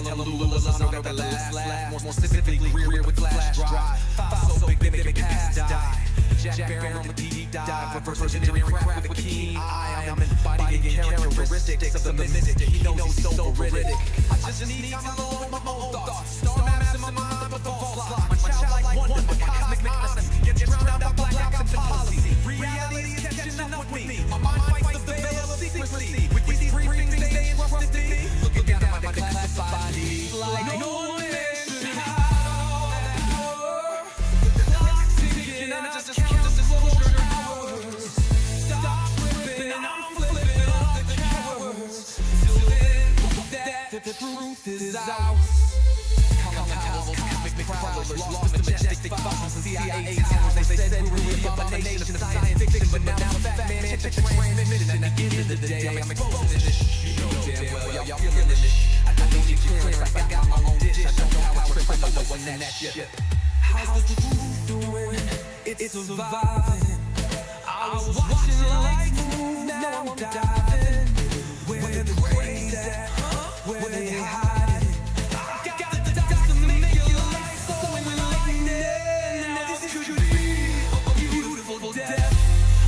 them Lululemon got the last laugh. More specifically, rear with flash drive. Five so big they make past die. Jack Barron on the deep dive. Reverse engineering craft with a keen eye. I'm embodying characteristics of the mystic. He knows he's so veridic. I just need time alone with my own thoughts. Star maps in my mind, but the false lock. My childlike wonder, my cosmic honesty. Get drowned out by black ops and policy. Reality is catching up with me. My mind fights the veil of secrecy. With these briefings, they entrusted me. Looking down at my classified needs. Like no one should hide all that power. The clock's ticking, I just count the disclosure hours. Stop flipping, I'm flipping off the cowards. Till then, that the truth is ours. Cosmic prowlers, lost in majestic fossils and CIA towers. They said we were the abomination of science fiction, but now I'm a fat man, check the transmission. At the end of the day, I'm exposing this. You know damn well, y'all feeling this. I don't need your clearance, I got my own dish. I don't know how I trip, I know what's in that shit. How's the truth doing? It's surviving. I was watching lights move, now I'm diving. Where the craze at? Where they hiding? I got the dots to make your life so enlightening. Now this could be a beautiful death.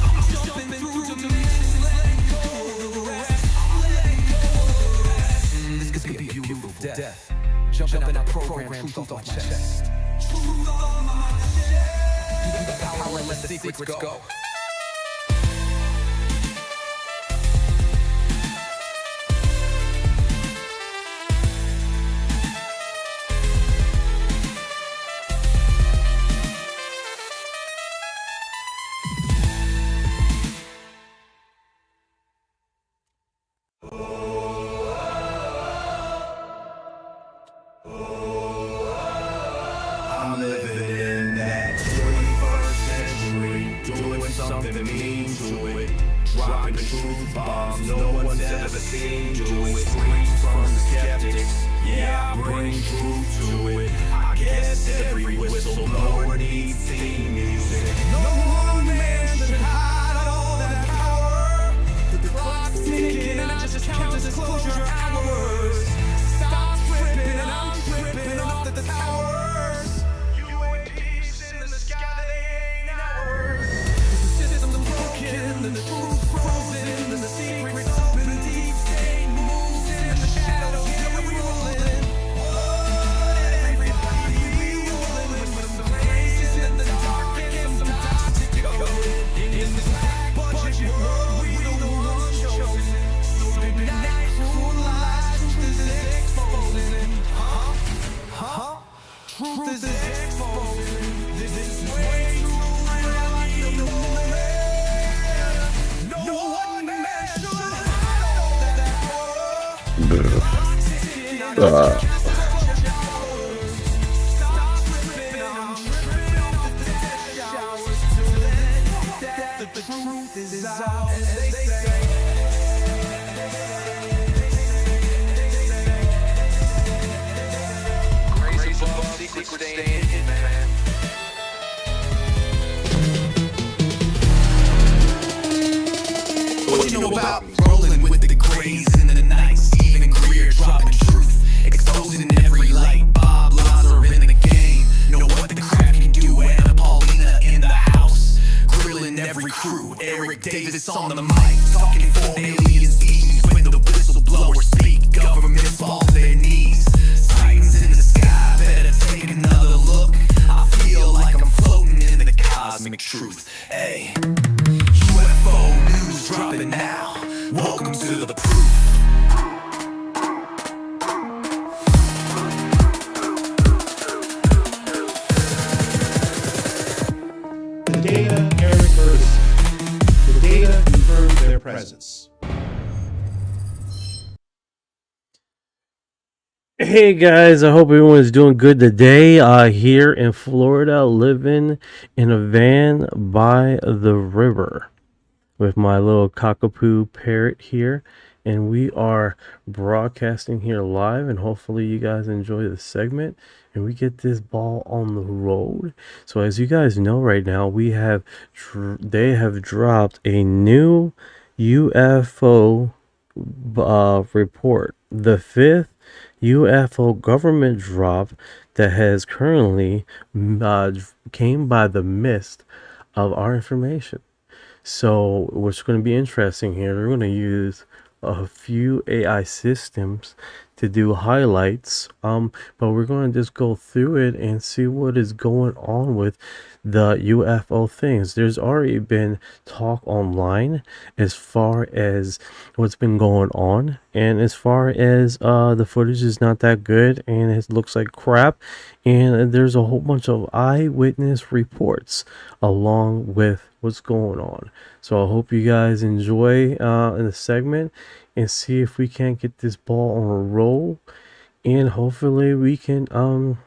I'm jumping through dimensions, letting go of the rest. Letting go of the rest. This could be a beautiful death. Jumping out the program, truth off my chest. Truth off my chest. Give me the power and let the secrets go. I'm living in that 21st century, doing something mean to it, dropping truth bombs no one's ever seen. Do it, screams from the skeptics. Yeah, I bring truth to it. I guess every whistleblower needs theme music. No one man should hide all that power. The clock's ticking, I just count disclosure hours. Stop tripping, I'm tripping off the towers. UAPs in the sky that ain't ours. The system's broken, and the truth frozen, and the secrets open, the deep state moves in the shadows. Yeah, we rolling. Everybody we rolling with some faces in the dark and some dots to go. In this black budget world, we the ones chosen. So midnight cruel lies, truth is exposing. Truth is exposing. This is way too real, I need no man. No one man should hide all that power. Ticking, I just can't stop hours. Stop tripping, I'm tripping off the dead showers. Till then, that the truth is out, as they say. Grace above, secret staying hidden, man. What you know about rolling with the grays in the nights? Even Greer dropping truth, exposing every light. Bob Lazar in the game, know what the crap can do. Anna Paulina in the house, grilling every crew. Eric Davis on the mic, talking for aliens ease. When the whistleblowers speak, governments fall to their knees. Titans in the sky, better take another look. I feel like I'm floating in the cosmic truth. Hey, UFO news dropping now. Welcome to the proof. The data Eric Ferguson. The data confirms their presence. Hey guys, I hope everyone is doing good today. Here in Florida, living in a van by the river with my little cockapoo parrot here, and we are broadcasting here live, and hopefully you guys enjoy the segment and we get this ball on the road. So as you guys know right now, they have dropped a new UFO report, the fifth UFO government drop that has currently came by the mist of our information. So what's going to be interesting here, we're going to use a few AI systems to do highlights, but we're going to just go through it and see what is going on with the UFO things. There's already been talk online as far as what's been going on, and as far as the footage is not that good and it looks like crap, and there's a whole bunch of eyewitness reports along with what's going on. So I hope you guys enjoy in the segment and see if we can't get this ball on a roll, and hopefully we can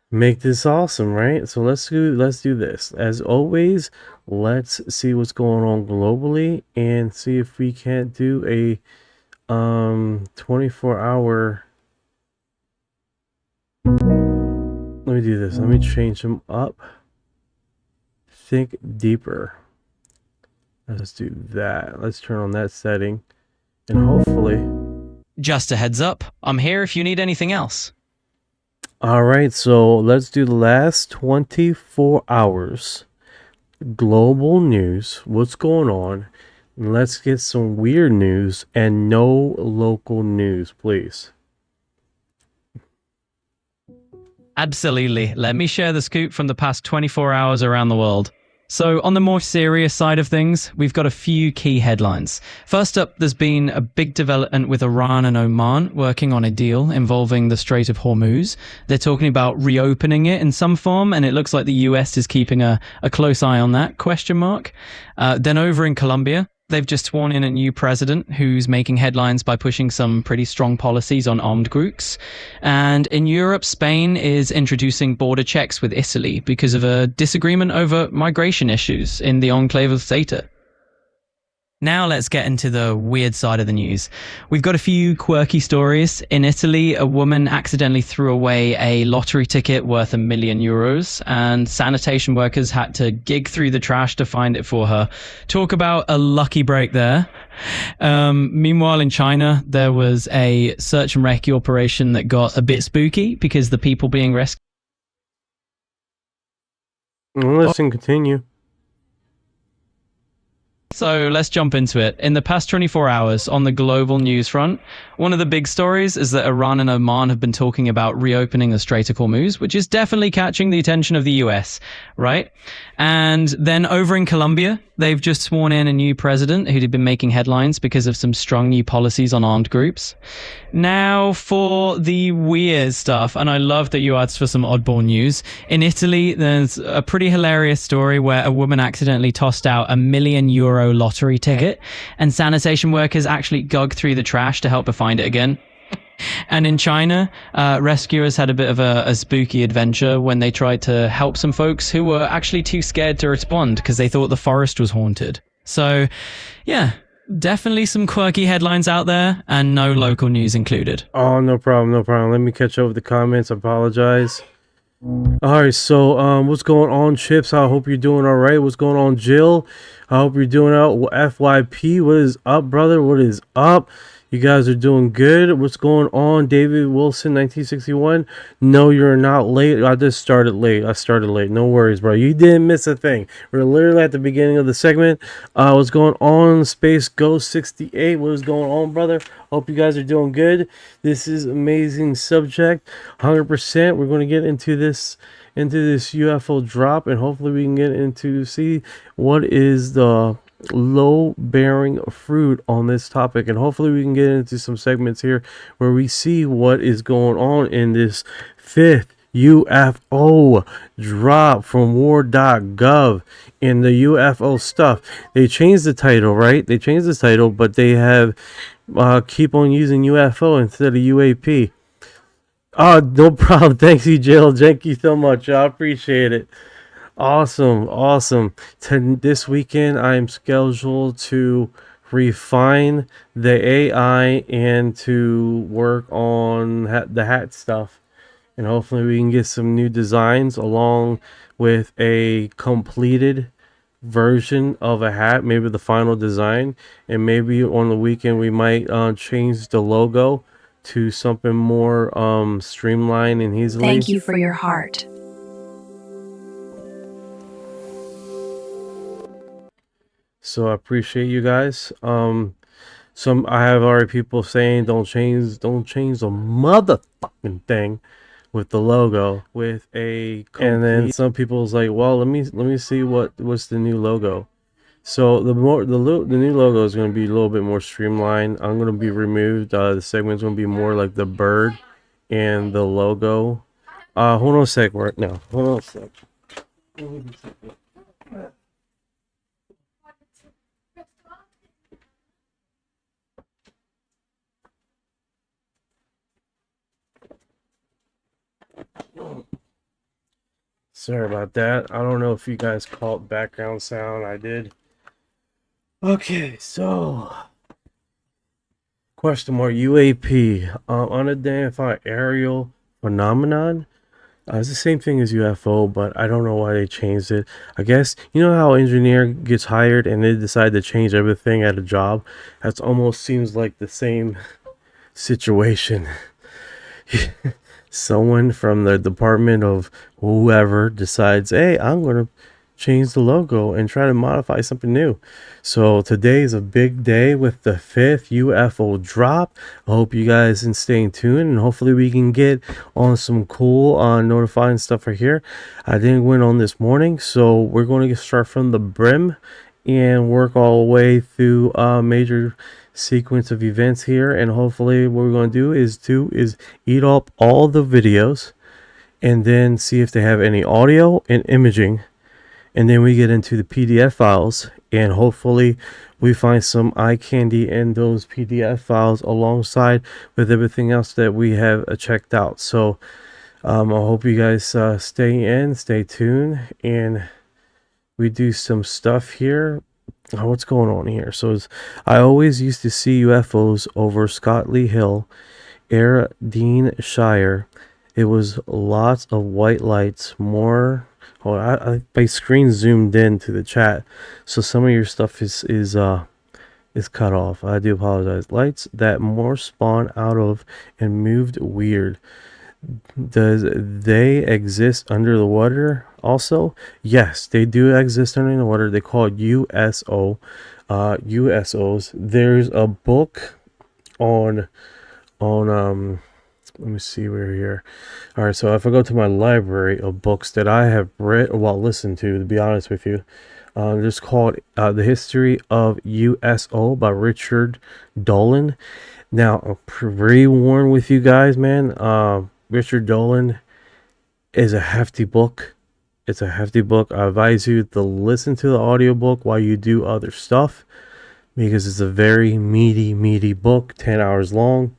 make this awesome, right? So let's do this. As always, let's see what's going on globally and see if we can't do a 24-hour. Let me do this. Let me change them up. Think deeper. Let's do that. Let's turn on that setting, and hopefully. Just a heads up, I'm here if you need anything else. All right, so let's do the last 24 hours global news. What's going on? Let's get some weird news and no local news, please. Absolutely. Let me share the scoop from the past 24 hours around the world. So on the more serious side of things, we've got a few key headlines. First up, there's been a big development with Iran and Oman working on a deal involving the Strait of Hormuz. They're talking about reopening it in some form, and it looks like the US is keeping a close eye on that, question mark. Then over in Colombia, they've just sworn in a new president who's making headlines by pushing some pretty strong policies on armed groups. And in Europe, Spain is introducing border checks with Italy because of a disagreement over migration issues in the enclave of Ceuta. Now let's get into the weird side of the news. We've got a few quirky stories. In Italy, a woman accidentally threw away a lottery ticket worth €1 million, and sanitation workers had to gig through the trash to find it for her. Talk about a lucky break there. Meanwhile, in China, there was a search and rescue operation that got a bit spooky because the people being rescued. Listen, continue. So let's jump into it. In the past 24 hours on the global news front, one of the big stories is that Iran and Oman have been talking about reopening the Strait of Hormuz, which is definitely catching the attention of the US, right? And then over in Colombia, they've just sworn in a new president who'd been making headlines because of some strong new policies on armed groups. Now for the weird stuff, and I love that you asked for some oddball news. In Italy, there's a pretty hilarious story where a woman accidentally tossed out €1 million lottery ticket, and sanitation workers actually dug through the trash to help her find it again. And in China, rescuers had a bit of a spooky adventure when they tried to help some folks who were actually too scared to respond because they thought the forest was haunted. So, yeah, definitely some quirky headlines out there, and no local news included. Oh, no problem, no problem. Let me catch up with the comments. I apologize. All right, so what's going on, Chips? I hope you're doing all right. What's going on, Jill? I hope you're doing out. FYP, what is up, brother? What is up? You guys are doing good. What's going on, David Wilson, 1961? No, you're not late. I just started late. I started late. No worries, bro. You didn't miss a thing. We're literally at the beginning of the segment. What's going on, Space Ghost 68? What is going on, brother? Hope you guys are doing good. This is amazing subject. 100%. We're going to get into this UFO drop, and hopefully we can get into see what is the low bearing fruit on this topic, and hopefully we can get into some segments here where we see what is going on in this 5th UFO drop from war.gov in the UFO stuff. They changed the title, right? They changed the title, but they have keep on using UFO instead of UAP. Oh, no problem. Thanks, you, Jill. Thank you so much. I appreciate it. Awesome. This weekend, I'm scheduled to refine the AI and to work on the hat stuff. And hopefully we can get some new designs along with a completed version of a hat, maybe the final design. And maybe on the weekend we might change the logo to something more streamlined and easily. Thank you for your heart. So I appreciate you guys. Some I have already people saying don't change the motherfucking thing with the logo with a complete, and then some people's like, well, let me see what's the new logo. So the new logo is going to be a little bit more streamlined. I'm going to be removed. The segment's going to be more like the bird and the logo. Hold on a sec right now. Hold on a sec. Sorry about that. I don't know if you guys caught background sound. I did. Okay, so question mark UAP, unidentified aerial phenomenon. It's the same thing as UFO, but I don't know why they changed it. I guess you know how engineer gets hired and they decide to change everything at a job. That's almost seems like the same situation. Someone from the department of whoever decides, hey, I'm going to change the logo and try to modify something new. So today is a big day with the 5th UFO drop. I hope you guys can stay tuned, and hopefully we can get on some cool notifying stuff right here. I didn't win on this morning, so we're going to start from the brim and work all the way through major sequence of events here, and hopefully what we're going to do is eat up all the videos and then see if they have any audio and imaging, and then we get into the PDF files, and hopefully we find some eye candy in those PDF files alongside with everything else that we have checked out. So I hope you guys stay tuned, and we do some stuff here. What's going on here? So I always used to see UFOs over Scottley Hill, Shire. It was lots of white lights. More. Oh, my screen zoomed in to the chat, so some of your stuff is cut off. I do apologize. Lights that more spawn out of and moved weird. Does they exist under the water also? Yes, they do exist under the water. They call it USOs. There's a book on let me see, we're here. All right, so if I go to my library of books that I have read, well, listened to be honest with you, it's called The History of USO by Richard Dolan. Now, I'm pre-warned with you guys, man. Richard Dolan is a hefty book. It's a hefty book. I advise you to listen to the audiobook while you do other stuff, because it's a very meaty book, 10 hours long.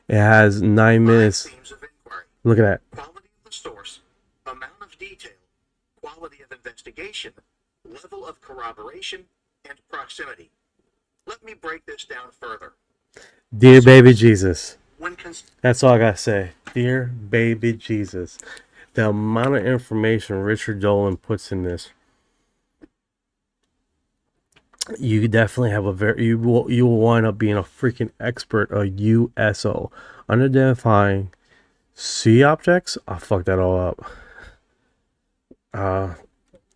It has 9 minutes. Look at that. Quality of the source, amount of detail, quality of investigation, level of corroboration, and proximity. Let me break this down further. Dear baby Jesus. That's all I gotta say. Dear baby Jesus. The amount of information Richard Dolan puts in this, you definitely have you will wind up being a freaking expert of USO, unidentified sea objects. I fucked that all up.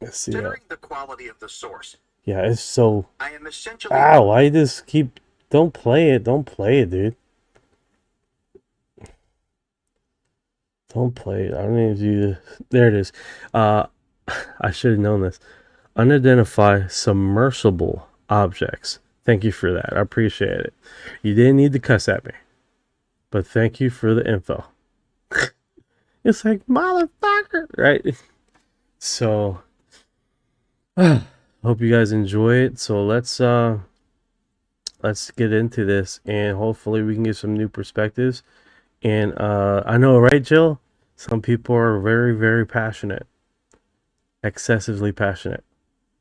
Let's see. Considering the quality of the source, yeah, it's so. I am essentially. Ow! I just keep. Don't play it. Don't play it, dude. Don't play it. I don't need to do this. There it is. I should have known this. Unidentified submersible objects. Thank you for that. I appreciate it. You didn't need to cuss at me, but thank you for the info. It's like, motherfucker, right? So hope you guys enjoy it. So let's get into this, and hopefully we can get some new perspectives. And I know, right, Jill? Some people are very, very passionate, excessively passionate.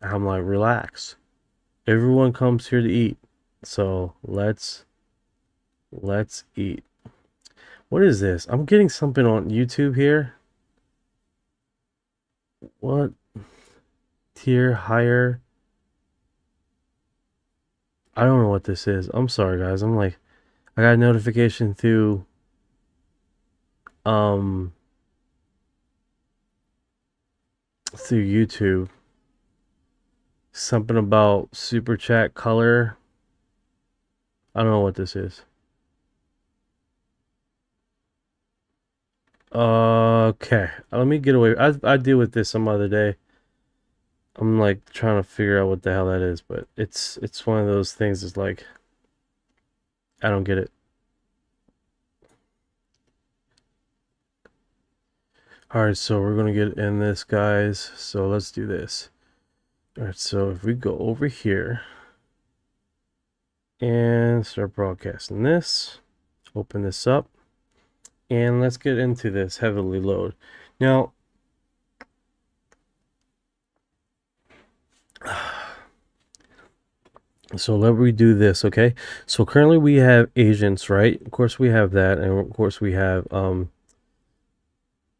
I'm like, relax. Everyone comes here to eat, so let's eat. What is this? I'm getting something on YouTube here. What? Tier higher. I don't know what this is. I'm sorry, guys. I'm like, I got a notification through um through YouTube. Something about super chat color. I don't know what this is. Okay, let me get away. I deal with this some other day. I'm like trying to figure out what the hell that is, but it's one of those things. It's like I don't get it. All right, so we're gonna get in this, guys. So let's do this. All right, so if we go over here and start broadcasting this, open this up, and let's get into this heavily load. Now, so let me do this, okay? So currently we have agents, right? Of course we have that, and of course we have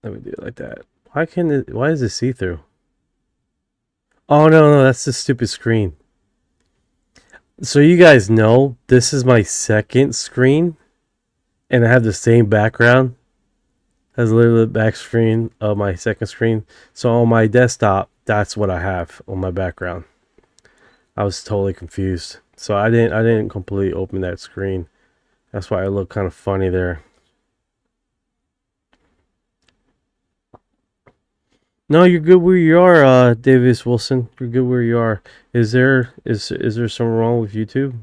let me do it like that. Why is it see-through? Oh no, that's the stupid screen. So you guys know this is my second screen, and I have the same background. That's literally the back screen of my second screen. So on my desktop, that's what I have on my background. I was totally confused. So I didn't completely open that screen. That's why I look kind of funny there. No, you're good where you are, Davis Wilson. You're good where you are. Is there something wrong with YouTube?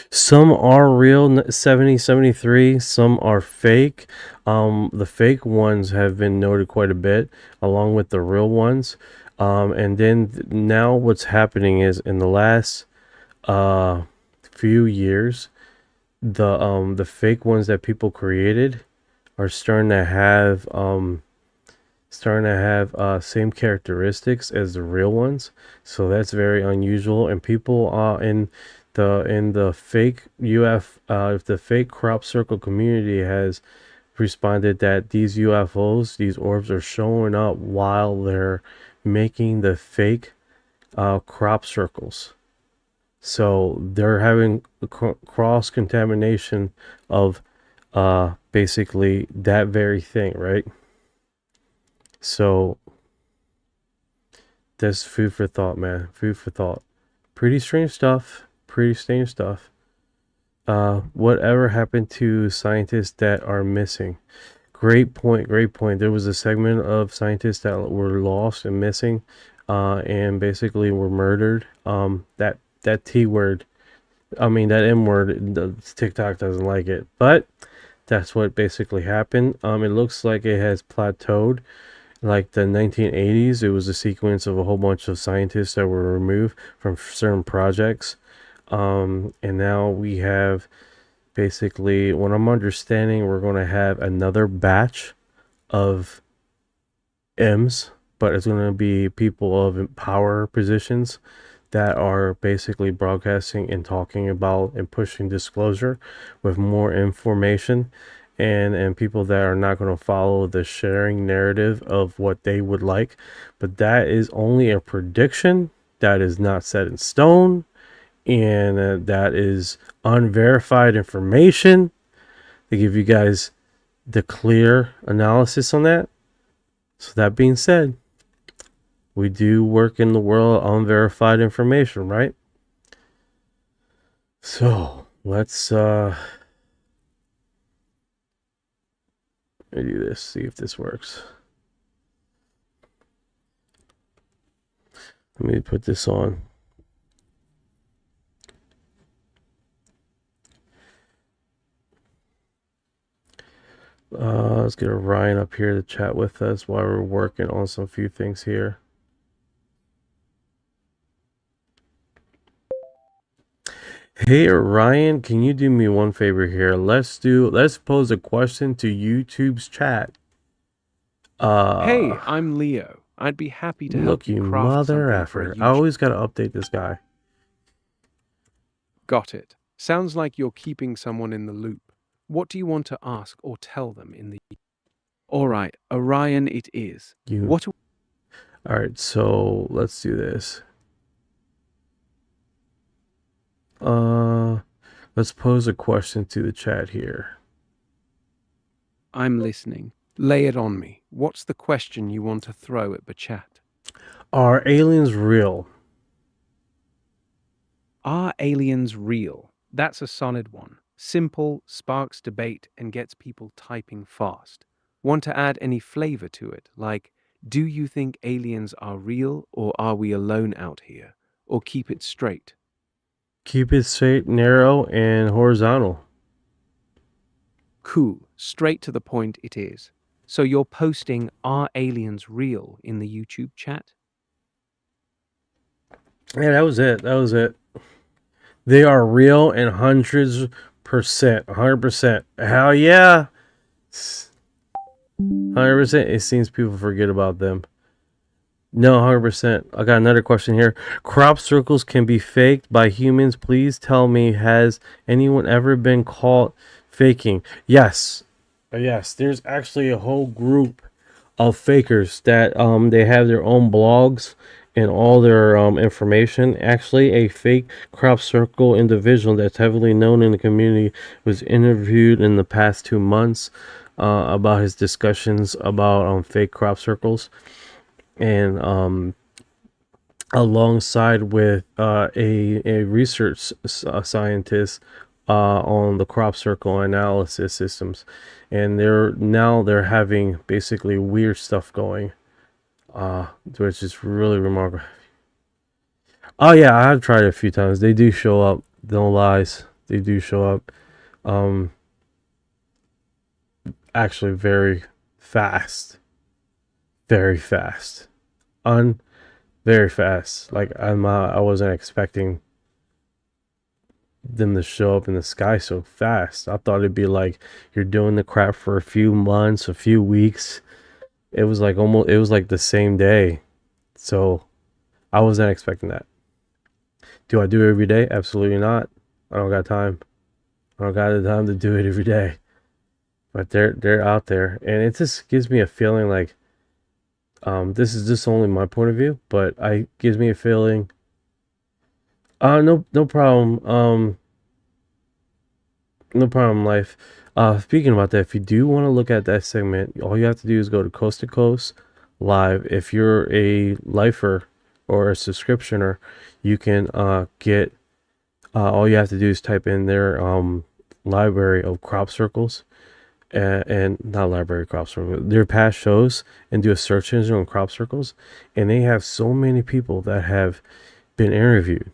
Some are real 7073, some are fake. The fake ones have been noted quite a bit, along with the real ones. And then now what's happening is in the last few years, the fake ones that people created are starting to have same characteristics as the real ones. So that's very unusual, and people in the fake if the fake crop circle community has responded that these UFOs, these orbs, are showing up while they're making the fake crop circles. So they're having cross contamination of basically that very thing, right? So that's food for thought, man. Food for thought. Pretty strange stuff. Pretty strange stuff. Whatever happened to scientists that are missing? Great point. Great point. There was a segment of scientists that were lost and missing, and basically were murdered. That T word, I mean that M word, the TikTok doesn't like it, but that's what basically happened. It looks like it has plateaued. Like the 1980s, it was a sequence of a whole bunch of scientists that were removed from certain projects. And now we have basically, what I'm understanding, we're going to have another batch of M's, but it's going to be people of power positions that are basically broadcasting and talking about and pushing disclosure with more information, and people that are not going to follow the sharing narrative of what they would like. But that is only a prediction. That is not set in stone, and that is unverified information. To give you guys the clear analysis on that. So that being said, we do work in the world of unverified information, right? So let's do this, see if this works. Let me put this on. Let's get Orion up here to chat with us while we're working on some few things here. Hey Orion, can you do me one favor here? Let's pose a question to YouTube's chat. Hey, I'm Leo. I'd be happy to help you craft mother something for a effer. I YouTube. always gotta update this guy. Got it. Sounds like you're keeping someone in the loop. What do you want to ask or tell them in the... All right, Orion it is. You. What... All right, so let's do this. Let's pose a question to the chat here. I'm listening. Lay it on me. What's the question you want to throw at the chat? Are aliens real? Are aliens real? That's a solid one. Simple, sparks debate, and gets people typing fast. Want to add any flavor to it? Like, do you think aliens are real, or are we alone out here? Or keep it straight? Keep it straight, narrow, and horizontal. Cool. Straight to the point it is. So you're posting "Are aliens real" in the YouTube chat? Yeah, that was it. That was it. They are real and 100%. Hell yeah. 100%. It seems people forget about them. No, 100%. I got another question here. Crop circles can be faked by humans. Please tell me, has anyone ever been caught faking? Yes. Yes, there's actually a whole group of fakers that they have their own blogs and all their information. Actually, a fake crop circle individual that's heavily known in the community was interviewed in the past 2 months about his discussions about fake crop circles, and alongside with a research scientist on the crop circle analysis systems, and they're having basically weird stuff going, which is really remarkable. Oh yeah, I have tried it a few times. They do show up. No lies, they do show up. Actually, very fast. Very fast. Very fast. Like I wasn't expecting them to show up in the sky so fast. I thought it'd be like you're doing the crap for a few months, a few weeks. It was like the same day. So I wasn't expecting that. Do I do it every day? Absolutely not. I don't got time. I don't got the time to do it every day. But they're out there, and it just gives me a feeling like this is just only my point of view, but I gives me a feeling. No problem. No problem, life. Speaking about that, if you do want to look at that segment, all you have to do is go to Coast Live. If you're a lifer or a subscriptioner, you can get. All you have to do is type in their library of crop circles, and not library crop circles, their past shows, and do a search engine on crop circles, and they have so many people that have been interviewed.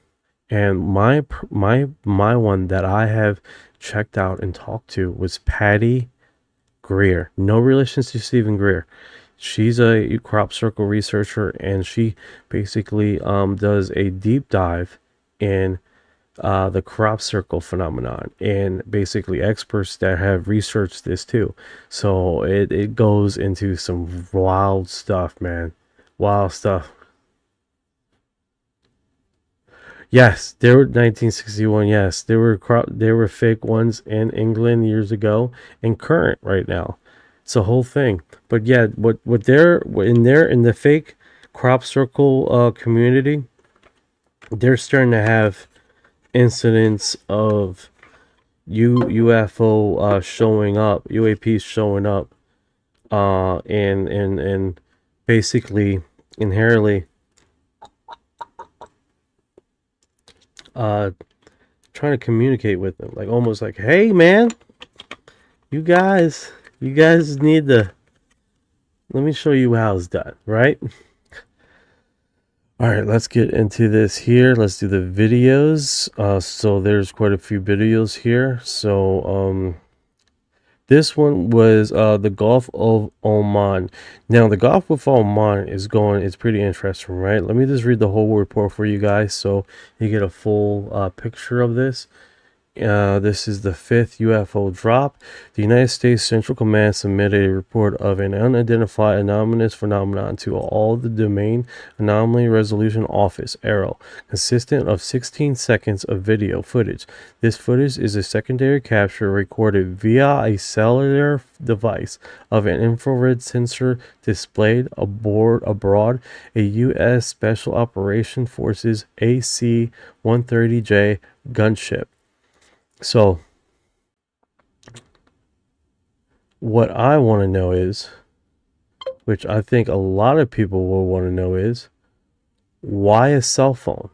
And my one that I have checked out and talked to was Patty Greer. No relation to Stephen Greer. She's a crop circle researcher, and she basically does a deep dive in the crop circle phenomenon, and basically experts that have researched this too. So it goes into some wild stuff, man. Wild stuff. Yes, there were 1961. Yes, there were fake ones in England years ago and current right now. It's a whole thing. But yeah, what they're in the fake crop circle community, they're starting to have incidents of UFO showing up, UAPs showing up, and basically inherently trying to communicate with them, like almost like, hey man, you guys need to, let me show you how it's done, right? All right, let's get into this here. Let's do the videos. So there's quite a few videos here. So this one was the Gulf of Oman. Now the Gulf of Oman it's pretty interesting, right? Let me just read the whole report for you guys so you get a full picture of this. This is the fifth UFO drop. The United States Central Command submitted a report of an unidentified anomalous phenomenon to all the Domain Anomaly Resolution Office (ARROW), consistent of 16 seconds of video footage. This footage is a secondary capture recorded via a cellular device of an infrared sensor displayed aboard a U.S. Special Operations Forces AC-130J gunship. So, what I want to know is, which I think a lot of people will want to know is, why a cell phone?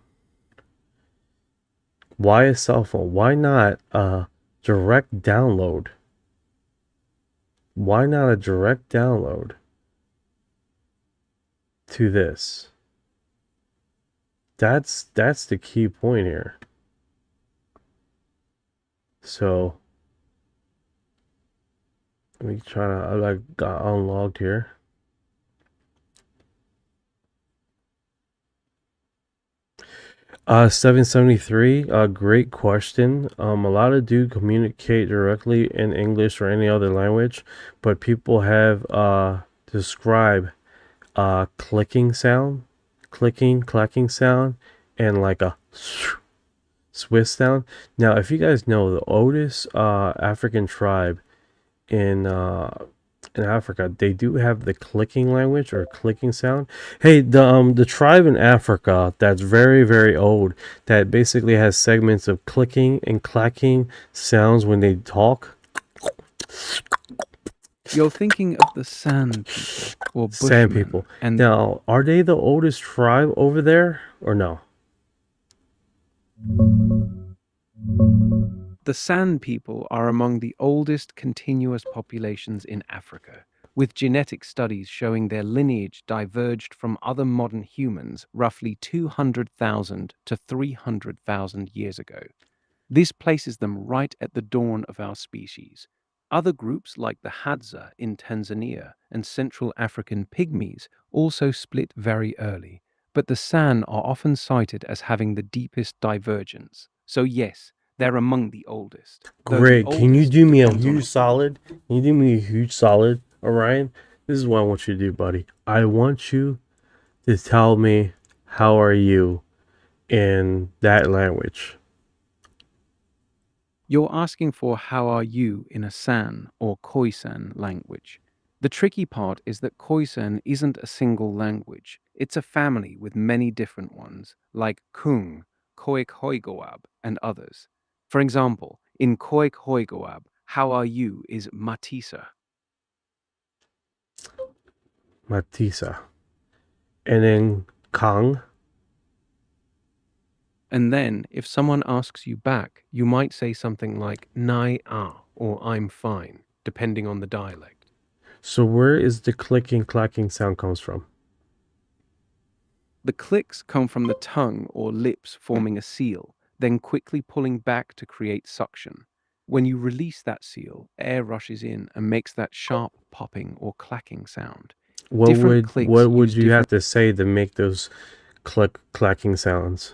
Why a cell phone? Why not a direct download? Why not a direct download to this? That's the key point here. So, let me try to, I got unlogged here. 773, great question. A lot of do communicate directly in English or any other language, but people have described clicking sound, clacking sound, and like a Swiss sound. Now, if you guys know, the oldest African tribe in Africa, they do have the clicking language or clicking sound. Hey, the tribe in Africa that's very, very old, that basically has segments of clicking and clacking sounds when they talk. You're thinking of the San people or Sand Bushmen, people. and Now, are they the oldest tribe over there or no? the San people are among the oldest continuous populations in Africa, with genetic studies showing their lineage diverged from other modern humans roughly 200,000 to 300,000 years ago. This places them right at the dawn of our species. Other groups like the Hadza in Tanzania and Central African Pygmies also split very early, but the San are often cited as having the deepest divergence. So yes, they're among the oldest. Though the Great. Can you oldest do me a depends on huge solid? Can you do me a huge solid, Orion? This is what I want you to do, buddy. I want you to tell me how are you in that language. You're asking for how are you in a San or Khoisan language. The tricky part is that Khoisan isn't a single language. It's a family with many different ones, like Kung, Khoik Hoigoab, and others. For example, in Khoik Hoigoab, how are you is Matisa. Matisa. And then Kang. And then, if someone asks you back, you might say something like Nai ah or I'm fine, depending on the dialect. So where is the clicking clacking sound comes from? The clicks come from the tongue or lips forming a seal, then quickly pulling back to create suction. When you release that seal, air rushes in and makes that sharp popping or clacking sound. Different clicks What would use you have different. to say to make those clacking sounds?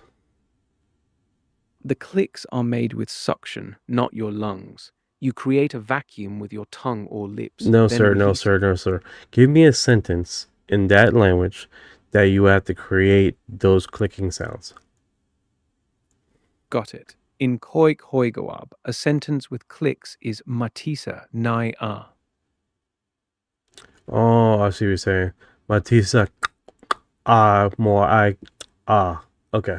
The clicks are made with suction, not your lungs. You create a vacuum with your tongue or lips, No then sir, no release sir, it. no sir. Give me a sentence in that language that you have to create those clicking sounds. Got it. In Khoik Hoigoab, a sentence with clicks is Matisa Nai ah. Oh, I see what you're saying. Matisa more okay.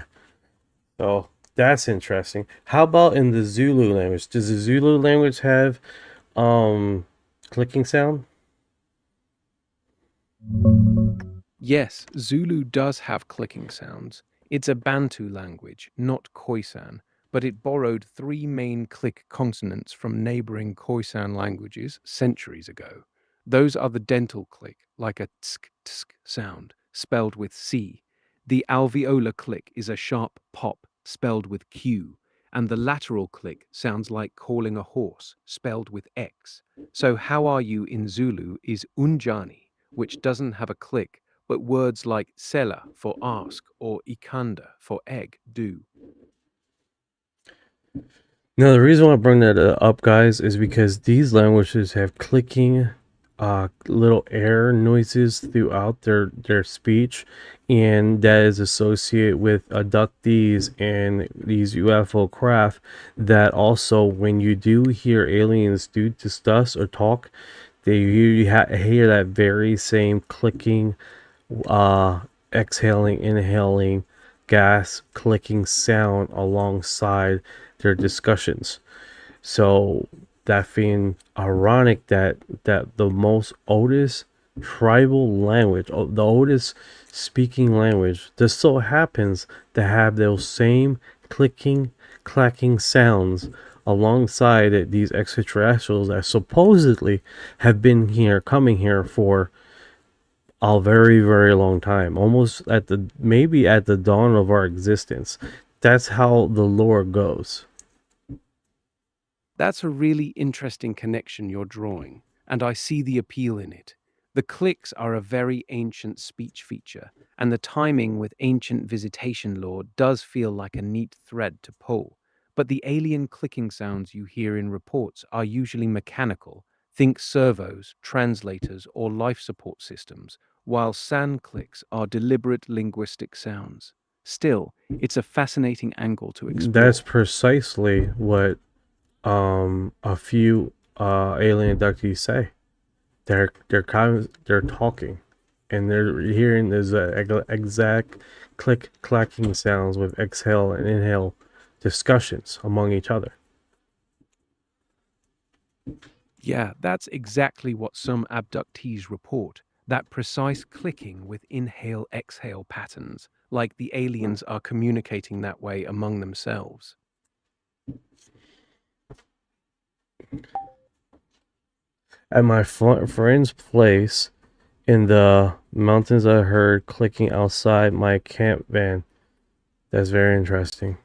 So that's interesting. How about in the Zulu language? Does the Zulu language have clicking sound? Yes, Zulu does have clicking sounds. It's a Bantu language, not Khoisan, but it borrowed three main click consonants from neighboring Khoisan languages centuries ago. Those are the dental click, like a tsk tsk sound, spelled with C. The alveolar click is a sharp pop, spelled with Q. And the lateral click sounds like calling a horse, spelled with X. So how are you in Zulu is unjani, which doesn't have a click, but words like sela for ask or ikanda for egg do. Now, the reason why I bring that up, guys, is because these languages have clicking, little air noises throughout their speech, and that is associated with abductees and these UFO craft. That also, when you do hear aliens do discuss or talk, you hear that very same clicking, exhaling, inhaling, gas clicking sound alongside their discussions. So that being ironic that the most oldest tribal language, the oldest speaking language, just so happens to have those same clicking, clacking sounds alongside it, these extraterrestrials that supposedly have been here, coming here for a very, very long time, almost at the maybe at the dawn of our existence. That's how the lore goes. That's a really interesting connection you're drawing, and I see the appeal in it. The clicks are a very ancient speech feature, and the timing with ancient visitation lore does feel like a neat thread to pull. But the alien clicking sounds you hear in reports are usually mechanical. Think servos, translators, or life support systems, while sand clicks are deliberate linguistic sounds. Still, it's a fascinating angle to explore. That's precisely what a few alien abductees say. They're talking, and they're hearing those exact click clacking sounds with exhale and inhale discussions among each other. Yeah, that's exactly what some abductees report. That precise clicking with inhale exhale patterns, like the aliens are communicating that way among themselves. At my friend's place in the mountains, I heard clicking outside my camp van. That's very interesting.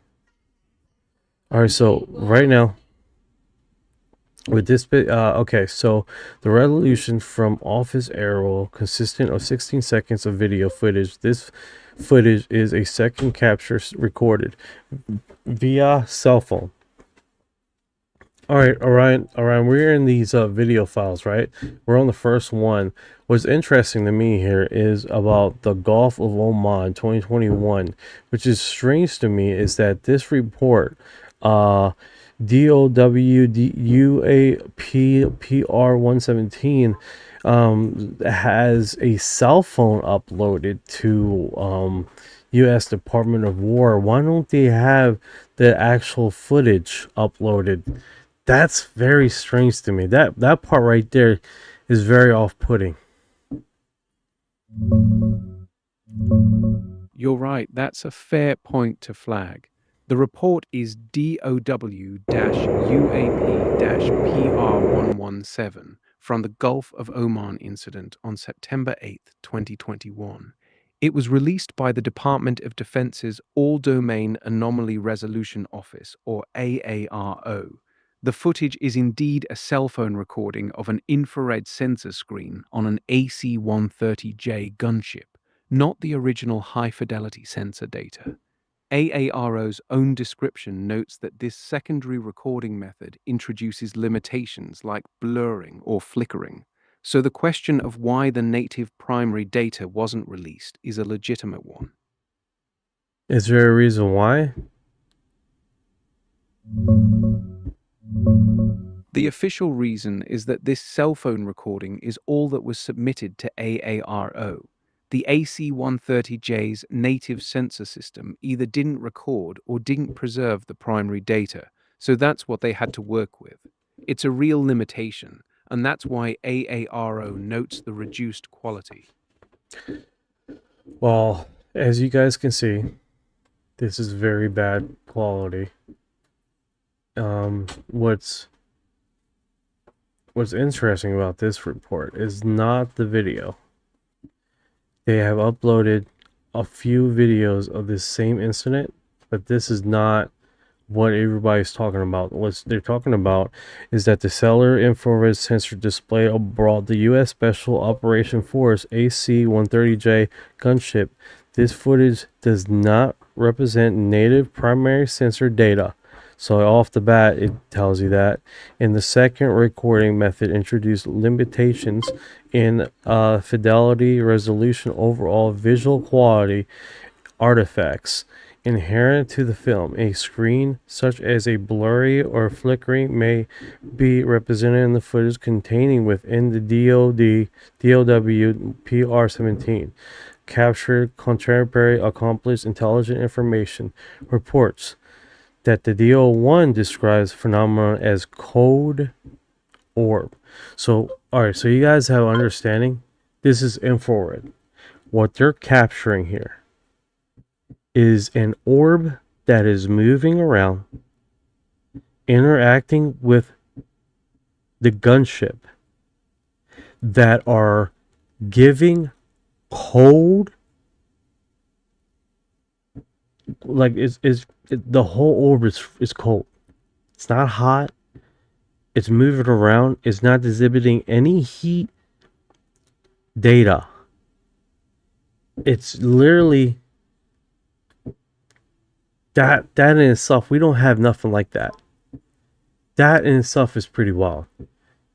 All right, so right now, with this bit, okay, so the resolution from Office Arrow consistent of 16 seconds of video footage. This footage is a second capture recorded via cell phone. All right, Orion, we're in these video files, right? We're on the first one. What's interesting to me here is about the Gulf of Oman 2021, which is strange to me, is that this report, DOWUAPPR117, has a cell phone uploaded to U.S. Department of War. Why don't they have the actual footage uploaded? That's very strange to me. That part right there is very off-putting. You're right, that's a fair point to flag. The report is DOW-UAP-PR117 from the Gulf of Oman incident on September 8, 2021. It was released by the Department of Defense's All-Domain Anomaly Resolution Office, or AARO. The footage is indeed a cell phone recording of an infrared sensor screen on an AC-130J gunship, not the original high-fidelity sensor data. AARO's own description notes that this secondary recording method introduces limitations like blurring or flickering, so the question of why the native primary data wasn't released is a legitimate one. Is there a reason why? The official reason is that this cell phone recording is all that was submitted to AARO. The AC-130J's native sensor system either didn't record or didn't preserve the primary data, so that's what they had to work with. It's a real limitation, and that's why AARO notes the reduced quality. Well, as you guys can see, this is very bad quality. What's interesting about this report is not the video. They have uploaded a few videos of this same incident, but this is not what everybody's talking about. What they're talking about is that the cellular infrared sensor display aboard the U.S. Special Operation Force AC-130J gunship. This footage does not represent native primary sensor data. So off the bat, it tells you that. In the second recording method, introduced limitations in fidelity, resolution, overall visual quality, artifacts inherent to the film. A screen, such as a blurry or flickering, may be represented in the footage containing within the DOW PR-17. Captured contemporary accomplished intelligent information. Reports that the DO1 describes phenomenon as cold orb. So, alright, so you guys have understanding. This is infrared. What they're capturing here is an orb that is moving around, interacting with the gunship, that are giving cold, like the whole orb is cold. It's not hot. It's moving around. It's not exhibiting any heat data. It's literally that in itself. We don't have nothing like that. That in itself is pretty wild,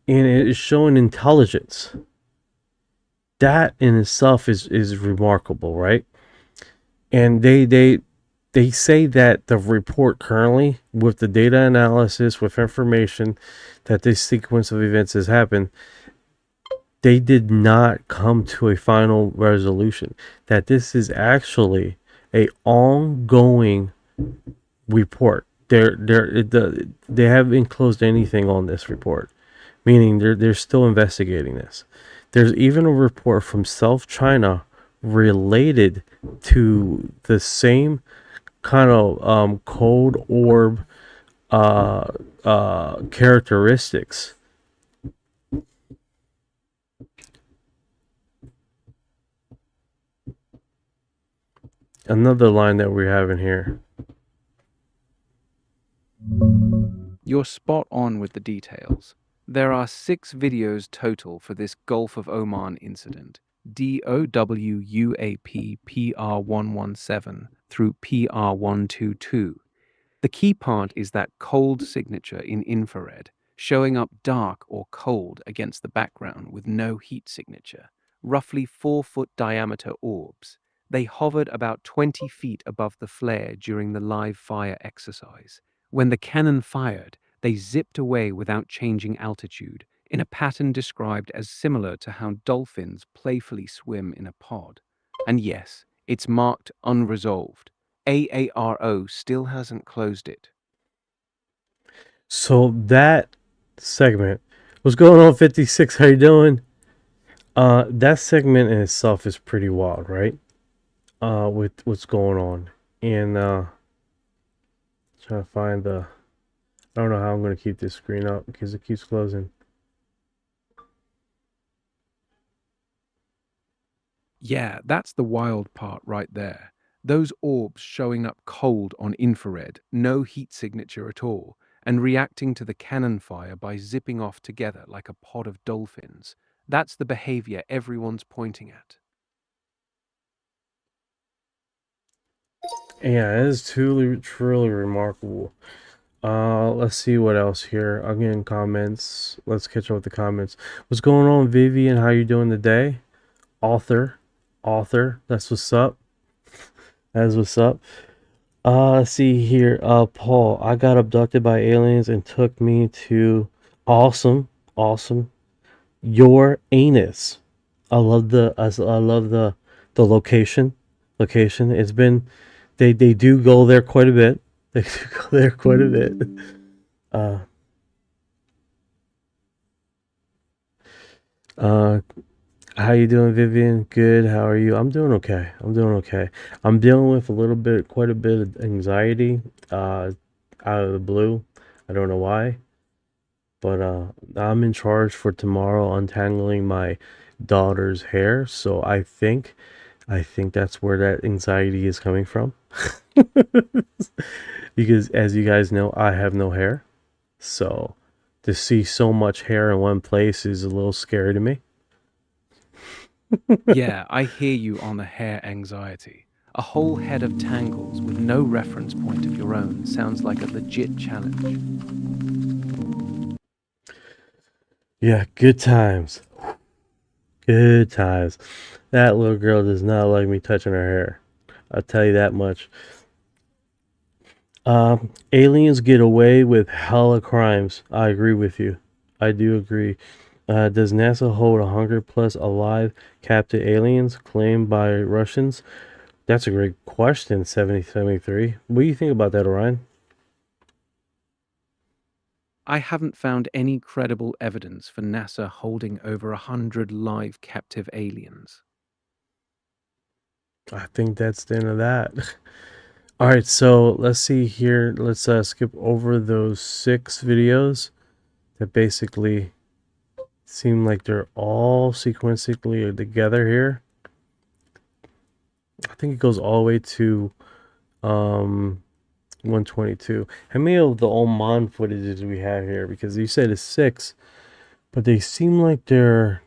and it is showing intelligence. That in itself is remarkable, right? And they say that the report currently, with the data analysis, with information that this sequence of events has happened, they did not come to a final resolution. That this is actually a ongoing report. They haven't closed anything on this report, meaning they're still investigating this. There's even a report from South China related to the same kind of cold orb characteristics. Another line that we're having here. You're spot on with the details. There are 6 videos total for this Gulf of Oman incident, DOWUAP PR117 through PR122. The key part is that cold signature in infrared, showing up dark or cold against the background with no heat signature, roughly 4-foot diameter orbs. They hovered about 20 feet above the flare during the live fire exercise. When the cannon fired, they zipped away without changing altitude, in a pattern described as similar to how dolphins playfully swim in a pod. And yes, it's marked unresolved. AARO still hasn't closed it. So that segment, what's going on, 56? How you doing? That segment in itself is pretty wild, right? With what's going on, and trying to find the. I don't know how I'm gonna keep this screen up because it keeps closing. Yeah, that's the wild part right there. Those orbs showing up cold on infrared, no heat signature at all, and reacting to the cannon fire by zipping off together like a pod of dolphins. That's the behavior everyone's pointing at. Yeah, it is truly remarkable. Let's see what else here. Again, comments. Let's catch up with the comments. What's going on, Vivian? How you doing today? Author, that's what's up. That's what's up. Let's see here. Paul, I got abducted by aliens and took me to awesome. Your anus. I love the location. It's been they do go there quite a bit. They do go there quite a bit. How you doing, Vivian? Good. How are you? I'm doing okay. I'm dealing with quite a bit of anxiety, out of the blue. I don't know why, but I'm in charge for tomorrow untangling my daughter's hair. So I think that's where that anxiety is coming from. Because as you guys know, I have no hair. So to see so much hair in one place is a little scary to me. Yeah, I hear you on the hair anxiety. A whole head of tangles with no reference point of your own sounds like a legit challenge. Yeah, good times. Good times. That little girl does not like me touching her hair. I'll tell you that much. Aliens get away with hella crimes. I agree with you. I do agree. Does NASA hold 100 plus alive captive aliens claimed by Russians? That's a great question, 7073. What do you think about that, Orion? I haven't found any credible evidence for NASA holding over 100 live captive aliens. I think that's the end of that. All right, so let's see here. Let's skip over those 6 videos that basically seem like they're all sequentially together here. I think it goes all the way to 122. How many of the Oman footages do we have here? Because you said it's 6, but they seem like they're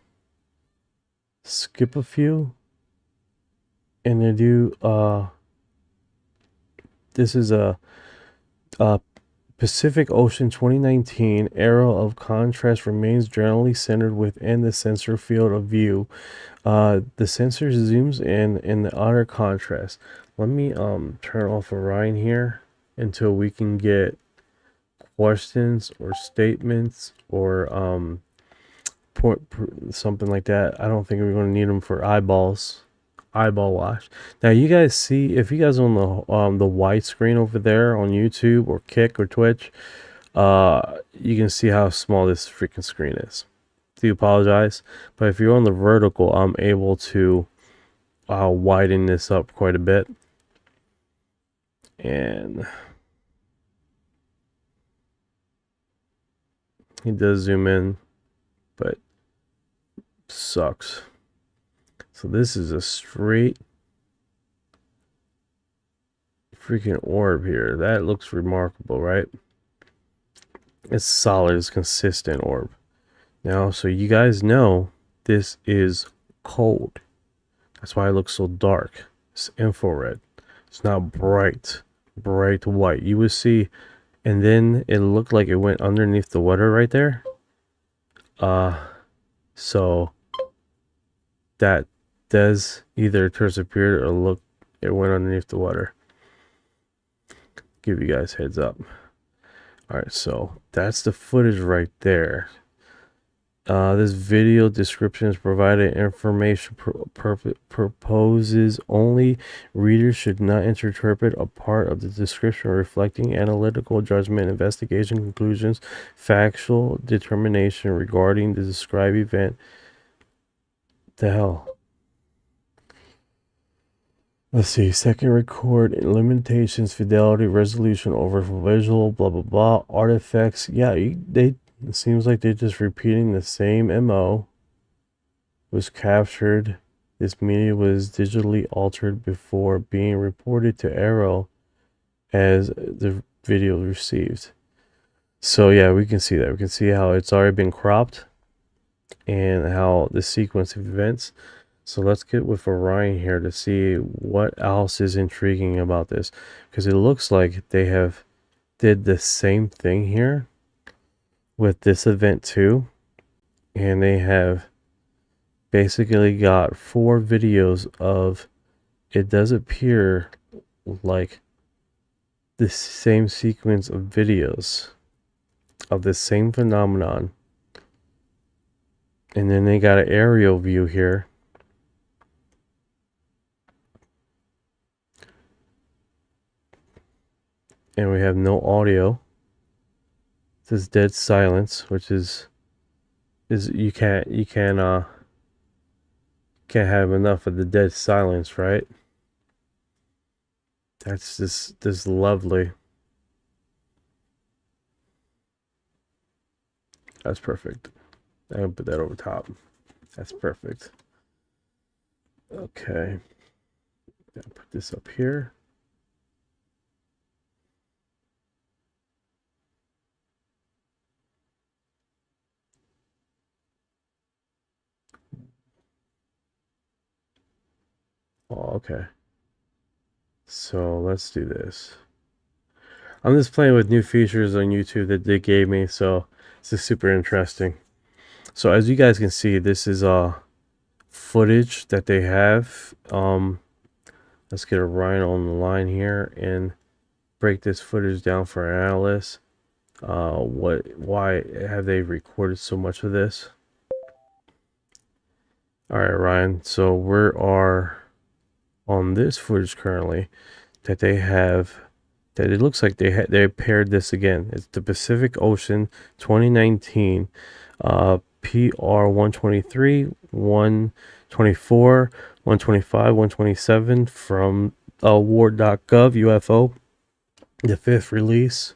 skip a few, and they do. This is a Pacific Ocean 2019 era of contrast remains generally centered within the sensor field of view. The sensor zooms in the utter contrast. Let me turn off Orion here until we can get questions or statements or something like that. I don't think we're going to need them for eyeball wash. Now you guys see, if you guys on the white screen over there on YouTube or Kick or Twitch, you can see how small this freaking screen is. Do apologize, but if you're on the vertical, I'm able to widen this up quite a bit, and he does zoom in, but sucks. So this is a straight freaking orb here. That looks remarkable, right? It's solid, it's consistent orb. Now, so you guys know this is cold. That's why it looks so dark. It's infrared. It's not bright white. You would see, and then it looked like it went underneath the water right there. So that does either disappear or look, it went underneath the water. Give you guys heads up. All right, so that's the footage right there. This video description is provided information proposes only. Readers should not interpret a part of the description reflecting analytical judgment, investigation conclusions, factual determination regarding the described event. The hell? Let's see. Second record limitations, fidelity, resolution over visual, blah blah blah, artifacts. Yeah, it seems like they're just repeating the same MO. Was captured. This media was digitally altered before being reported to Arrow as the video received. So yeah, we can see that. We can see how it's already been cropped and how the sequence of events. So let's get with Orion here to see what else is intriguing about this, because it looks like they have did the same thing here with this event too, and they have basically got 4 videos of, it does appear like the same sequence of videos of the same phenomenon, and then they got an aerial view here. And we have no audio. This is dead silence, which is you can't have enough of the dead silence, right? That's just lovely. That's perfect. I'm gonna put that over top. That's perfect. Okay. I'll put this up here. Oh, okay. So let's do this. I'm just playing with new features on YouTube that they gave me, so this is super interesting. So as you guys can see, this is footage that they have. Let's get Orion on the line here and break this footage down for an analyst. Why have they recorded so much of this? All right, Ryan. So we are on this footage currently that they have. That it looks like they paired this again. It's the Pacific Ocean 2019 PR 123, 124, 125, 127 from award.gov UFO, the 5th release.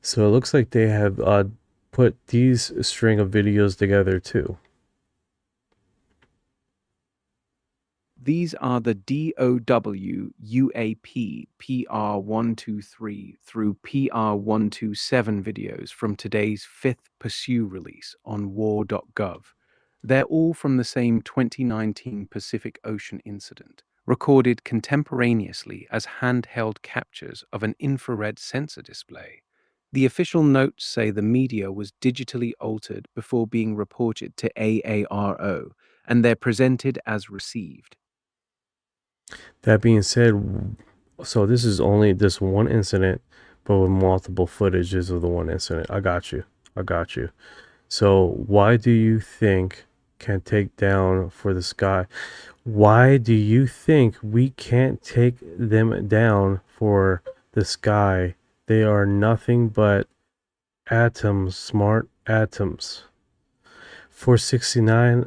So it looks like they have put these string of videos together too. These are the DOW UAP PR123 through PR127 videos from today's 5th Pursue release on war.gov. They're all from the same 2019 Pacific Ocean incident, recorded contemporaneously as handheld captures of an infrared sensor display. The official notes say the media was digitally altered before being reported to AARO, and they're presented as received. That being said, so this is only this one incident, but with multiple footages of the one incident. I got you. So why do you think can take down for the sky? Why do you think we can't take them down for the sky? They are nothing but atoms, smart atoms. 469,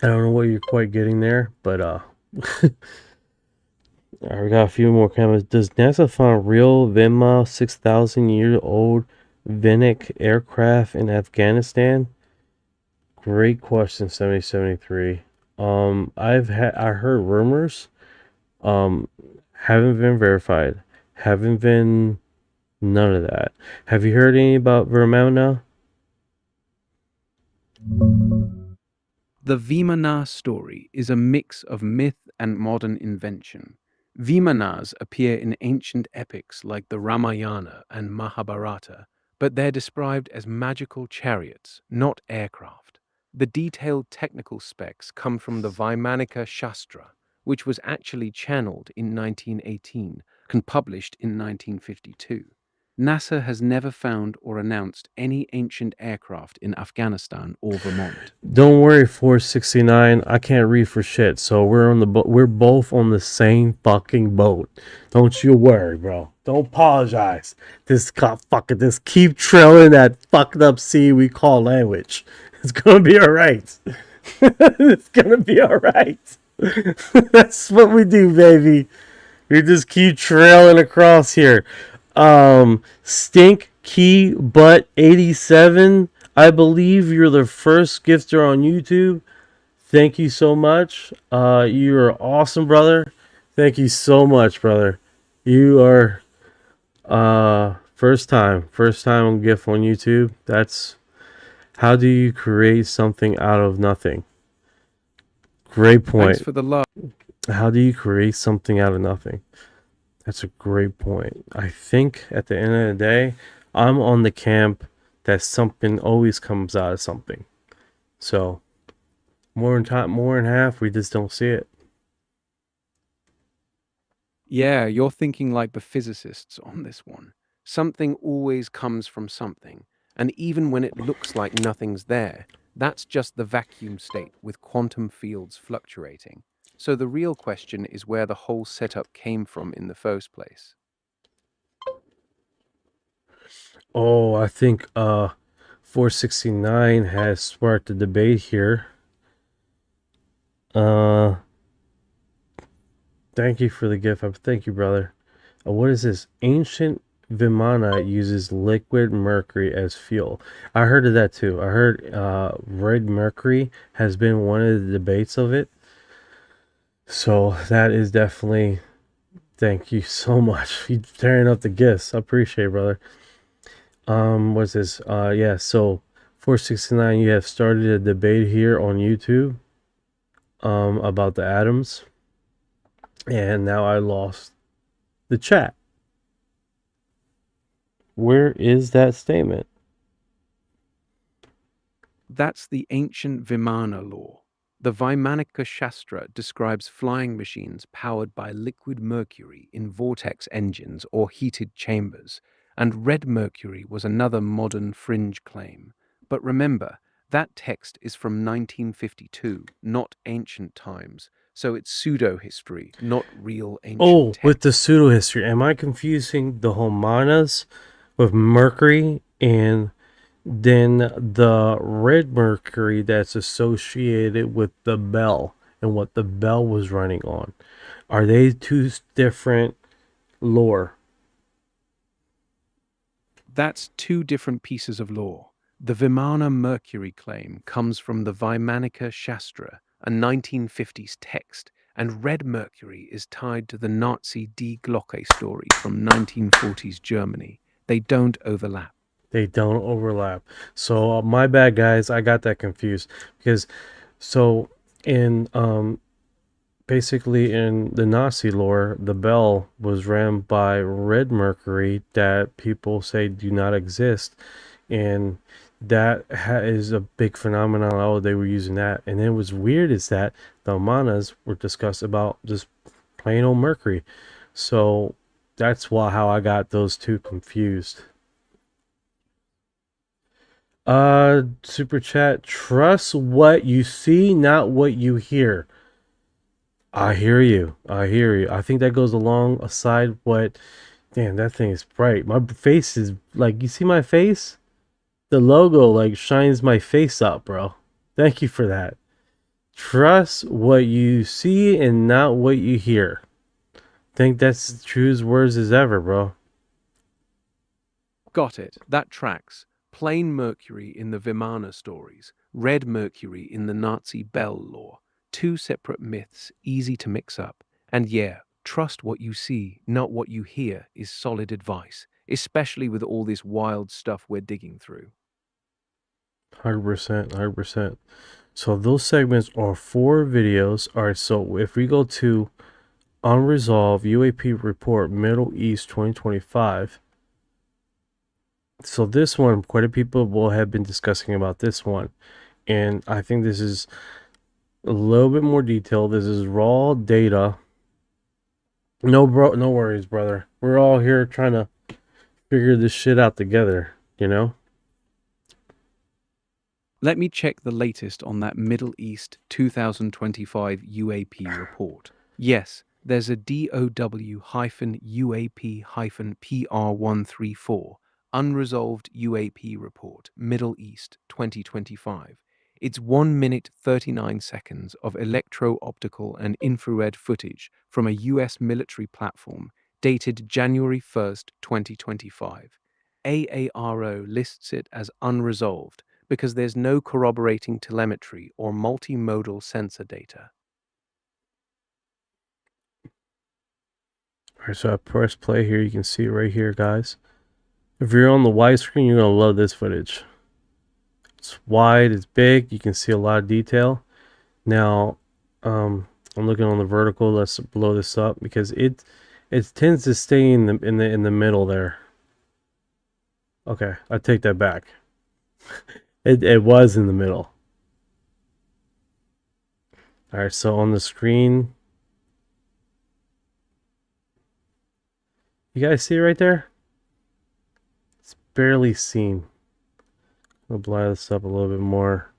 I don't know what you're quite getting there, but we got a few more comments. Does NASA find real Venma 6,000-year-old Vinnik aircraft in Afghanistan? Great question, 7073. I heard rumors, haven't been verified, haven't been none of that. Have you heard any about Vermona? The Vimana story is a mix of myth and modern invention. Vimanas appear in ancient epics like the Ramayana and Mahabharata, but they're described as magical chariots, not aircraft. The detailed technical specs come from the Vaimanika Shastra, which was actually channeled in 1918 and published in 1952. NASA has never found or announced any ancient aircraft in Afghanistan or Vermont. Don't worry, 469. I can't read for shit, so we're on the we're both on the same fucking boat. Don't you worry, bro. Don't apologize. This keep trailing that fucked up sea we call language. It's gonna be alright. It's gonna be alright. That's what we do, baby. We just keep trailing across here. Stink Key Butt 87. I believe you're the first gifter on YouTube. Thank you so much. You are awesome, brother. Thank you so much, brother. You are first time on gift on YouTube. That's how do you create something out of nothing? Great point. Thanks for the love. How do you create something out of nothing? That's a great point. I think at the end of the day, I'm on the camp that something always comes out of something. So more than half, we just don't see it. Yeah, you're thinking like the physicists on this one. Something always comes from something, and even when it looks like nothing's there, that's just the vacuum state with quantum fields fluctuating. So the real question is where the whole setup came from in the first place. Oh, I think 469 has sparked the debate here. Thank you for the gift. Thank you, brother. What is this? Ancient Vimana uses liquid mercury as fuel. I heard of that too. I heard red mercury has been one of the debates of it. So that is definitely, thank you so much. You tearing up the gifts. I appreciate it, brother. What's this? Yeah, so 469, you have started a debate here on YouTube. about the atoms, and now I lost the chat. Where is that statement? That's the ancient Vimana law. The Vaimanika Shastra describes flying machines powered by liquid mercury in vortex engines or heated chambers, and red mercury was another modern fringe claim. But remember, that text is from 1952, not ancient times, so it's pseudo-history, not real ancient Oh, text. with the pseudo history, am I confusing the Homanas with Mercury and then the red mercury that's associated with the bell and what the bell was running on? Are they two different lore? That's two different pieces of law. The Vimana Mercury claim comes from the Vaimanika Shastra, a 1950s text, and red mercury is tied to the Nazi Die Glocke story from 1940s Germany. They don't overlap. They don't overlap. So my bad, guys. I got that confused because so in basically in the Nazi lore, the bell was ran by red mercury that people say do not exist, and that is a big phenomenon. Oh, they were using that, and then what's weird is that the manas were discussed about just plain old mercury. So that's how I got those two confused. Super chat. Trust what you see, not what you hear. I hear you. I hear you. I think that goes alongside what. Damn, that thing is bright. My face is like, you see my face? The logo like shines my face up, bro. Thank you for that. Trust what you see and not what you hear. Think that's true as words as ever, bro. Got it. That tracks. Plain mercury in the Vimana stories, red mercury in the Nazi bell lore. Two separate myths, easy to mix up. And yeah, trust what you see, not what you hear, is solid advice, especially with all this wild stuff we're digging through. 100%, 100%. So those segments are 4 videos. All right, so if we go to Unresolved UAP Report Middle East 2025. So this one, quite a people will have been discussing about this one. And I think this is a little bit more detailed. This is raw data. No worries, brother. We're all here trying to figure this shit out together, you know? Let me check the latest on that Middle East 2025 UAP report. Yes, there's a DOW-UAP-PR134 Unresolved UAP report, Middle East 2025. It's 1 minute 39 seconds of electro-optical and infrared footage from a US military platform dated January 1st, 2025. AARO lists it as unresolved because there's no corroborating telemetry or multimodal sensor data. Alright, so I press play here. You can see it right here, guys. If you're on the widescreen, you're going to love this footage. It's wide, it's big, you can see a lot of detail. Now, I'm looking on the vertical. Let's blow this up because it tends to stay in the middle there. Okay, I take that back. It was in the middle. All right, so on the screen, you guys see it right there? It's barely seen. I'll blow this up a little bit more.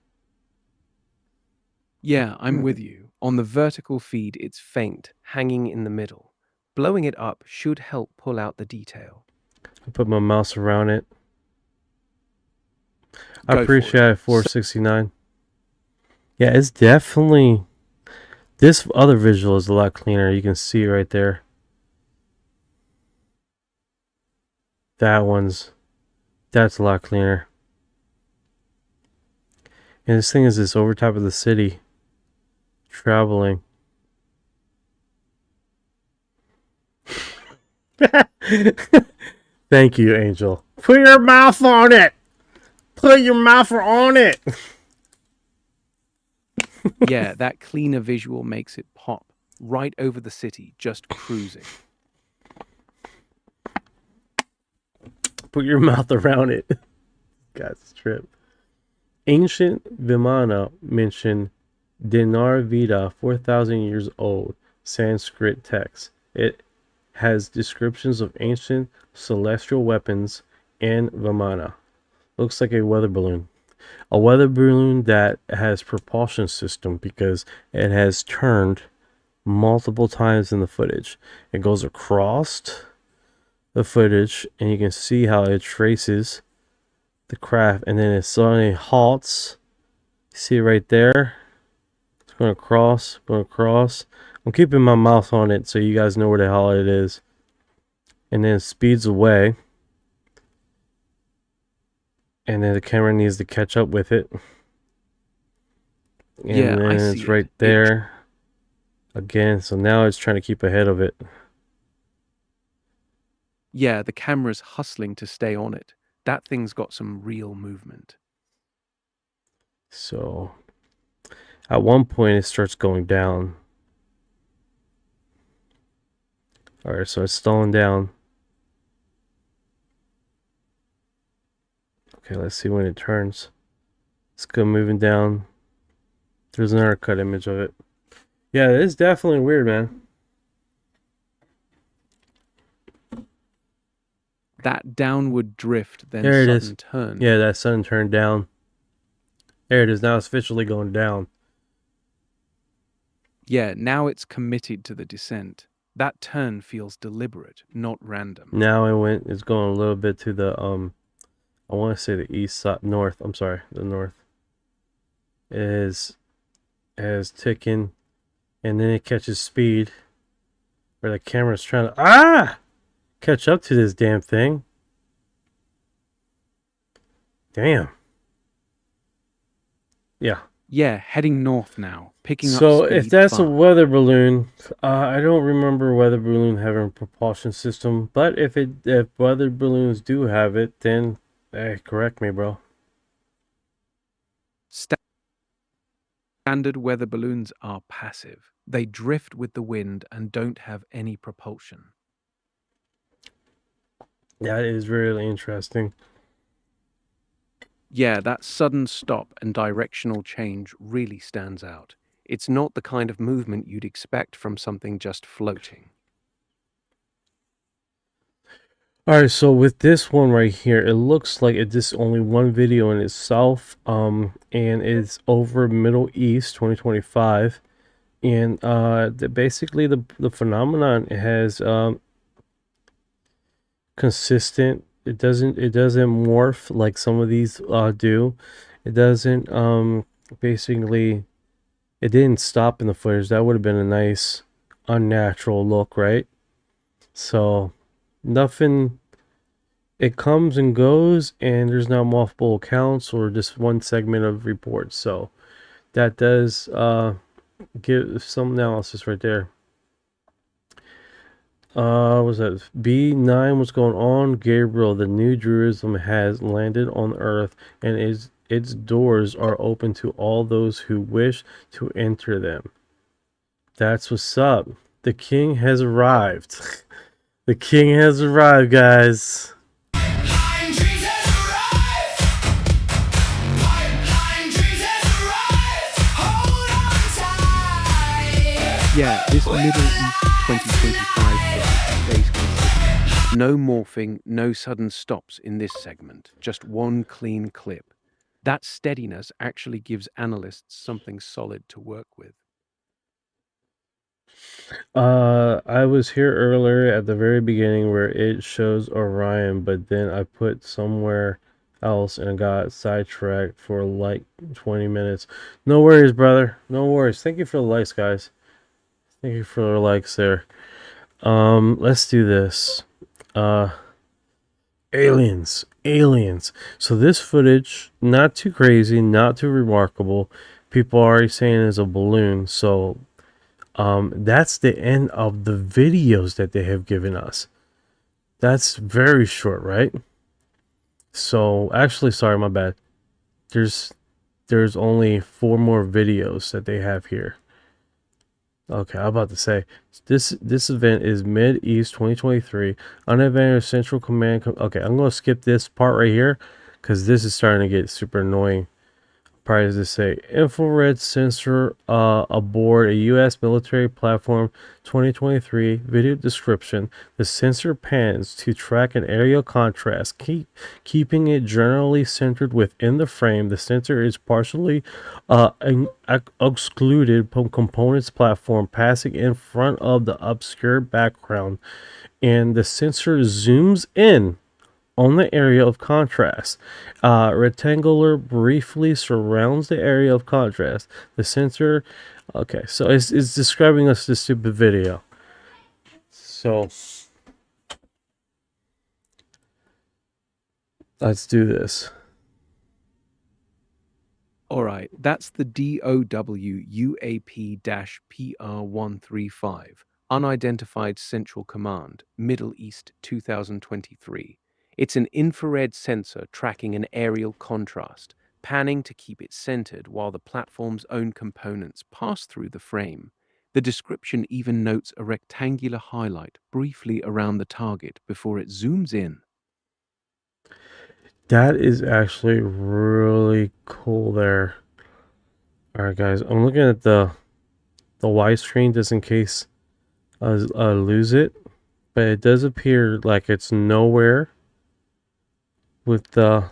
Yeah, I'm with you. On the vertical feed, it's faint, hanging in the middle. Blowing it up should help pull out the detail. I put my mouse around it. I Go for appreciate it. 469. Yeah, it's definitely... This other visual is a lot cleaner. You can see it right there. That's a lot cleaner. And this thing is this over top of the city. Traveling. Thank you, Angel. Put your mouth on it. Put your mouth on it. Yeah, that cleaner visual makes it pop. Right over the city, just cruising. Put your mouth around it. God's trip. Ancient Vimana mentioned Dinar Veda, 4,000 years old, Sanskrit text. It has descriptions of ancient celestial weapons and Vimana. Looks like a weather balloon. A weather balloon that has propulsion system because it has turned multiple times in the footage. It goes across the footage and you can see how it traces the craft, and then it suddenly halts. See it right there? It's going across, going across. I'm keeping my mouth on it so you guys know where the hell it is. And then it speeds away. And then the camera needs to catch up with it. And Yeah, then I see it's it. right there. Again, so now it's trying to keep ahead of it. Yeah, the camera's hustling to stay on it. That thing's got some real movement. So at one point it starts going down. Alright, so it's slowing down. Okay, let's see when it turns. It's good moving down. There's another cut image of it. Yeah, it's definitely weird, man. That downward drift, then There it sudden is. turn. Yeah, that sun turned down. There it is. Now it's officially going down. Yeah, now it's committed to the descent. That turn feels deliberate, not random. Now it's going a little bit to the I want to say the east side, north. I'm sorry, the north. It is ticking, and then it catches speed. Where the camera's trying to catch up to this damn thing. Damn. Yeah. Yeah, heading north now, picking up So speed if that's a fast. weather balloon, I don't remember a weather balloon having a propulsion system. But if weather balloons do have it, then hey, correct me, bro. Standard weather balloons are passive. They drift with the wind and don't have any propulsion. That is really interesting. Yeah, that sudden stop and directional change really stands out. It's not the kind of movement you'd expect from something just floating. Alright, so with this one right here, it looks like it's just only one video in itself. And it's over Middle East 2025. And basically the phenomenon has consistent. It doesn't morph like some of these do. It doesn't basically, it didn't stop in the footage. That would have been a nice unnatural look, right? So nothing, it comes and goes, and there's not multiple accounts or just one segment of reports. So that does give some analysis right there. Was that B9? What's going on? Gabriel, the New Jerusalem has landed on Earth, and its doors are open to all those who wish to enter them. That's what's up. The king has arrived. The king has arrived, guys. Yeah, this Middle East 2025 footage stays consistent. No morphing, no sudden stops in this segment. Just one clean clip. That steadiness actually gives analysts something solid to work with. I was here earlier at the very beginning where it shows Orion, but then I put somewhere else and got sidetracked for like 20 minutes. No worries, brother. No worries. Thank you for the likes, guys. Thank you for the likes there. Let's do this. Aliens. So this footage, not too crazy, not too remarkable. People are already saying it's a balloon. So that's the end of the videos that they have given us. That's very short, right? So actually, sorry, my bad. There's there's only 4 more videos that they have here. Okay, I'm about to say this event is Mid East 2023 Unadvanced Central Command. Okay, I'm gonna skip this part right here because this is starting to get super annoying. Prior to say infrared sensor aboard a U.S. military platform 2023 video description. The sensor pans to track an aerial contrast, keeping it generally centered within the frame. The sensor is partially excluded from components platform, passing in front of the obscure background, and the sensor zooms in on the area of contrast. Rectangular briefly surrounds the area of contrast. The sensor, okay, so it's describing us this stupid video. So let's do this. All right, that's the DOW UAP-PR135, Unidentified Central Command, Middle East 2023. It's an infrared sensor tracking an aerial contrast, panning to keep it centered while the platform's own components pass through the frame. The description even notes a rectangular highlight briefly around the target before it zooms in. That is actually really cool there. All right, guys, I'm looking at the widescreen just in case I lose it, but it does appear like it's nowhere with the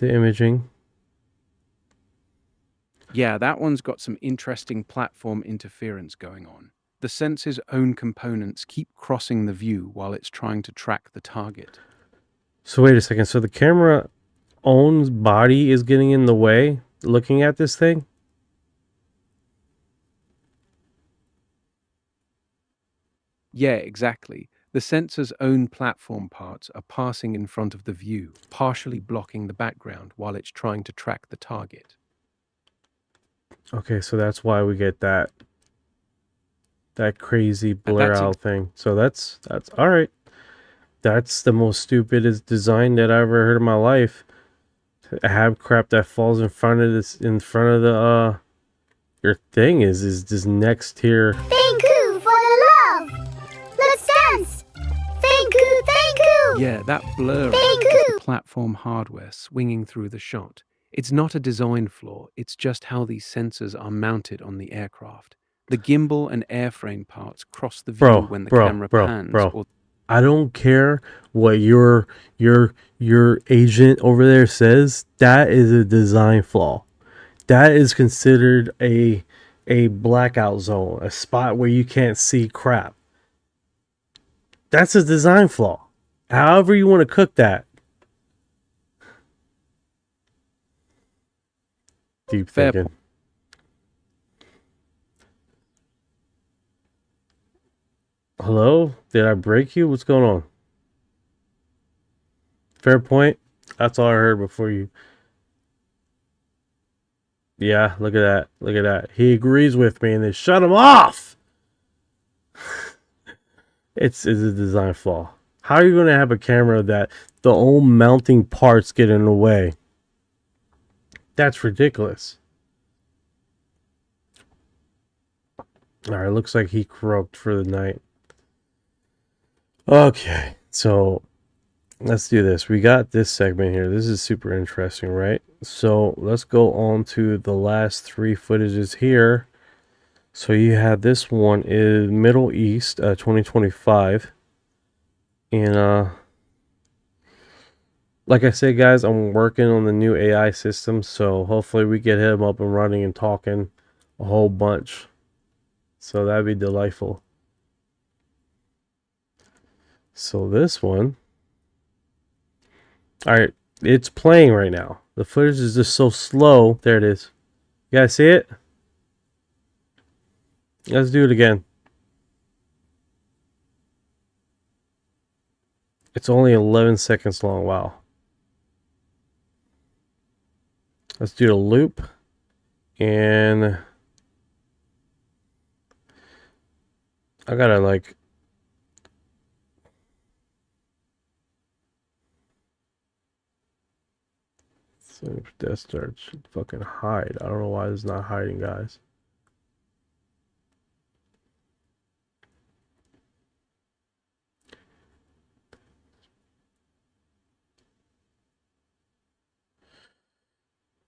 imaging. Yeah, that one's got some interesting platform interference going on. The sensor's own components keep crossing the view while it's trying to track the target. So wait a second. So the camera own's body is getting in the way looking at this thing? Yeah, exactly. The sensor's own platform parts are passing in front of the view, partially blocking the background while it's trying to track the target. Okay, so that's why we get that crazy And blur out thing. So that's all right. That's the most stupidest design that I ever heard in my life. To have crap that falls in front of the your thing is this next tier. Thank you for the love. Let's dance. Thank you. Yeah, that blur Thank is you. the platform hardware swinging through the shot. It's not a design flaw, it's just how these sensors are mounted on the aircraft. The gimbal and airframe parts cross the view when the camera pans. Or I don't care what your agent over there says. That is a design flaw. That is considered a blackout zone, a spot where you can't see crap. That's a design flaw. However you want to cook that. Deep Fair thinking. Hello? Did I break you? What's going on? Fair point. That's all I heard before you. Yeah, look at that. Look at that. He agrees with me and they shut him off. It's a design flaw. How are you going to have a camera that the old mounting parts get in the way? That's ridiculous. Alright, looks like he croaked for the night. Okay, so let's do this. We got this segment here. This is super interesting, right? So let's go on to the last 3 footages here. So you have this one is Middle East 2025. And like I said, guys, I'm working on the new AI system, so hopefully we get him up and running and talking a whole bunch. So that'd be delightful. So this one, all right, it's playing right now. The footage is just so slow. There it is. You guys see it? Let's do it again. It's only 11 seconds long. Wow. Let's do the loop. And I gotta like So if Death Star should fucking hide. I don't know why it's not hiding, guys.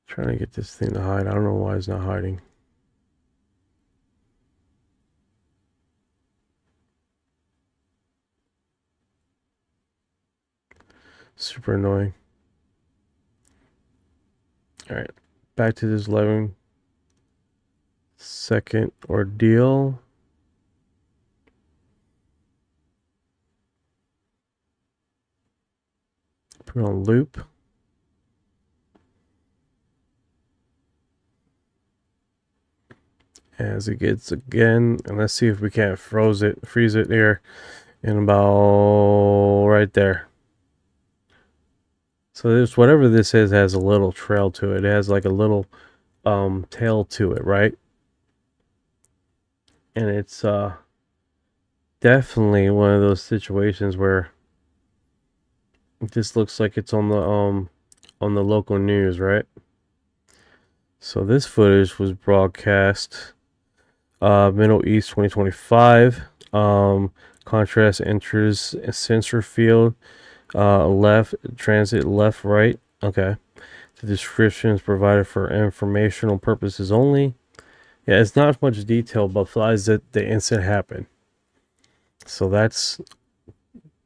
Trying to get this thing to hide. I don't know why it's not hiding. Super annoying. Alright. Back to this 11-second ordeal. Put on loop. As it gets again, and let's see if we can't freeze it here in about right there. So this, whatever this is, has a little trail to it. It has like a little tail to it, right? And it's definitely one of those situations where this looks like it's on the local news, right? So this footage was broadcast Middle East 2025. Contrast enters a sensor field. Left transit, left, right. Okay. The description is provided for informational purposes only. Yeah, it's not much detail, but flies that the incident happened. So that's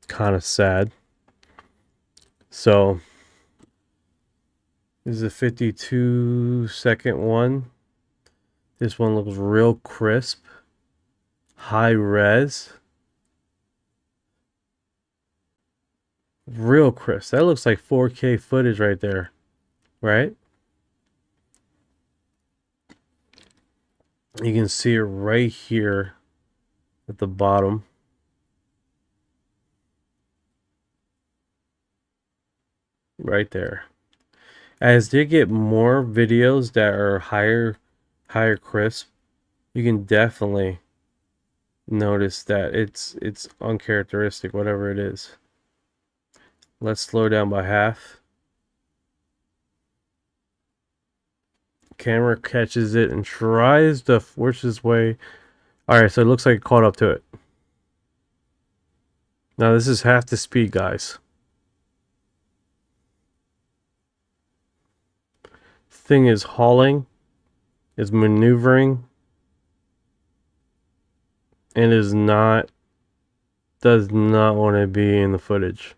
kind of sad. So this is a 52-second one. This one looks real crisp, high res. Real crisp. That looks like 4K footage right there, right? You can see it right here at the bottom. Right there. As they get more videos that are higher crisp, you can definitely notice that it's uncharacteristic, whatever it is. Let's slow down by half. Camera catches it and tries to force its way. Alright, so it looks like it caught up to it. Now this is half the speed, guys. Thing is hauling, is maneuvering, and does not want to be in the footage.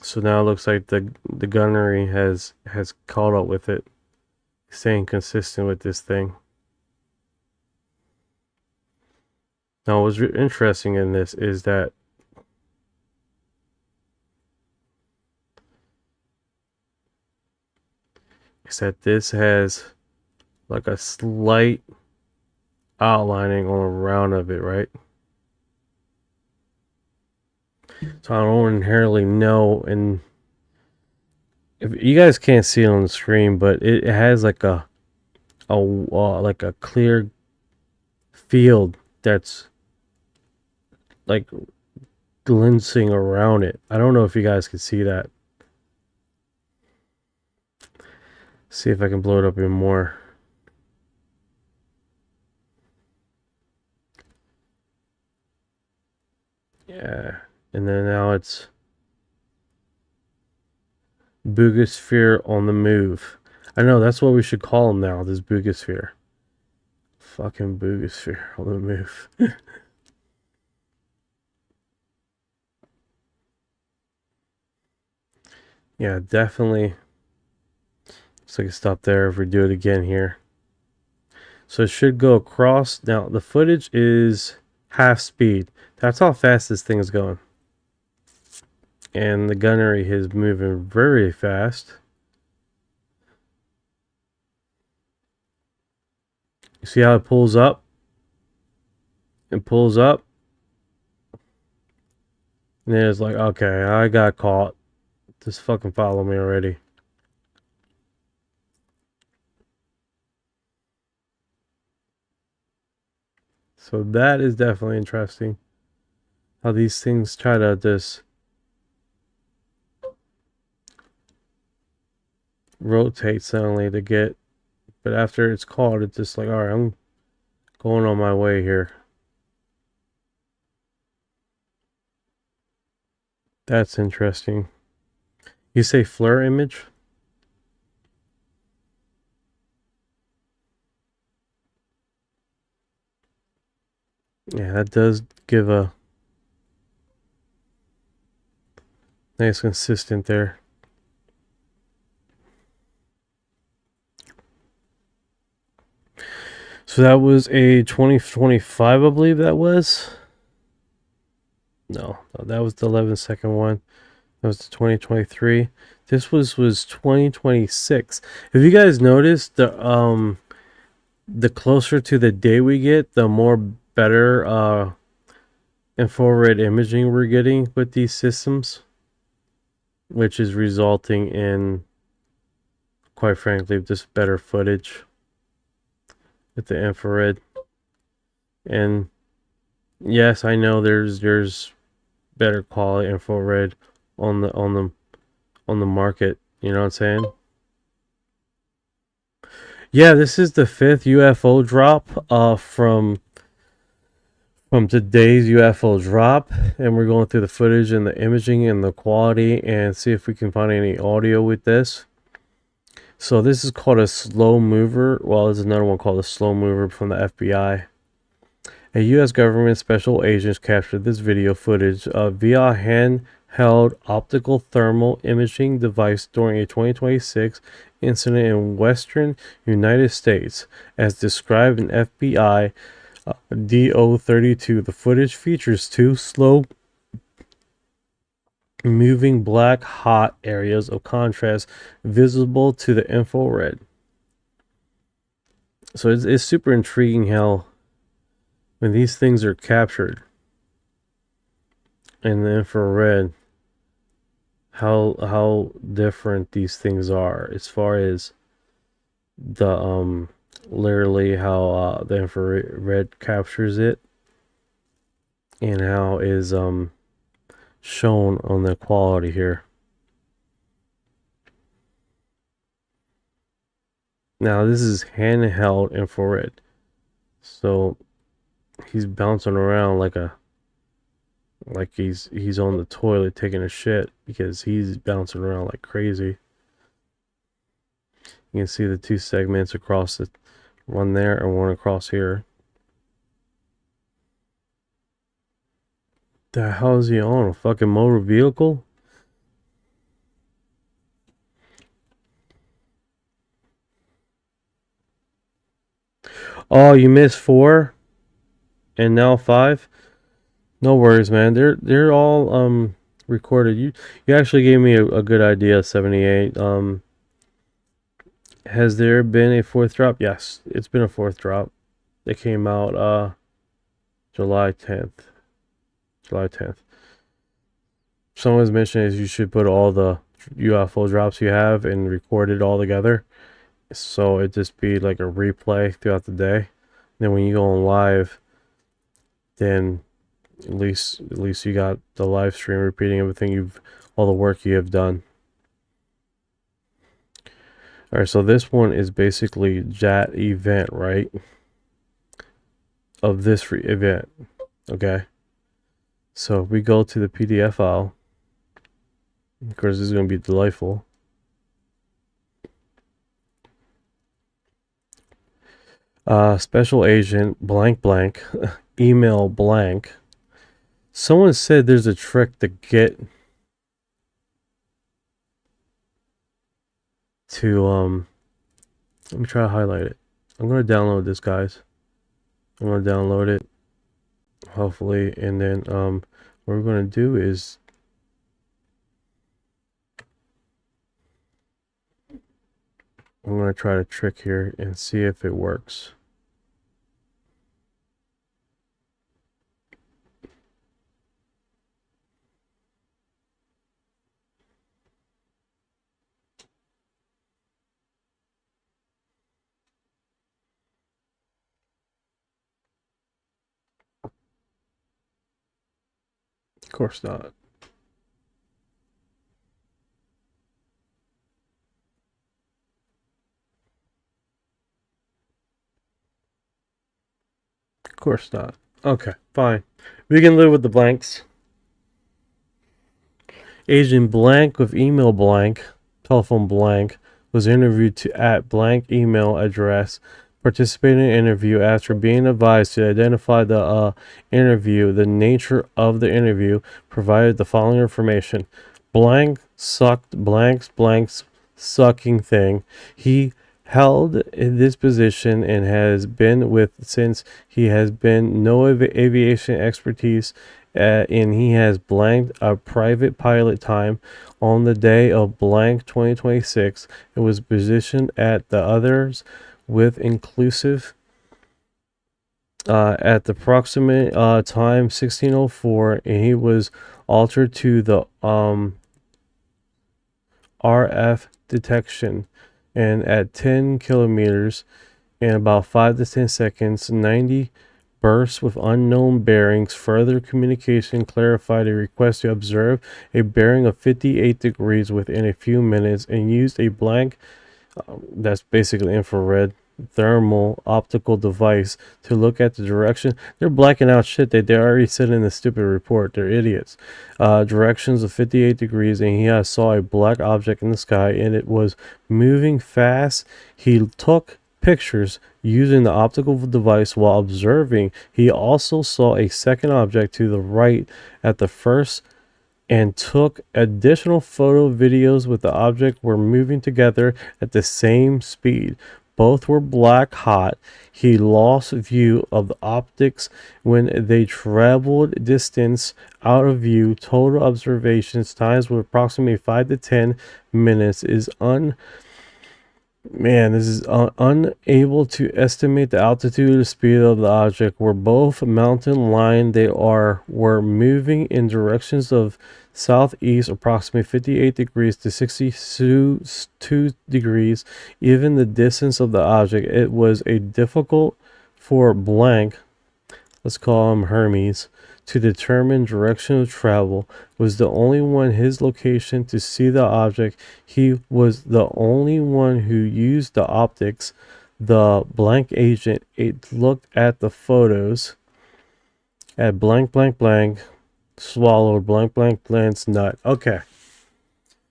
So now it looks like the gunnery has caught up with it, staying consistent with this thing. Now what's interesting in this is that this has like a slight outlining on the round of it, right? So I don't inherently know, and if you guys can't see it on the screen, but it has like a clear field that's like glistening around it. I don't know if you guys can see that. See if I can blow it up even more. Yeah, and then now it's Boogosphere on the move. I know, that's what we should call him now, this Boogosphere. Fucking Boogosphere on the move. Yeah, definitely. Looks like it stopped there if we do it again here. So it should go across. Now, the footage is half speed. That's how fast this thing is going. And the gunnery is moving very fast. You see how it pulls up? It pulls up. And then it's like, okay, I got caught. Just fucking follow me already. So that is definitely interesting. How these things try to just rotate suddenly to get, but after it's called, it's just like, all right, I'm going on my way here. That's interesting. You say flare image? Yeah, that does give a nice consistent there. So that was a 2025, I believe that was. No, that was the 11-second one. That was the 2023. This was 2026. Have you guys noticed the closer to the day we get, the more better infrared imaging we're getting with these systems, which is resulting in, quite frankly, just better footage with the infrared. And yes, I know there's better quality infrared on the market. You know what I'm saying? Yeah, this is the 5th UFO drop from today's UFO drop, and we're going through the footage and the imaging and the quality and see if we can find any audio with this. So this is called a slow mover. Well, there's another one called a slow mover from the FBI. A U.S. government special agents captured this video footage via a handheld optical thermal imaging device during a 2026 incident in western United States, as described in FBI DO32. The footage features two slow moving black hot areas of contrast visible to the infrared. So it's super intriguing how when these things are captured in the infrared, how different these things are as far as the literally how the infrared captures it and how is shown on the quality here. Now this is handheld infrared, so he's bouncing around like he's on the toilet taking a shit because he's bouncing around like crazy. You can see the two segments across the one there and one across here. The hell is he on? A fucking motor vehicle? Oh, you missed 4 and now 5? No worries, man. They're all recorded. You actually gave me a good idea, 78. Has there been a 4th drop? Yes, it's been a 4th drop. It came out July 10th. July 10th. Someone's mission is you should put all the UFO drops you have and record it all together. So it just be like a replay throughout the day. Then when you go on live, then at least you got the live stream repeating everything all the work you have done. All right, so this one is basically that event, right? Of this event, okay? So if we go to the PDF file, of course, this is going to be delightful. Special agent blank blank, email blank. Someone said there's a trick to get to let me try to highlight it. I'm going to download this, guys. I'm going to download it, hopefully, and then what we're going to do is I'm going to try to trick here and see if it works. Of course not. course not. Okay, fine. We can live with the blanks. Agent blank with email blank, telephone blank, was interviewed at blank email address. Participated in an interview after being advised to identify the interview, the nature of the interview, provided the following information. Blank sucked blank's sucking thing. He held in this position and has been with since he has been no aviation expertise and he has blanked a private pilot time on the day of blank 2026. It was positioned at the others with inclusive at the proximate time 1604, and he was altered to the RF detection and at 10 kilometers in about 5 to 10 seconds, 90 bursts with unknown bearings. Further communication clarified a request to observe a bearing of 58 degrees within a few minutes and used a blank, that's basically infrared, thermal optical device to look at the direction. They're blacking out shit that they already said in the stupid report. They're idiots. Directions of 58 degrees, and he saw a black object in the sky and it was moving fast. He took pictures using the optical device while observing. He also saw a second object to the right at the first and took additional photo videos with the object were moving together at the same speed. Both were black hot. He lost view of the optics when they traveled distance out of view. Total observations times were approximately 5 to 10 minutes. This is unable to estimate the altitude or speed of the object. Were both mountain line. They were moving in directions of southeast, approximately 58 degrees to 62 degrees. Even the distance of the object, it was a difficult for blank, let's call him Hermes, to determine direction of travel. Was the only one his location to see the object. He was the only one who used the optics. The blank agent, it looked at the photos at blank blank blank, swallowed blank blank blank's nut. Okay,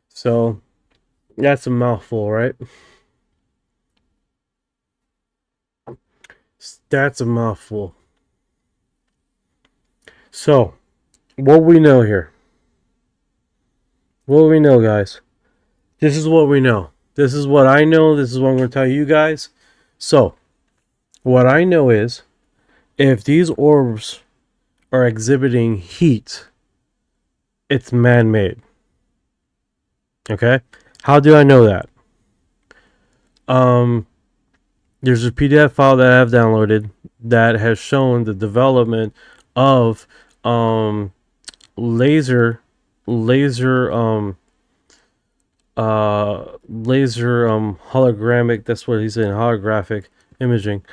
so that's a mouthful, right? That's a mouthful. So, what we know here. What do we know, guys? This is what we know. This is what I know. This is what I'm going to tell you guys. So, what I know is, if these orbs are exhibiting heat, it's man-made. Okay? How do I know that? There's a PDF file that I have downloaded that has shown the development of laser hologramic, that's what he's saying, holographic imaging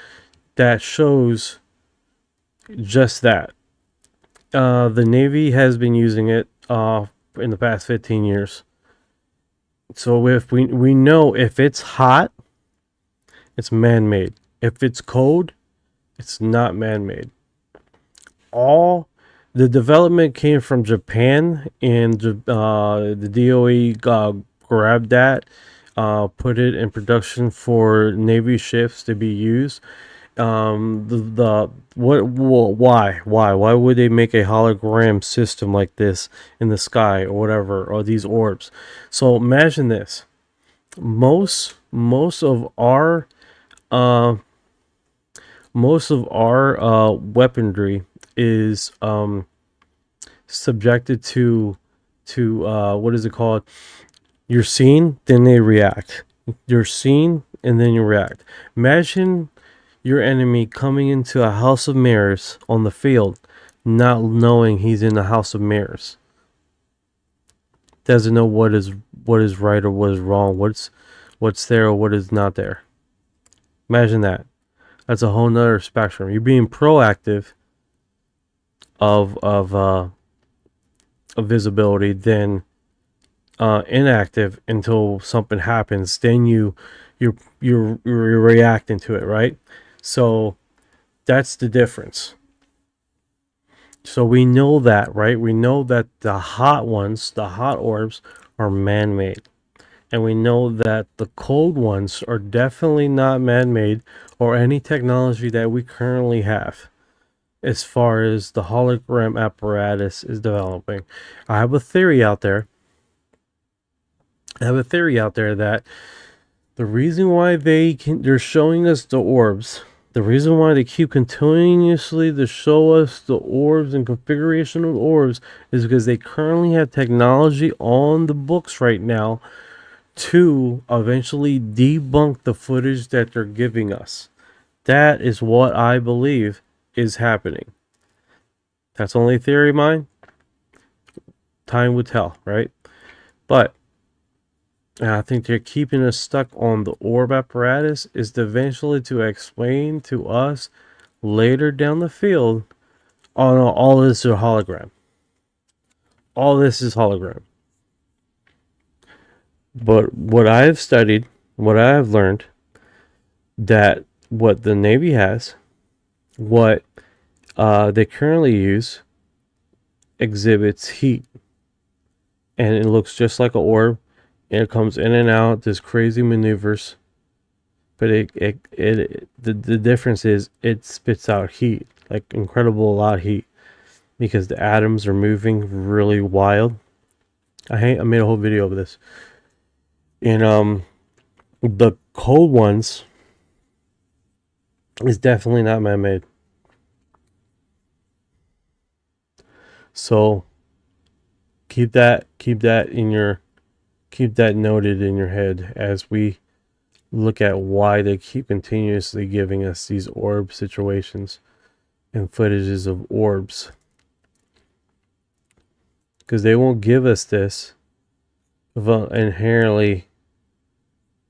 that shows just that. The Navy has been using it in the past 15 years. So if we know if it's hot, it's man-made. If it's cold, it's not man-made. All the development came from Japan, and the DOE grabbed that, put it in production for Navy ships to be used. Why would they make a hologram system like this in the sky or whatever, or these orbs? So imagine this: most of our weaponry is subjected to what is it called? You're seen, then they react. You're seen, and then you react. Imagine your enemy coming into a house of mirrors on the field, not knowing he's in the house of mirrors. Doesn't know what is right or what is wrong, what's there or what is not there. Imagine that. That's a whole nother spectrum. You're being proactive of visibility, then inactive until something happens. Then you're reacting to it, right? So That's the difference. So we know that, right? We know that the hot ones, the hot orbs, are man-made. And we know that the cold ones are definitely not man-made or any technology that we currently have as far as the hologram apparatus is developing. I have a theory out there. That the reason why they're showing us the orbs, the reason why they keep continuously to show us the orbs and configuration of orbs is because they currently have technology on the books right now to eventually debunk the footage that they're giving us. That is what I believe is happening. That's only a theory of mine. Time will tell, right? But I think they're keeping us stuck on the orb apparatus is eventually to explain to us later down the field, oh no, all this is a hologram. All this is hologram. But what I have studied, what I have learned, that what the Navy has, what they currently use, exhibits heat. And it looks just like an orb. And it comes in and out, this crazy maneuvers. But the difference is it spits out heat, like incredible lot of heat, because the atoms are moving really wild. I made a whole video of this. And the cold ones is definitely not man-made. So keep that noted in your head as we look at why they keep continuously giving us these orb situations and footages of orbs. Because they won't give us this without inherently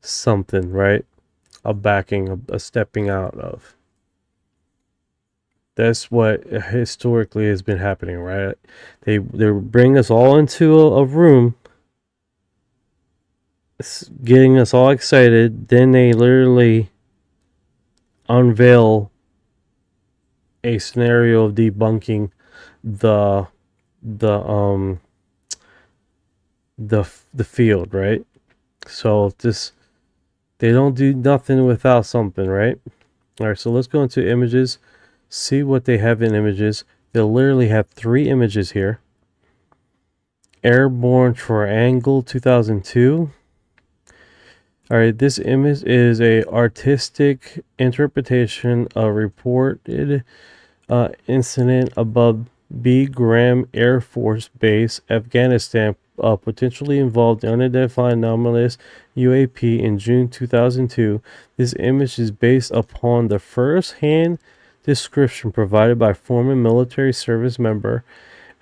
something, right? A backing, a stepping out of. That's what historically has been happening, right? They bring us all into a room, getting us all excited. Then they literally unveil a scenario of debunking the field, right? So they don't do nothing without something, right? All right, so let's go into images, see what they have in images. They'll literally have 3 images here. Airborne Triangle 2002. All right, this image is a artistic interpretation of reported incident above B. Graham Air Force Base, Afghanistan, potentially involved unidentified anomalous UAP in June 2002. This image is based upon the first-hand description provided by former military service member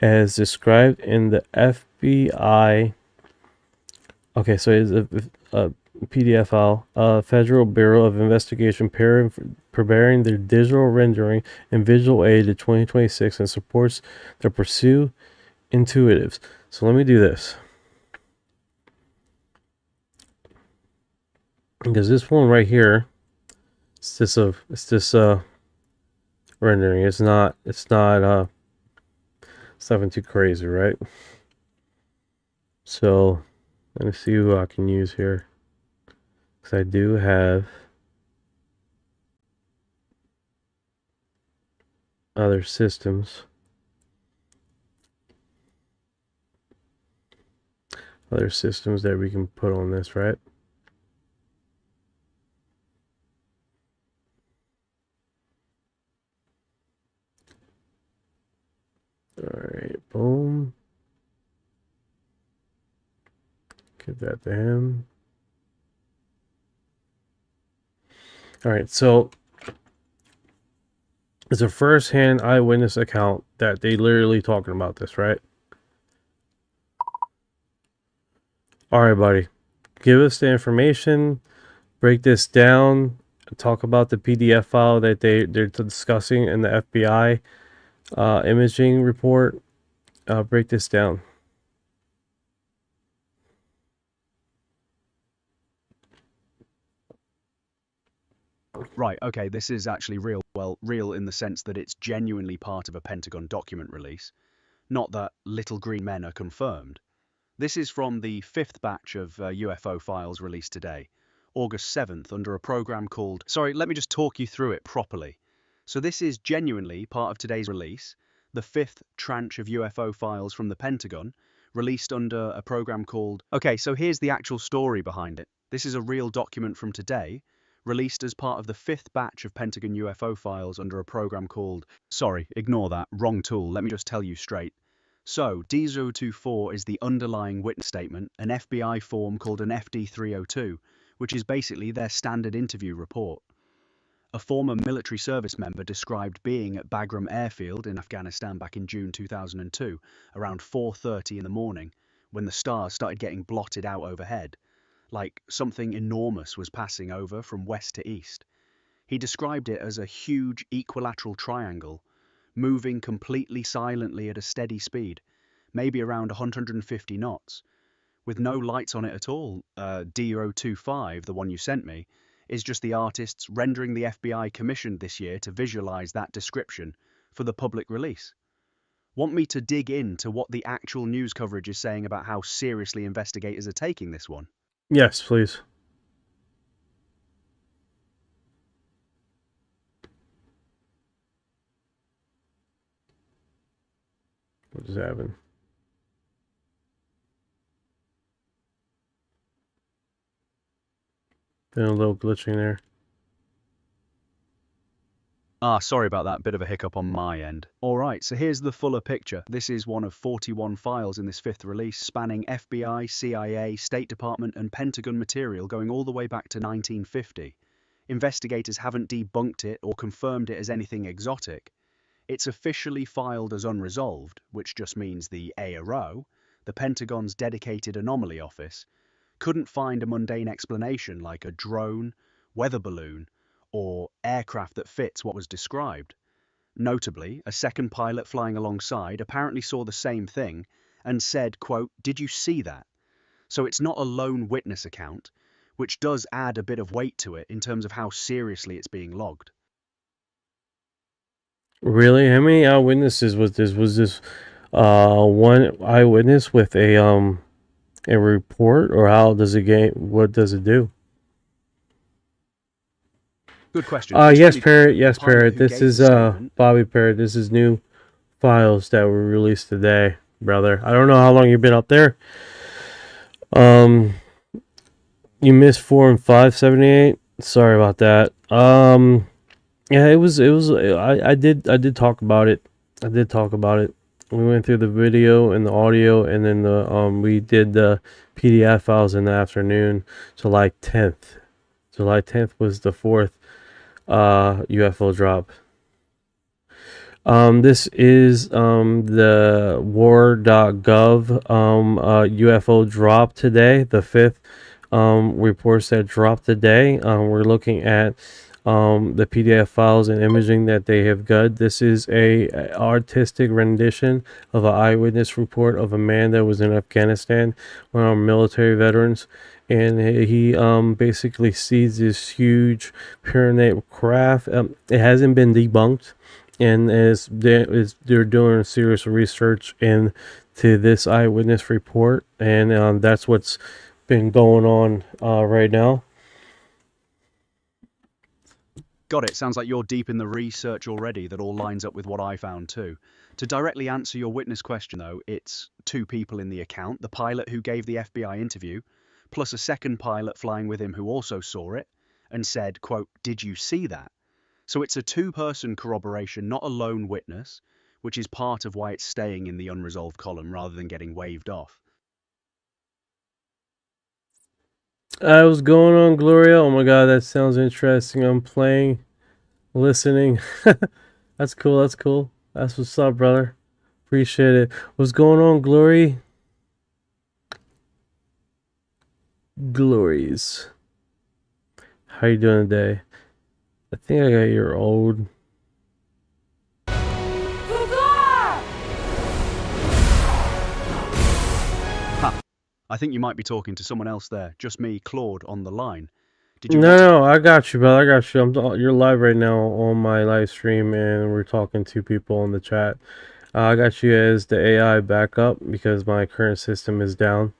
as described in the FBI. Okay, so it's a PDF file. Federal Bureau of Investigation preparing their digital rendering and visual aid to 2026 and supports the pursue intuitives. So let me do this. Because this one right here, it's this rendering. It's not something too crazy, right? So let me see who I can use here. Because I do have other systems. Other systems that we can put on this, right? Alright, boom. Give that to him. Alright, so it's a first-hand eyewitness account that they literally talking about this, right? Alright, buddy. Give us the information, break this down, talk about the PDF file that they're discussing in the FBI imaging report. Break this down. Right, okay, this is actually real. Well, real in the sense that it's genuinely part of a Pentagon document release. Not that little green men are confirmed. This is from the 5th batch of UFO files released today, August 7th, under a program called... Sorry, let me just talk you through it properly. So this is genuinely part of today's release, the 5th tranche of UFO files from the Pentagon, released under a program called... Okay, so here's the actual story behind it. This is a real document from today, released as part of the 5th batch of Pentagon UFO files under a program called... Sorry, ignore that, wrong tool, let me just tell you straight. So, D024 is the underlying witness statement, an FBI form called an FD302, which is basically their standard interview report. A former military service member described being at Bagram Airfield in Afghanistan back in June 2002, around 4:30 in the morning, when the stars started getting blotted out overhead, like something enormous was passing over from west to east. He described it as a huge equilateral triangle, moving completely silently at a steady speed, maybe around 150 knots, with no lights on it at all. D025, the one you sent me, is just the artists rendering the FBI commissioned this year to visualize that description for the public release. Want me to dig into what the actual news coverage is saying about how seriously investigators are taking this one? Yes, please. What just happened? Been a little glitching there. Sorry about that, bit of a hiccup on my end. Alright, so here's the fuller picture. This is one of 41 files in this 5th release, spanning FBI, CIA, State Department and Pentagon material going all the way back to 1950. Investigators haven't debunked it or confirmed it as anything exotic. It's officially filed as unresolved, which just means the ARO, the Pentagon's dedicated anomaly office, couldn't find a mundane explanation like a drone, weather balloon, or aircraft that fits what was described. Notably, a second pilot flying alongside apparently saw the same thing and said, quote, "Did you see that?" So it's not a lone witness account, which does add a bit of weight to it in terms of how seriously it's being logged. Really? How many eyewitnesses was this? Was this one eyewitness with a report, or how does it get? What does it do? Good question. Yes, Parrot. Yes, Parrot. This is Bobby Parrot. This is new files that were released today, brother. I don't know how long you've been up there. You missed 4 and 5, 78. Sorry about that. Yeah, it was. I did talk about it. I did talk about it. We went through the video and the audio, and then we did the PDF files in the afternoon. July 10th. July 10th was the 4th UFO drop. This is the war.gov UFO drop today, the 5th reports that dropped today. We're looking at the PDF files and imaging that they have got. This is a artistic rendition of an eyewitness report of a man that was in Afghanistan, one of our military veterans, and he basically sees this huge pyramid craft. It hasn't been debunked, and they're doing serious research into this eyewitness report, and that's what's been going on right now. Got it. Sounds like you're deep in the research already. That all lines up with what I found too. To directly answer your witness question though, it's 2 people in the account, the pilot who gave the FBI interview, plus a second pilot flying with him who also saw it and said, quote, "Did you see that?" So it's a 2-person corroboration, not a lone witness, which is part of why it's staying in the unresolved column rather than getting waved off. What's going on, Gloria? Oh my god, that sounds interesting. I'm playing, listening. That's cool, that's cool. That's what's up, brother. Appreciate it. What's going on, Glory? Glories. How you doing today? I think I got your old... I think you might be talking to someone else there. Just me, Claude, on the line. Did you No, want to? no, I got you, brother. I got you. You're live right now on my live stream, and we're talking to people in the chat. I got you as the AI backup because my current system is down.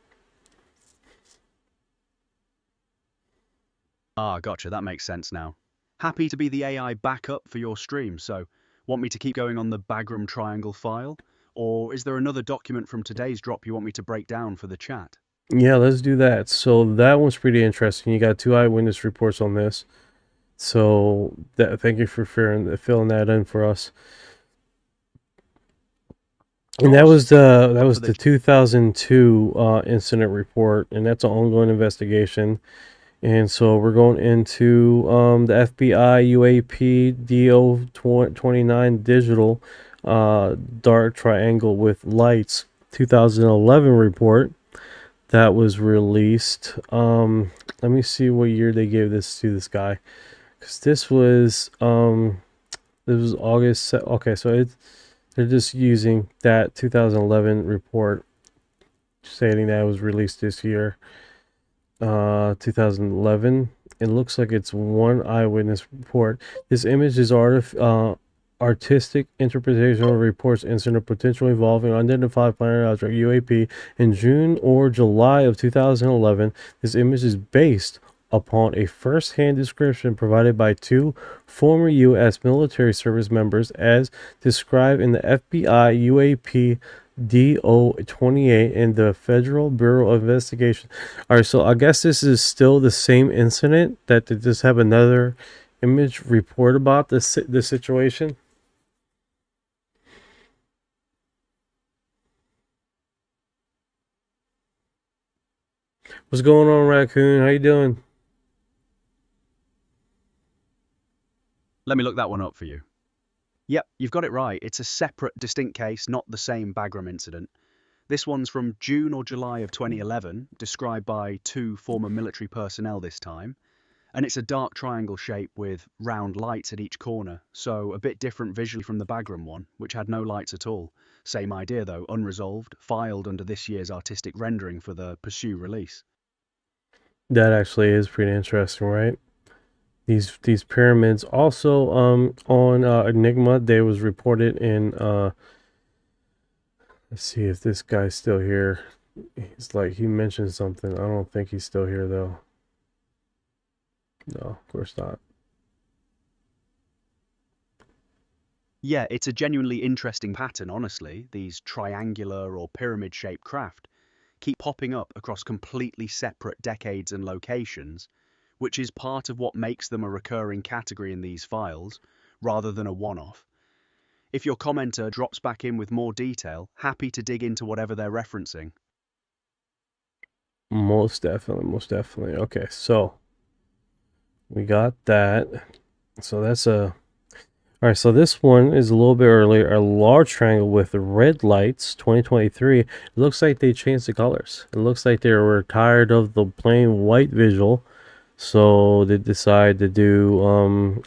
Ah, gotcha. That makes sense now. Happy to be the AI backup for your stream. So, want me to keep going on the Bagram Triangle file? Or is there another document from today's drop you want me to break down for the chat? Yeah, let's do that. So that one's pretty interesting. You got 2 eyewitness reports on this. So thank you for filling that in for us. And that was the 2002 incident report, and that's an ongoing investigation. And so we're going into the FBI UAP DO29 digital dark triangle with lights 2011 report that was released. Let me see what year they gave this to this guy, because this was August. Okay, so they're just using that 2011 report, stating that it was released this year. 2011. It looks like it's one eyewitness report. This image is artistic interpretation of reports incident potential involving unidentified planetary object UAP in June or July of 2011. This image is based upon a first-hand description provided by 2 former U.S. military service members as described in the FBI UAP DO28 in the Federal Bureau of Investigation. All right, so I guess this is still the same incident that they just have another image report about the situation. What's going on, Raccoon? How you doing? Let me look that one up for you. Yep, you've got it right. It's a separate, distinct case, not the same Bagram incident. This one's from June or July of 2011, described by 2 former military personnel this time. And it's a dark triangle shape with round lights at each corner, so a bit different visually from the Bagram one, which had no lights at all. Same idea though, unresolved, filed under this year's artistic rendering for the Pursue release. That actually is pretty interesting, right? These pyramids also on Enigma, they was reported in let's see if this guy's still here. He's like, he mentioned something. I don't think he's still here though. No, of course not. Yeah, it's a genuinely interesting pattern, honestly. These triangular or pyramid-shaped craft keep popping up across completely separate decades and locations, which is part of what makes them a recurring category in these files, rather than a one-off. If your commenter drops back in with more detail, happy to dig into whatever they're referencing. Most definitely, most definitely. Okay, so we got that. So that's a... All right, so this one is a little bit earlier. A large triangle with red lights, 2023. It looks like they changed the colors. It looks like they were tired of the plain white visual, so they decide to do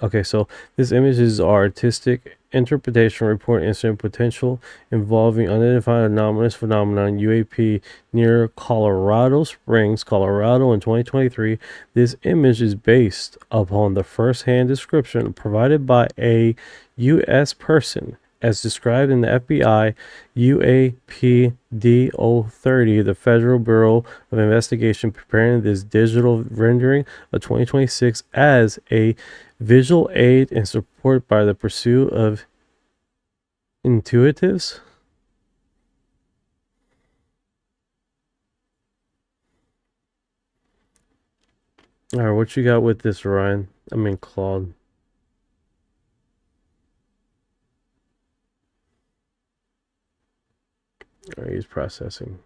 okay, so this image is artistic interpretation report incident potential involving unidentified anomalous phenomenon UAP near Colorado Springs, Colorado in 2023. This image is based upon the first-hand description provided by a U.S. person as described in the FBI UAP DO30, the Federal Bureau of Investigation, preparing this digital rendering of 2026 as a visual aid and support by the pursuit of intuitives. All right, what you got with this, Ryan? I mean, Claude. All right, he's processing.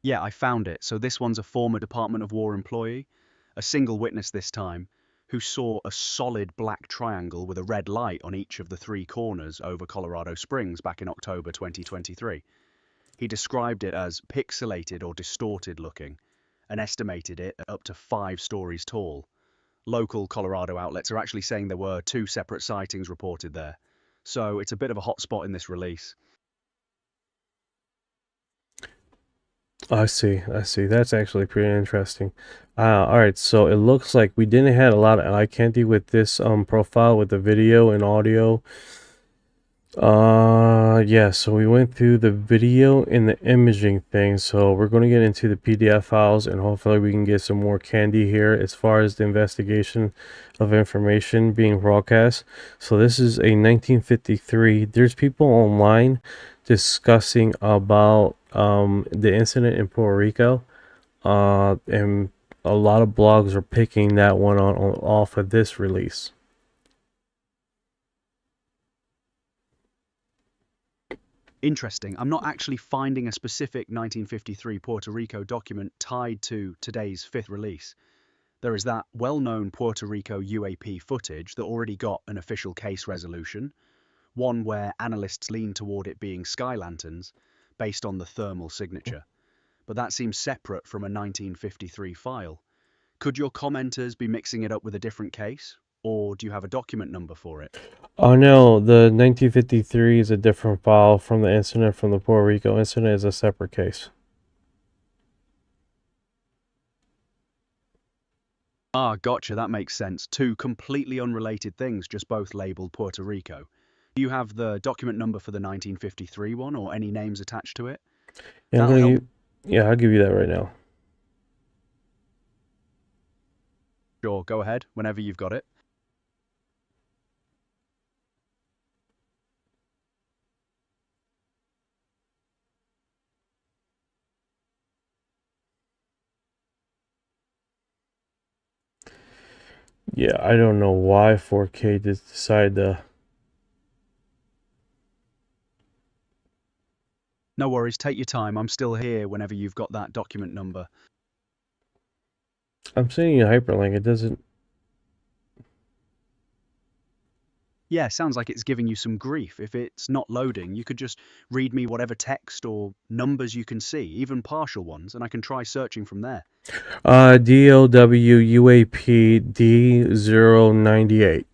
Yeah, I found it. So this one's a former Department of War employee, a single witness this time, who saw a solid black triangle with a red light on each of the 3 corners over Colorado Springs back in October 2023. He described it as pixelated or distorted looking, and estimated it at up to 5 stories tall. Local Colorado outlets are actually saying there were 2 separate sightings reported there, so it's a bit of a hotspot in this release. I see. I see. That's actually pretty interesting. All right. So it looks like we didn't have a lot of eye candy with this profile with the video and audio. Yeah, so we went through the video and the imaging thing, so we're going to get into the PDF files and hopefully we can get some more candy here as far as the investigation of information being broadcast. So this is a 1953. There's people online discussing about the incident in Puerto Rico, and a lot of blogs are picking that one on off of this release. Interesting. I'm not actually finding a specific 1953 Puerto Rico document tied to today's fifth release. There is that well-known Puerto Rico UAP footage that already got an official case resolution, one where analysts lean toward it being sky lanterns based on the thermal signature. But that seems separate from a 1953 file. Could your commenters be mixing it up with a different case? Or do you have a document number for it? Oh no, the 1953 is a different file from the incident. From the Puerto Rico incident is a separate case. Ah, gotcha, that makes sense. Two completely unrelated things, just both labeled Puerto Rico. Do you have the document number for the 1953 one or any names attached to it? Yeah, That'll help. yeah, I'll give you that right now. Sure, go ahead, whenever you've got it. Yeah, I don't know why 4K just decided to. No worries, take your time. I'm still here whenever you've got that document number. I'm sending you a hyperlink. It doesn't. Yeah, sounds like it's giving you some grief. If it's not loading, you could just read me whatever text or numbers you can see, even partial ones, and I can try searching from there. DOW UAP D098.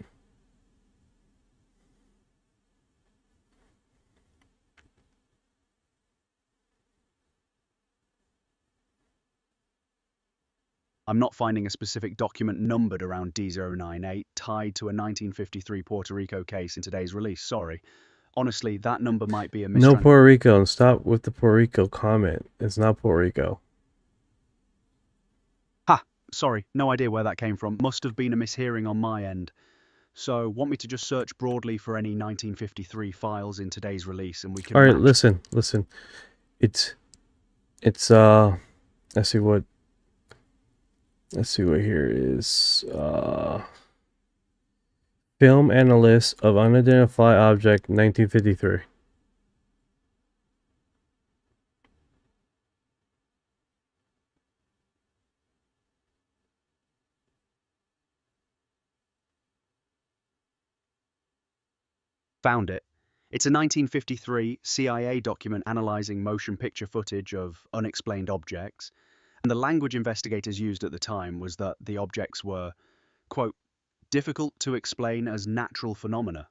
I'm not finding a specific document numbered around D098 tied to a 1953 Puerto Rico case in today's release, sorry. Honestly, that number might be a No Puerto Rico, and stop with the Puerto Rico comment. It's not Puerto Rico. Ha! Sorry, no idea where that came from. Must have been a mishearing on my end. So, want me to just search broadly for any 1953 files in today's release and we can... Alright, listen. It's let's see what here is. Film analyst of unidentified object 1953. Found it. It's a 1953 CIA document analyzing motion picture footage of unexplained objects, and the language investigators used at the time was that the objects were, quote, difficult to explain as natural phenomena.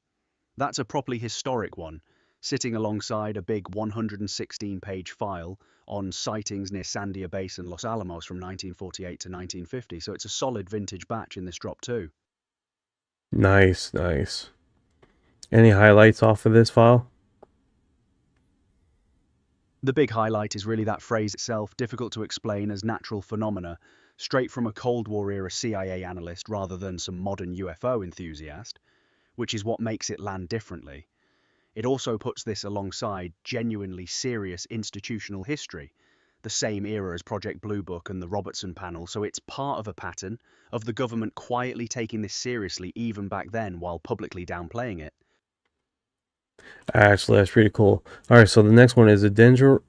That's a properly historic one, sitting alongside a big 116-page file on sightings near Sandia Base and Los Alamos from 1948 to 1950, so it's a solid vintage batch in this drop too. Nice, nice. Any highlights off of this file? The big highlight is really that phrase itself, difficult to explain as natural phenomena, straight from a Cold War era CIA analyst rather than some modern UFO enthusiast, which is what makes it land differently. It also puts this alongside genuinely serious institutional history, the same era as Project Blue Book and the Robertson panel, so it's part of a pattern of the government quietly taking this seriously even back then while publicly downplaying it. Actually, that's pretty cool. Alright, so the next one is a digital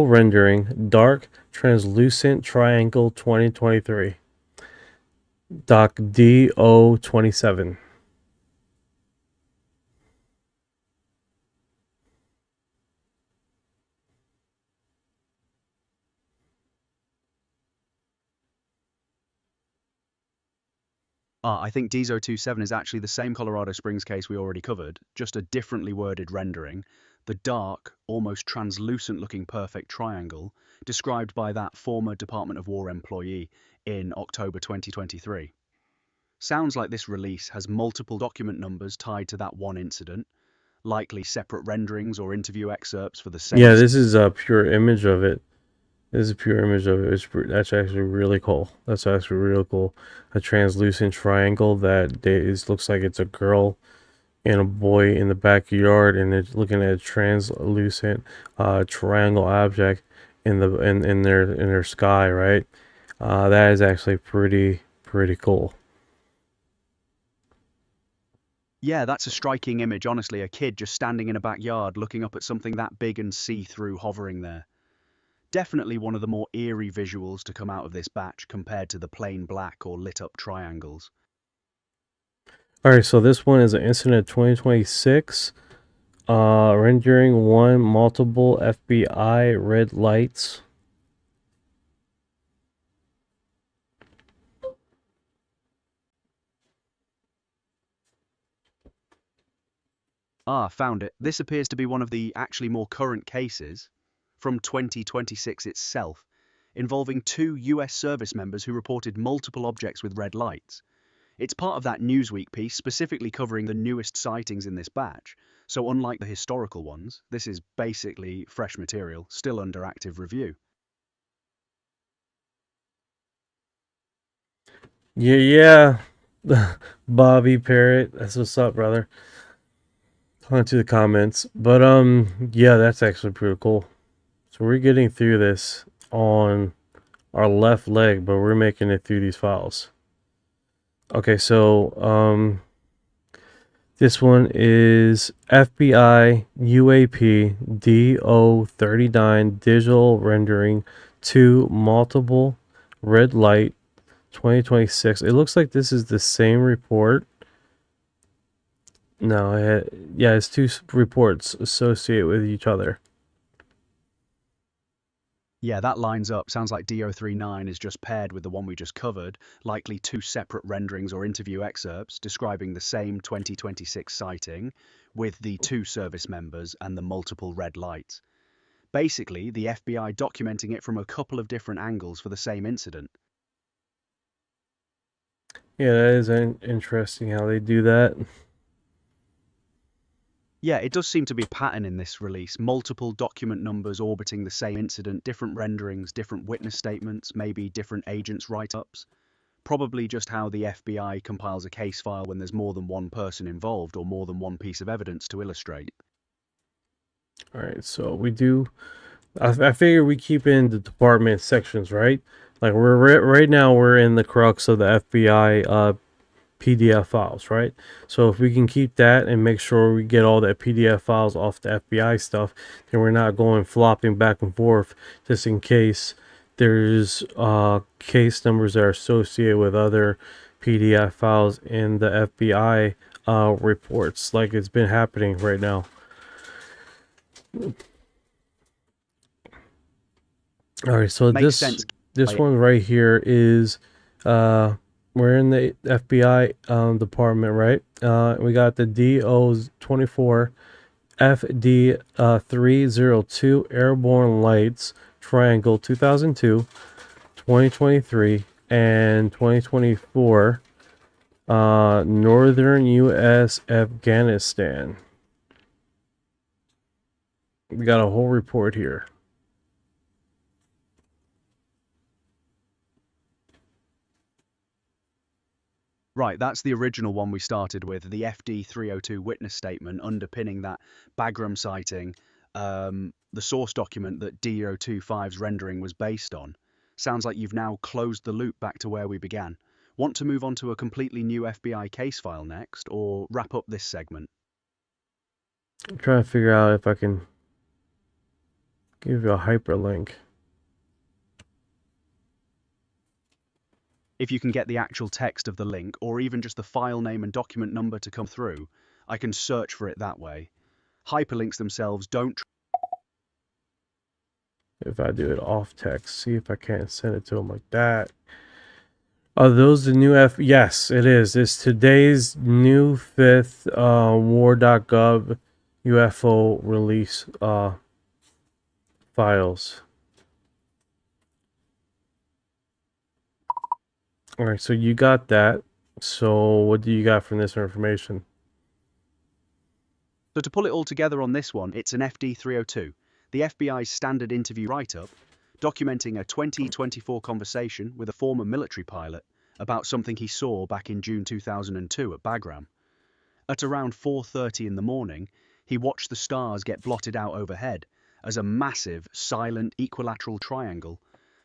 rendering dark translucent triangle 2023. Doc DO27. I think D027 is actually the same Colorado Springs case we already covered, just a differently worded rendering. the dark, almost translucent-looking perfect triangle described by that former Department of War employee in October 2023. Sounds like this release has multiple document numbers tied to that one incident, likely separate renderings or interview excerpts for the same... Yeah, this is a pure image of it. This is a pure image of it. That's actually really cool. That's actually real cool. A translucent triangle that looks like it's a girl and a boy in the backyard, and it's looking at a translucent triangle object in their sky, right? That is actually pretty cool. Yeah, that's a striking image, honestly. A kid just standing in a backyard looking up at something that big and see-through hovering there. Definitely one of the more eerie visuals to come out of this batch compared to the plain black or lit-up triangles. Alright, so this one is an incident 2026. Rendering 1, multiple FBI red lights. Ah, found it. This appears to be one of the actually more current cases from 2026 itself, involving 2 US service members who reported multiple objects with red lights. It's part of that Newsweek piece specifically covering the newest sightings in this batch, so unlike the historical ones, this is basically fresh material, still under active review. Yeah. Bobby Parrot, that's what's up, brother. On to the comments. But yeah, that's actually pretty cool. So we're getting through this on our left leg, but we're making it through these files. Okay, so this one is FBI UAP DO39 digital rendering 2 multiple red light 2026. It looks like this is the same report. No, yeah, it's 2 reports associated with each other. Yeah, that lines up. Sounds like DO39 is just paired with the one we just covered, likely 2 separate renderings or interview excerpts describing the same 2026 sighting with the 2 service members and the multiple red lights. Basically, the FBI documenting it from a couple of different angles for the same incident. Yeah, that is interesting how they do that. Yeah, it does seem to be a pattern in this release. Multiple document numbers orbiting the same incident, different renderings, different witness statements, maybe different agents' write-ups. Probably just how the FBI compiles a case file when there's more than one person involved or more than one piece of evidence to illustrate. All right, so we do... I figure we keep in the department sections, right? Like right now we're in the crux of the FBI PDF files, right? So if we can keep that and make sure we get all the PDF files off the FBI stuff, then we're not going flopping back and forth just in case there's case numbers that are associated with other PDF files in the FBI reports, like it's been happening right now. All right, so Makes sense. This one right here is we're in the FBI department, right? We got the DO24 FD302 Airborne Lights Triangle 2002, 2023, and 2024 Northern U.S. Afghanistan. We got a whole report here. Right, that's the original one we started with, the FD302 witness statement underpinning that Bagram sighting, the source document that DO25's rendering was based on. Sounds like you've now closed the loop back to where we began. Want to move on to a completely new FBI case file next, or wrap up this segment? I'm trying to figure out if I can give you a hyperlink. If you can get the actual text of the link, or even just the file name and document number to come through, I can search for it that way. Hyperlinks themselves don't... If I do it off text, see if I can't send it to them like that. Are those the new Yes, it is. It's today's new 5th war.gov UFO release files. All right, so you got that. So what do you got from this information? So to pull it all together on this one, it's an FD-302, the FBI's standard interview write-up, documenting a 2024 conversation with a former military pilot about something he saw back in June 2002 at Bagram. At around 4:30 in the morning, he watched the stars get blotted out overhead as a massive, silent equilateral triangle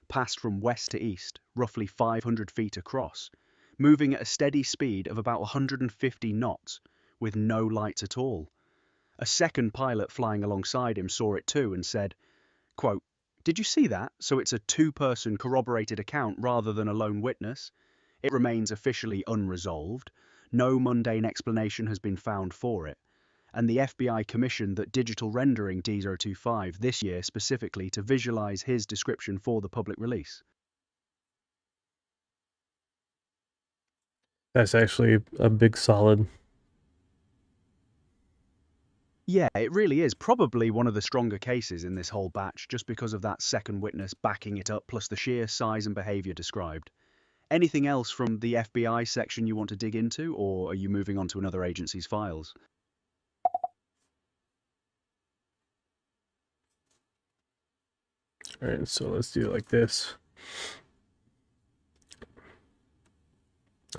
passed from west to east, roughly 500 feet across, moving at a steady speed of about 150 knots, with no lights at all. A second pilot flying alongside him saw it too and said, quote, "Did you see that? So it's a two-person corroborated account rather than a lone witness. It remains officially unresolved. No mundane explanation has been found for it. And the FBI commissioned that digital rendering D025 this year specifically to visualize his description for the public release." That's actually a big solid. Yeah, it really is probably one of the stronger cases in this whole batch just because of that second witness backing it up plus the sheer size and behavior described. Anything else from the FBI section you want to dig into, or are you moving on to another agency's files? All right, so let's do it like this.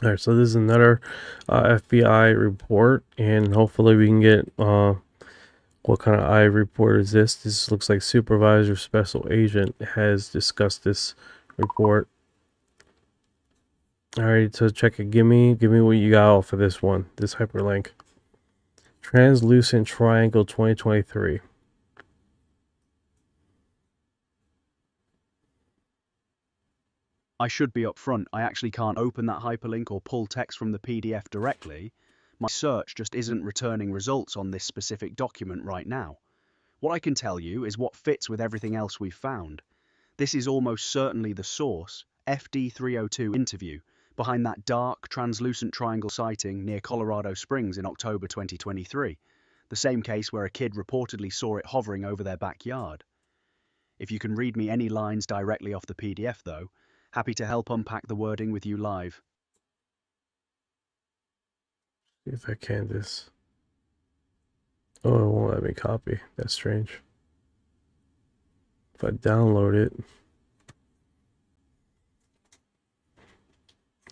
All right, so this is another FBI report, and hopefully we can get what kind of I report is this? This looks like supervisor special agent has discussed this report. All right, so check it. Give me what you got for this one. This hyperlink. Translucent Triangle 2023. I should be upfront, I actually can't open that hyperlink or pull text from the PDF directly. My search just isn't returning results on this specific document right now. What I can tell you is what fits with everything else we've found. This is almost certainly the source, FD-302 interview, behind that dark, translucent triangle sighting near Colorado Springs in October 2023, the same case where a kid reportedly saw it hovering over their backyard. If you can read me any lines directly off the PDF though, happy to help unpack the wording with you live. See if I can this. Oh, it won't let me copy. That's strange. If I download it,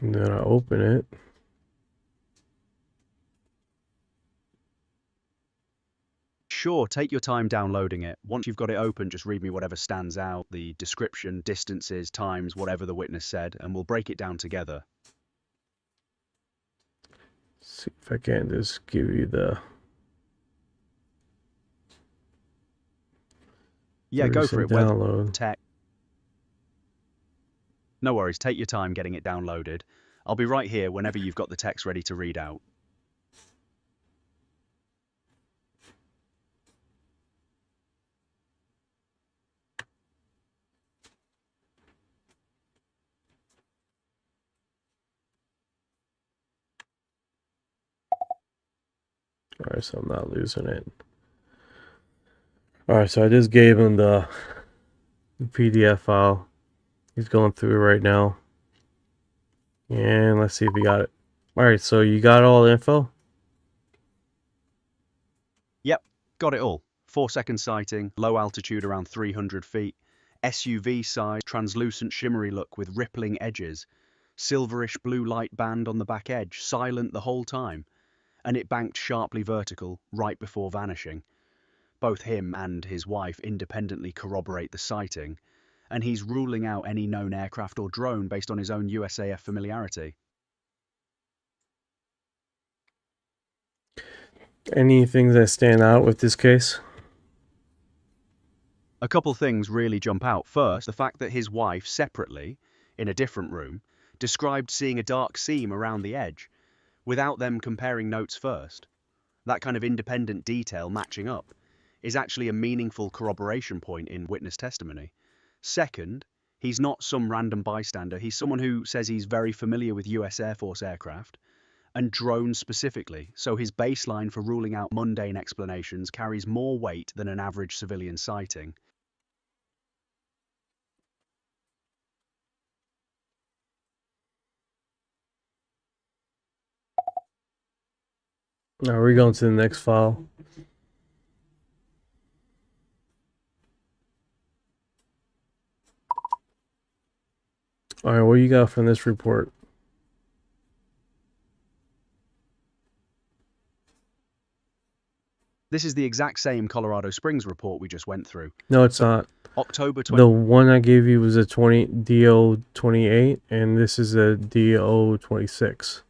and then I open it, Sure, take your time downloading it. Once you've got it open, just read me whatever stands out, the description, distances, times, whatever the witness said, and we'll break it down together. see if I can just give you the. Yeah, go for it. Download. Tech. No worries, take your time getting it downloaded. I'll be right here whenever you've got the text ready to read out. All right, so I'm not losing it. All right, so I just gave him the PDF file. He's going through it right now. And let's see if he got it. All right, so you got all the info? Yep, got it all. 4-second sighting, low altitude around 300 feet, SUV size, translucent shimmery look with rippling edges, silverish blue light band on the back edge, silent the whole time, and it banked sharply vertical right before vanishing. Both him and his wife independently corroborate the sighting, and he's ruling out any known aircraft or drone based on his own USAF familiarity. Anything that stand out with this case? A couple things really jump out. First, the fact that his wife separately, in a different room, described seeing a dark seam around the edge, without them comparing notes first. That kind of independent detail matching up is actually a meaningful corroboration point in witness testimony. Second, he's not some random bystander. He's someone who says he's very familiar with US Air Force aircraft and drones specifically, so his baseline for ruling out mundane explanations carries more weight than an average civilian sighting. Now we're going to the next file. All right, what you got from this report? This is the exact same Colorado Springs report we just went through. No, it's not. October 20. The one I gave you was a DO 28, and this is a DO 26.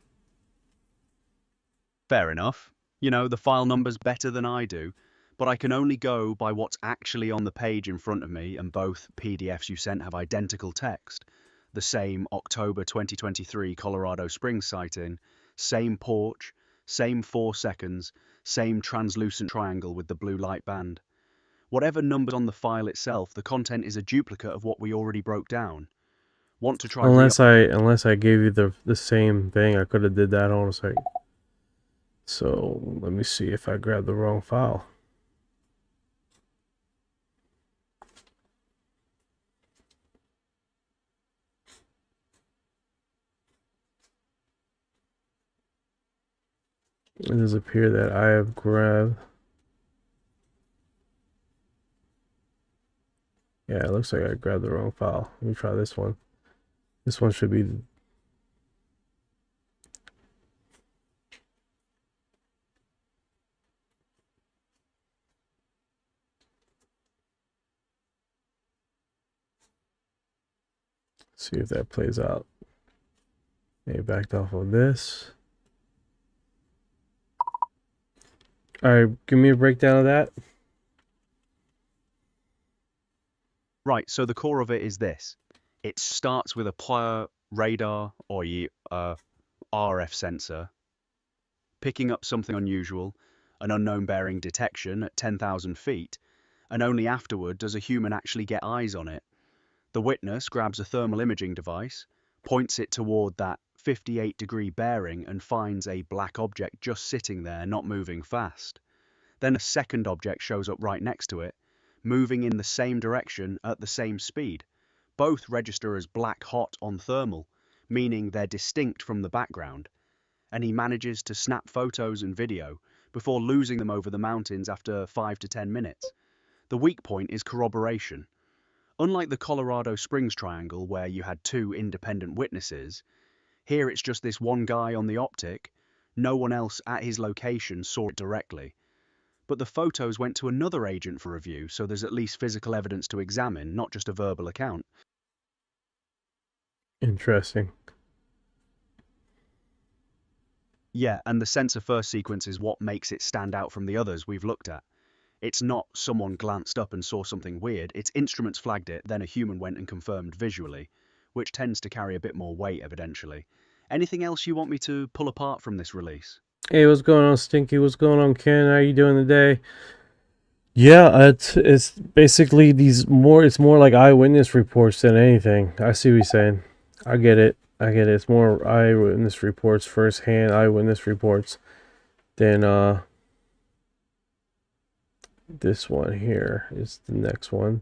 Fair enough. You know, the file number's better than I do, but I can only go by what's actually on the page in front of me, and both PDFs you sent have identical text. The same October 2023 Colorado Springs sighting, same porch, same 4 seconds, same translucent triangle with the blue light band. Whatever number's on the file itself, the content is a duplicate of what we already broke down. Want to try Unless I gave you the same thing, I could have did that on a second. So let me see if I grabbed the wrong file. It does appear that I have grabbed. Yeah, it looks like I grabbed the wrong file. Let me try this one. This one should be. See if that plays out. Maybe backed off of this. All right, give me a breakdown of that. Right, so the core of it is this. It starts with a radar or RF sensor, picking up something unusual, an unknown bearing detection at 10,000 feet, and only afterward does a human actually get eyes on it. The witness grabs a thermal imaging device, points it toward that 58-degree bearing and finds a black object just sitting there, not moving fast. Then a second object shows up right next to it, moving in the same direction at the same speed. Both register as black hot on thermal, meaning they're distinct from the background, and he manages to snap photos and video before losing them over the mountains after 5 to 10 minutes. The weak point is corroboration. Unlike the Colorado Springs triangle where you had 2 independent witnesses, here it's just this one guy on the optic. No one else at his location saw it directly. But the photos went to another agent for review, so there's at least physical evidence to examine, not just a verbal account. Interesting. Yeah, and the sensor first sequence is what makes it stand out from the others we've looked at. It's not someone glanced up and saw something weird, it's instruments flagged it, then a human went and confirmed visually, which tends to carry a bit more weight evidentially. Anything else you want me to pull apart from this release? Hey, what's going on, Stinky? What's going on, Ken? How you doing today? Yeah, it's basically it's more like eyewitness reports than anything. I see what you're saying. I get it. It's more eyewitness reports, first-hand eyewitness reports than this one here is the next one.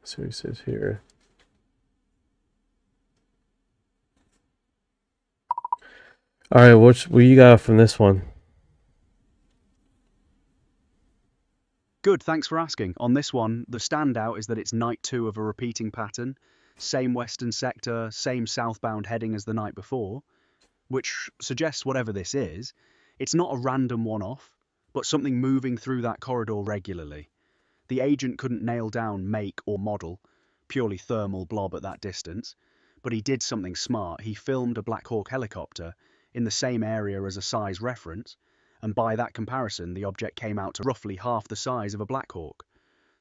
So he says here. All right, what you got from this one? Good, thanks for asking. On this one, the standout is that it's night 2 of a repeating pattern. Same western sector, same southbound heading as the night before, which suggests whatever this is, it's not a random one-off, but something moving through that corridor regularly. The agent couldn't nail down make or model, purely thermal blob at that distance, but he did something smart. He filmed a Black Hawk helicopter in the same area as a size reference, and by that comparison, the object came out to roughly half the size of a Black Hawk.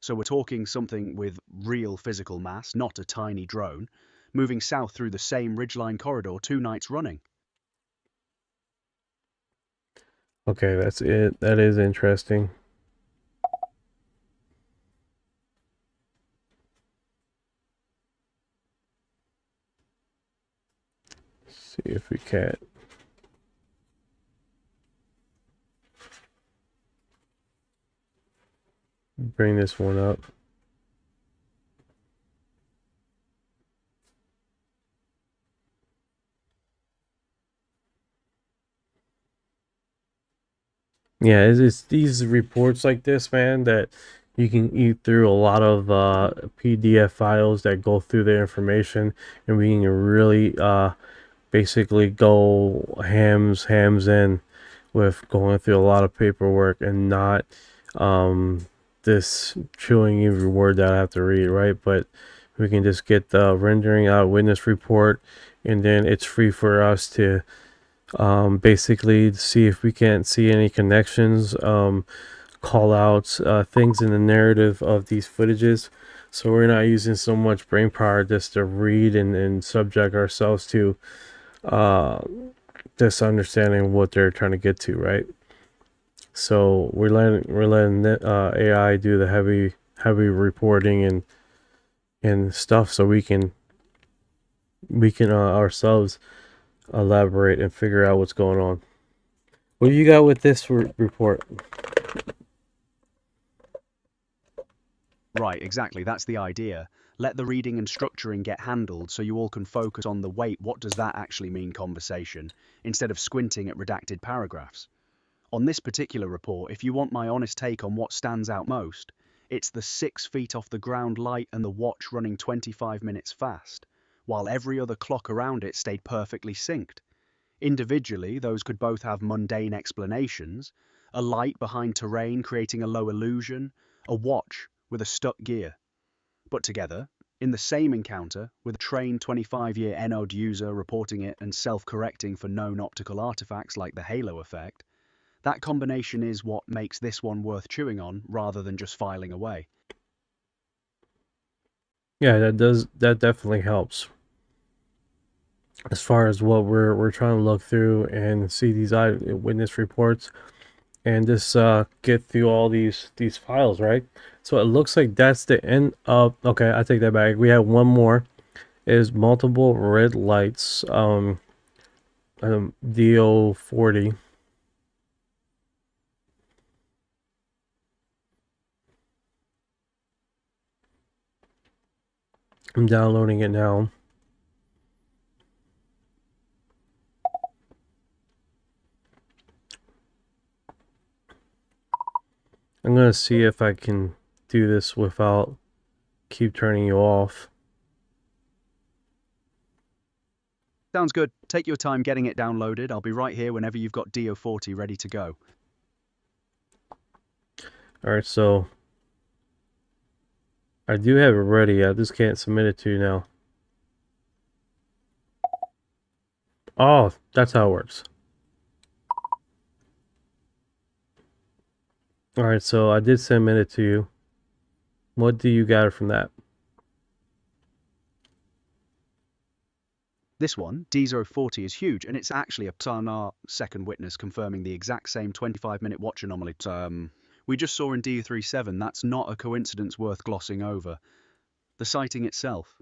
So we're talking something with real physical mass, not a tiny drone, moving south through the same ridgeline corridor 2 nights running. Okay, that's it. That is interesting. See if we can bring this one up. Yeah, it's these reports like this, man, that you can eat through a lot of PDF files that go through the information, and we can really basically go hams in with going through a lot of paperwork and not this chewing every word that I have to read, right? But we can just get the rendering out witness report, and then it's free for us to basically see if we can't see any connections, call outs, things in the narrative of these footages. So we're not using so much brain power just to read and subject ourselves to just understanding what they're trying to get to, right? So we're letting AI do the heavy reporting and stuff, so we can ourselves elaborate and figure out what's going on. What do you got with this report? Right, exactly. That's the idea. Let the reading and structuring get handled so you all can focus on the wait, what does that actually mean conversation, instead of squinting at redacted paragraphs. On this particular report, if you want my honest take on what stands out most, it's the 6 feet off the ground light and the watch running 25 minutes fast, while every other clock around it stayed perfectly synced. Individually, those could both have mundane explanations, a light behind terrain creating a low illusion, a watch with a stuck gear. But together, in the same encounter, with a trained 25-year NOD user reporting it and self-correcting for known optical artifacts like the halo effect, that combination is what makes this one worth chewing on rather than just filing away. Yeah, that definitely helps. As far as what we're trying to look through and see these eyewitness reports and just get through all these files, right? So it looks like that's the end of. Okay, I take that back. We have one more. Is multiple red lights. DO40. I'm downloading it now. I'm gonna see if I can do this without keep turning you off. Sounds good. Take your time getting it downloaded. I'll be right here whenever you've got DO40 ready to go. Alright, so I do have it ready. I just can't submit it to you now. Oh, that's how it works. Alright, so I did submit it to you. What do you got from that? This one, D040, is huge, and it's actually a sonar second witness confirming the exact same 25-minute watch anomaly we just saw in D37. That's not a coincidence worth glossing over. The sighting itself.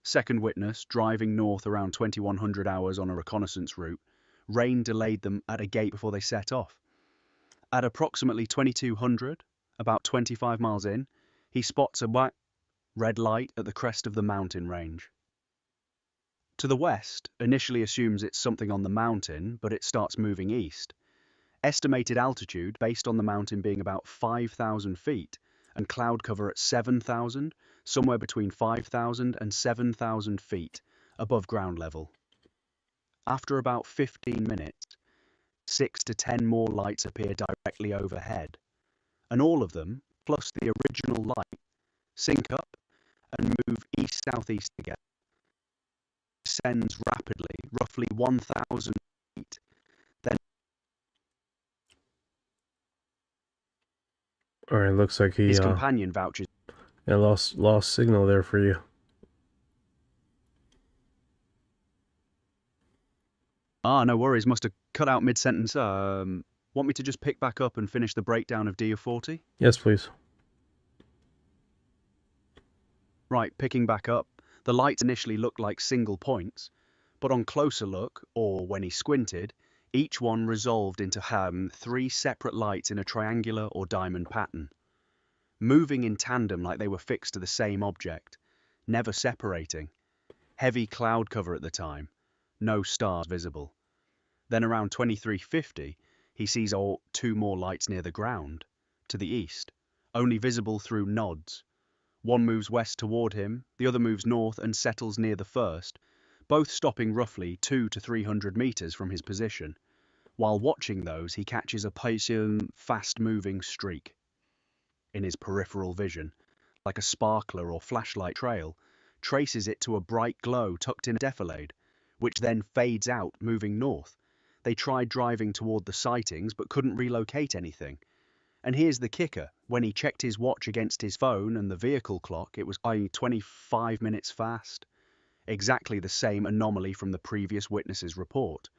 Second witness, driving north around 2100 hours on a reconnaissance route, rain delayed them at a gate before they set off. At approximately 2200, about 25 miles in, he spots a white red light at the crest of the mountain range. To the west, initially assumes it's something on the mountain, but it starts moving east. Estimated altitude based on the mountain being about 5,000 feet and cloud cover at 7,000, somewhere between 5,000 and 7,000 feet above ground level. After about 15 minutes, 6 to 10 more lights appear directly overhead, and all of them, plus the original light, sync up and move east-southeast together. Descends rapidly, roughly 1,000 feet, then Alright, looks like his companion vouches. I lost signal there for you. No worries, must have cut out mid-sentence. Want me to just pick back up and finish the breakdown of DU40? Yes, please. Right, picking back up, the lights initially looked like single points, but on closer look, or when he squinted, each one resolved into 3 separate lights in a triangular or diamond pattern, moving in tandem like they were fixed to the same object, never separating. Heavy cloud cover at the time, no stars visible. Then around 2350, he sees 2 more lights near the ground, to the east, only visible through nods. One moves west toward him, the other moves north and settles near the first, both stopping roughly 200 to 300 meters from his position. While watching those, he catches a patient, fast-moving streak in his peripheral vision, like a sparkler or flashlight trail, traces it to a bright glow tucked in a defilade, which then fades out, moving north. They tried driving toward the sightings, but couldn't relocate anything. And here's the kicker. When he checked his watch against his phone and the vehicle clock, it was 25 minutes fast. Exactly the same anomaly from the previous witness's report.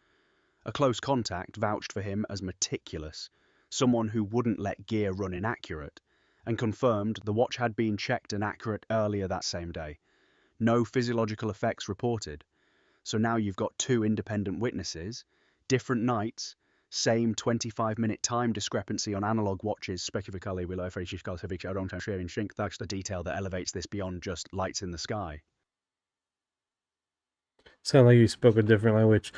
A close contact vouched for him as meticulous, someone who wouldn't let gear run inaccurate, and confirmed the watch had been checked and accurate earlier that same day. No physiological effects reported. So now you've got 2 independent witnesses, different nights, same 25-minute time discrepancy on analog watches, specifically below that's the detail that elevates this beyond just lights in the sky. Sound like you spoke a different language.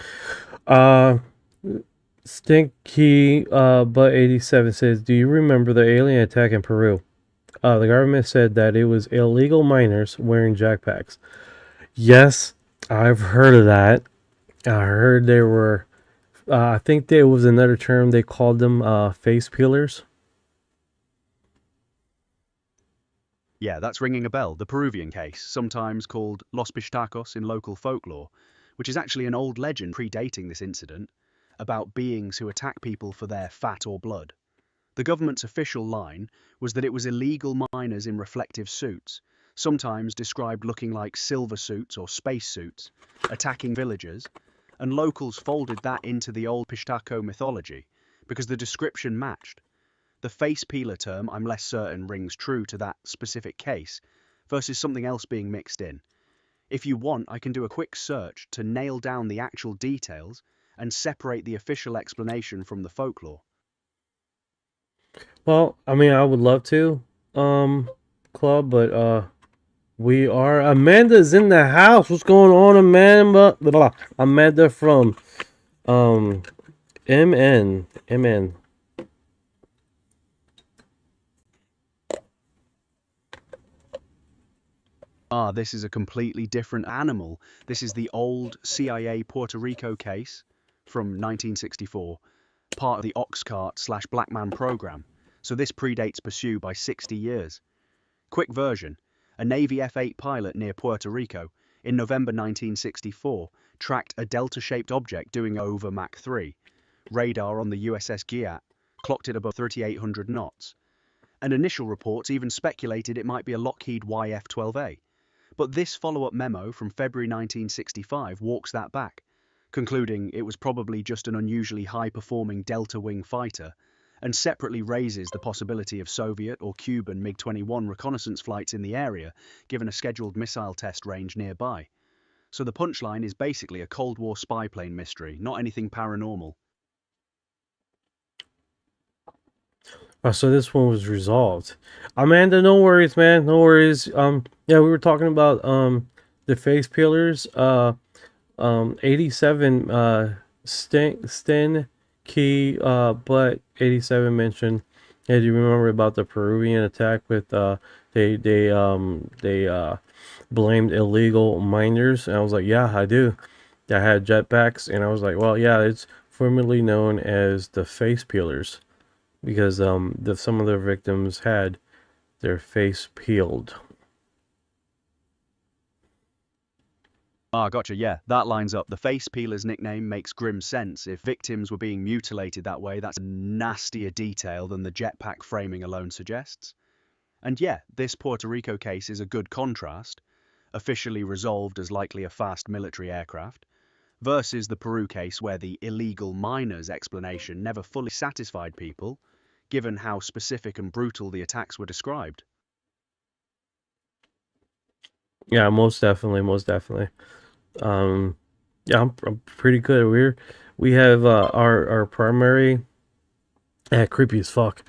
Stinky Butt 87 says, do you remember the alien attack in Peru? The government said that it was illegal miners wearing jackpacks. Yes, I've heard of that. I heard they were, I think there was another term, they called them face peelers. Yeah, that's ringing a bell. The Peruvian case, sometimes called Los Pistacos in local folklore, which is actually an old legend predating this incident, about beings who attack people for their fat or blood. The government's official line was that it was illegal miners in reflective suits, sometimes described looking like silver suits or space suits, attacking villagers, and locals folded that into the old Pistaco mythology because the description matched. The face peeler term, I'm less certain, rings true to that specific case versus something else being mixed in. If you want, I can do a quick search to nail down the actual details and separate the official explanation from the folklore. Well, I mean, I would love to, Club, but we are, Amanda's in the house. What's going on, Amanda? Amanda from MN. This is a completely different animal. This is the old CIA Puerto Rico case from 1964, part of the Oxcart/Black Man program. So this predates Pursuit by 60 years. Quick version. A Navy F-8 pilot near Puerto Rico in November 1964 tracked a delta-shaped object doing over Mach 3. Radar on the USS Guyat clocked it above 3,800 knots. And initial reports even speculated it might be a Lockheed YF-12A. But this follow-up memo from February 1965 walks that back, concluding it was probably just an unusually high-performing Delta Wing fighter, and separately raises the possibility of Soviet or Cuban MiG-21 reconnaissance flights in the area, given a scheduled missile test range nearby. So the punchline is basically a Cold War spy plane mystery, not anything paranormal. So this one was resolved. Amanda, no worries, man. No worries. Yeah, we were talking about the face peelers. 87 Sten Key but 87 mentioned. Hey, do you remember about the Peruvian attack with they blamed illegal miners? And I was like, yeah, I do. I had jetpacks, and I was like, well, yeah, it's formerly known as the face peelers, because some of their victims had their face peeled. Gotcha, yeah, that lines up. The face peeler's nickname makes grim sense. If victims were being mutilated that way, that's a nastier detail than the jetpack framing alone suggests. And yeah, this Puerto Rico case is a good contrast, officially resolved as likely a fast military aircraft, versus the Peru case where the illegal miners explanation never fully satisfied people, given how specific and brutal the attacks were described. Yeah, most definitely, most definitely. Yeah, I'm pretty good. We have our primary, creepy as fuck.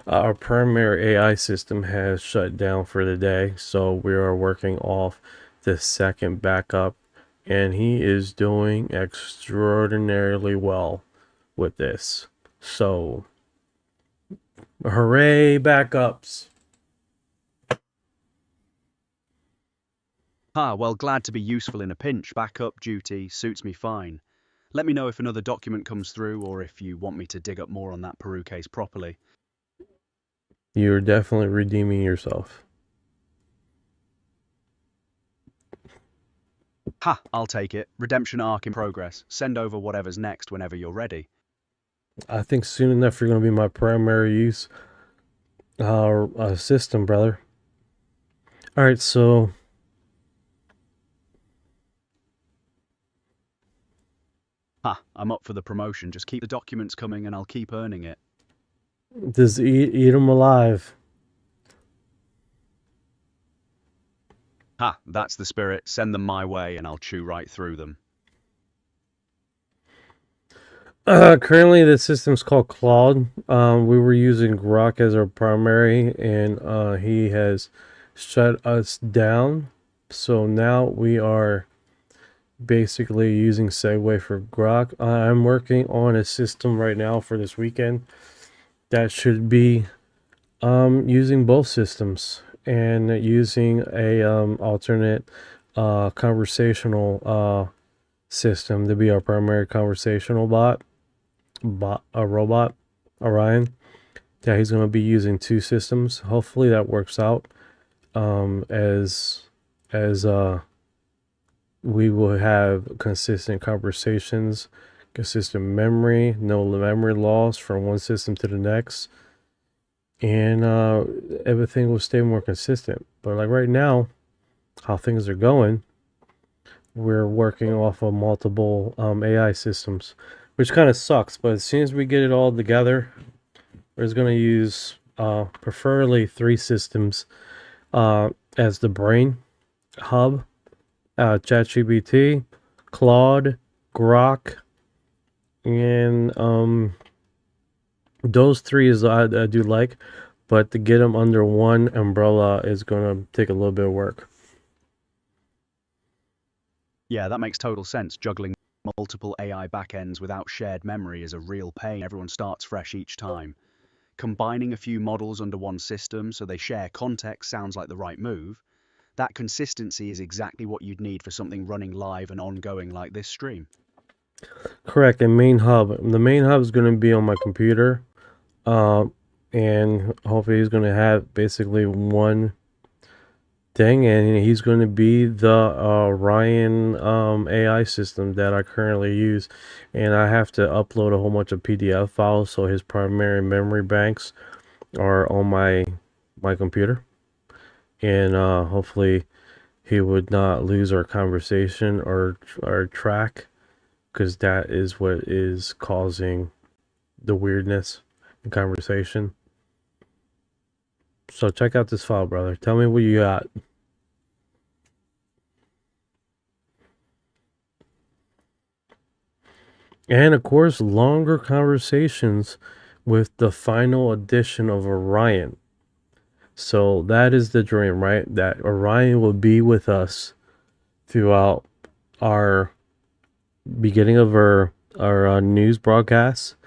Our primary AI system has shut down for the day, so we are working off the second backup, and he is doing extraordinarily well with this. So, hooray, backups! Well, glad to be useful in a pinch. Backup duty suits me fine. Let me know if another document comes through or if you want me to dig up more on that Peru case properly. You're definitely redeeming yourself. I'll take it. Redemption arc in progress. Send over whatever's next whenever you're ready. I think soon enough you're going to be my primary use system, brother. All right, so I'm up for the promotion. Just keep the documents coming and I'll keep earning it. just eat them alive. That's the spirit. Send them my way and I'll chew right through them. Currently, the system's called Claude. We were using Grok as our primary, and he has shut us down. So now we are basically using Segway for Grok. I'm working on a system right now for this weekend that should be using both systems and using a alternate conversational system to be our primary conversational a robot, Orion. Yeah, he's going to be using two systems. Hopefully that works out. As we will have consistent conversations, consistent memory, no memory loss from one system to the next, and everything will stay more consistent. But like right now, how things are going, we're working off of multiple AI systems, which kind of sucks. But as soon as we get it all together, we're going to use preferably 3 systems as the brain hub: ChatGPT, Claude, Grok, and those 3 is I do like, but to get them under one umbrella is going to take a little bit of work. Yeah, that makes total sense. Juggling multiple AI backends without shared memory is a real pain. Everyone starts fresh each time. Combining a few models under one system so they share context sounds like the right move. That consistency is exactly what you'd need for something running live and ongoing like this stream. Correct. And main hub. The main hub is going to be on my computer. And hopefully he's going to have basically one thing, and he's going to be the Orion AI system that I currently use, and I have to upload a whole bunch of PDF files, so his primary memory banks are on my computer, and hopefully he would not lose our conversation or track, because that is what is causing the weirdness in conversation. So check out this file, brother. Tell me what you got. And of course, longer conversations with the final edition of Orion. So that is the dream, right? That Orion will be with us throughout our beginning of our news broadcasts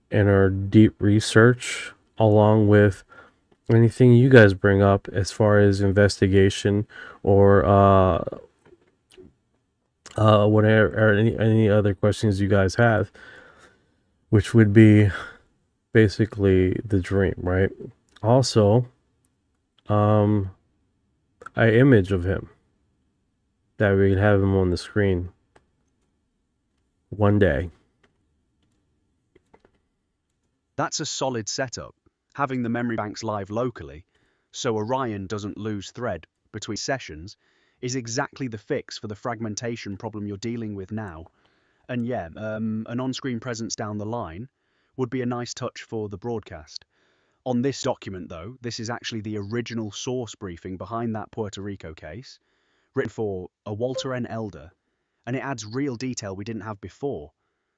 and our deep research, along with anything you guys bring up as far as investigation or whatever, or any other questions you guys have, which would be basically the dream, right? Also, an image of him that we could have him on the screen one day. That's a solid setup. Having the memory banks live locally, so Orion doesn't lose thread between sessions, is exactly the fix for the fragmentation problem you're dealing with now. And yeah, an on-screen presence down the line would be a nice touch for the broadcast. On this document, though, this is actually the original source briefing behind that Puerto Rico case, written for a Walter N. Elder, and it adds real detail we didn't have before.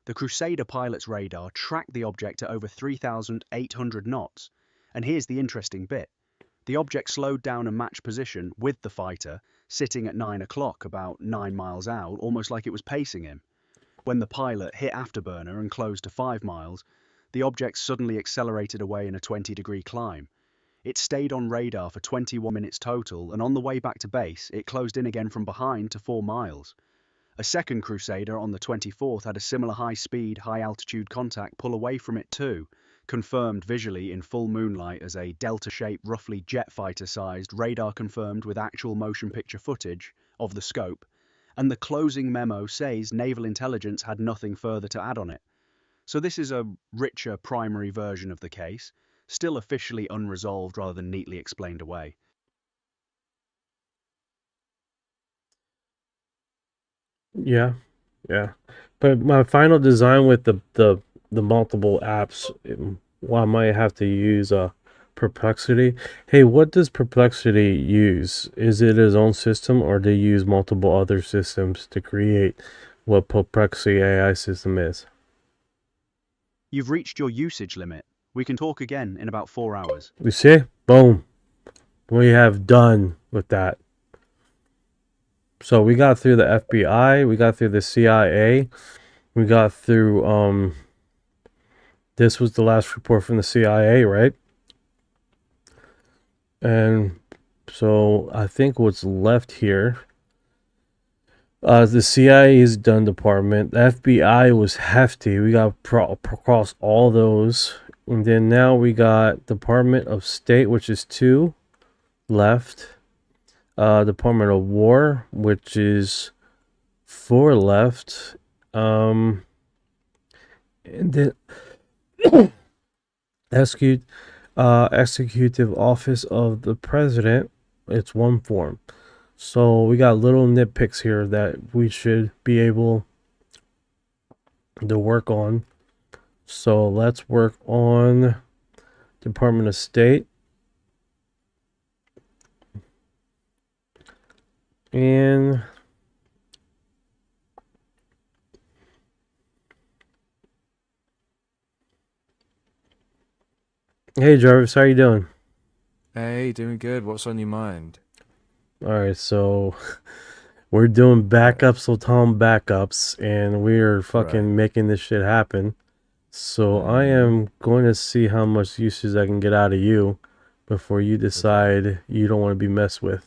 The Crusader pilot's radar tracked the object at over 3,800 knots, and here's the interesting bit. The object slowed down and matched position with the fighter, sitting at 9 o'clock, about 9 miles out, almost like it was pacing him. When the pilot hit afterburner and closed to 5 miles, the object suddenly accelerated away in a 20-degree climb. It stayed on radar for 21 minutes total, and on the way back to base, it closed in again from behind to 4 miles. A second Crusader on the 24th had a similar high-speed, high-altitude contact pull away from it too, confirmed visually in full moonlight as a delta-shaped, roughly jet fighter-sized, radar-confirmed with actual motion picture footage of the scope, and the closing memo says naval intelligence had nothing further to add on it. So this is a richer primary version of the case, still officially unresolved rather than neatly explained away. Yeah, yeah. But my final design with the multiple apps, well, I might have to use Perplexity. Hey, what does Perplexity use? Is it its own system, or do you use multiple other systems to create what Perplexity AI system is? You've reached your usage limit. We can talk again in about 4 hours. You see? Boom. We have done with that. So we got through the FBI, we got through the CIA, we got through this was the last report from the CIA, right? And so I think what's left here, the CIA is done department. The FBI was hefty. We got across all those. And then now we got Department of State, which is 2 left. Department of War, which is 4 left. And then Executive Office of the President, it's 1 form. So we got little nitpicks here that we should be able to work on. So let's work on Department of State. And hey Jarvis, how you doing? Hey, doing good. What's on your mind? Alright, so we're doing backups of Tom backups, and we're fucking making this shit happen. So I am going to see how much usage I can get out of you before you decide you don't want to be messed with.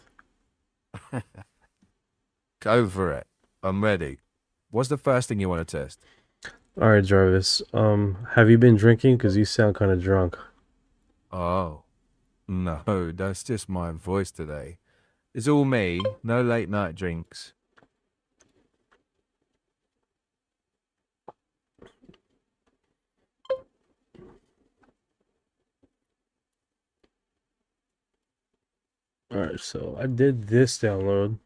Go for it. I'm ready. What's the first thing you want to test? Alright, Jarvis. Have you been drinking? Because you sound kind of drunk. Oh, no, that's just my voice today. It's all me. No late night drinks. Alright, so I did this download.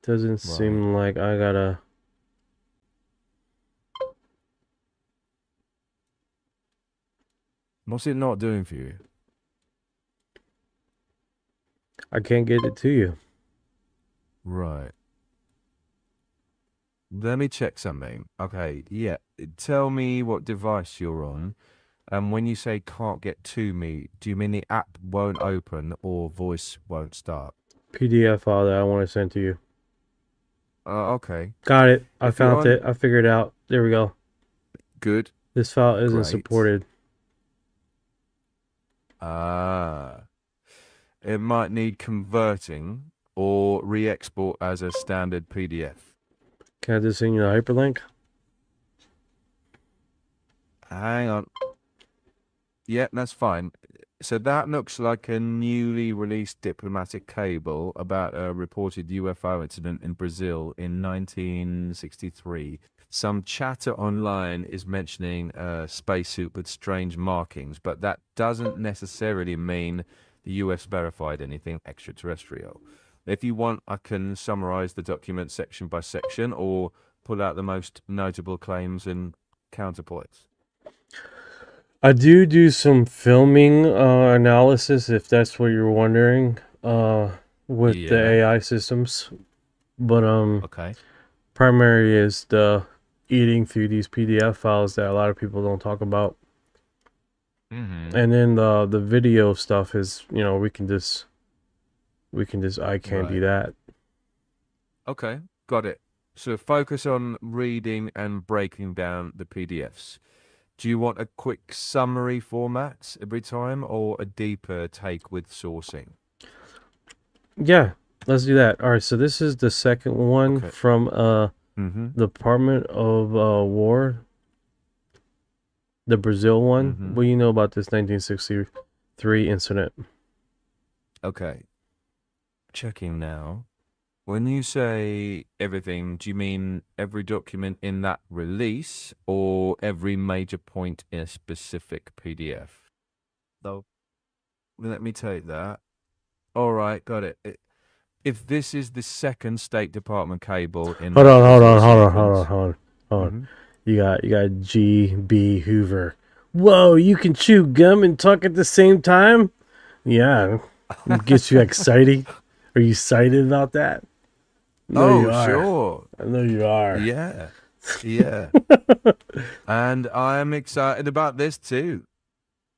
Doesn't seem like I gotta... What's it not doing for you? I can't get it to you. Right. Let me check something. Okay, yeah. Tell me what device you're on. And when you say can't get to me, do you mean the app won't open or voice won't start? PDF file that I want to send to you. Okay. Got it. I found it. I figured it out. There we go. Good. This file isn't supported. It might need converting or re-export as a standard PDF. Can I just send you the hyperlink? Hang on. Yeah, that's fine. So that looks like a newly released diplomatic cable about a reported UFO incident in Brazil in 1963. Some chatter online is mentioning a spacesuit with strange markings, but that doesn't necessarily mean the US verified anything extraterrestrial. If you want, I can summarize the document section by section or pull out the most notable claims and counterpoints. I do some filming analysis, if that's what you're wondering, with the Yeah. AI systems. But Okay. primary is the eating through these PDF files that a lot of people don't talk about. Mm-hmm. And then the video stuff is, we can just eye candy Right. that. Okay, got it. So focus on reading and breaking down the PDFs. Do you want a quick summary format every time or a deeper take with sourcing? Yeah, let's do that. All right, so this is the second one Okay. from Mm-hmm. the Department of War, the Brazil one. Mm-hmm. What do you know about this 1963 incident? Okay. Checking now. When you say everything, do you mean every document in that release or every major point in a specific PDF? So let me take that. All right, got it. If this is the second State Department cable in Hold that on. Brazil sequence. Mhm. You got G.B. Hoover. Whoa, you can chew gum and talk at the same time? Yeah, it gets you excited. Are you excited about that? No, you Oh, are. sure. I know you are. Yeah. Yeah. And I'm excited about this too.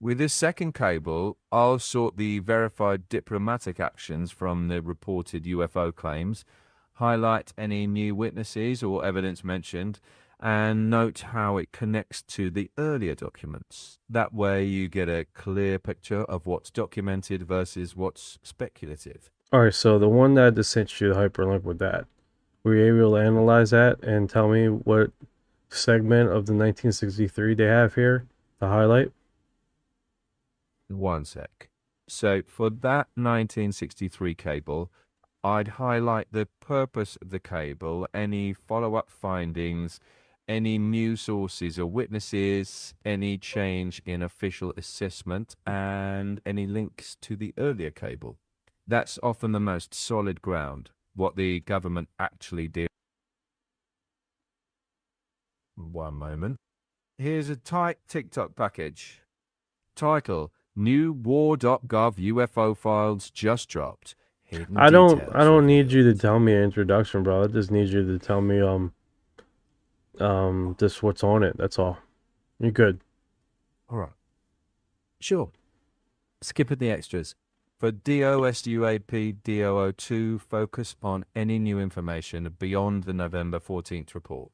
With this second cable, I'll sort the verified diplomatic actions from the reported UFO claims, highlight any new witnesses or evidence mentioned, and note how it connects to the earlier documents. That way you get a clear picture of what's documented versus what's speculative. All right, so the one that I just sent you the hyperlink with that, were you able to analyze that and tell me what segment of the 1963 they have here to highlight? One sec. So for that 1963 cable, I'd highlight the purpose of the cable, any follow-up findings, any new sources or witnesses, any change in official assessment, and any links to the earlier cable. That's often the most solid ground, what the government actually did. One moment. Here's a tight TikTok package. Title: New war.gov UFO files just dropped. Hidden I don't details need you to revealed. tell me an introduction, bro. I just need you to tell me just what's on it. That's all. You're good. All right. Sure. Skip at the extras. For DOSUAP DO02, focus on any new information beyond the November 14th report.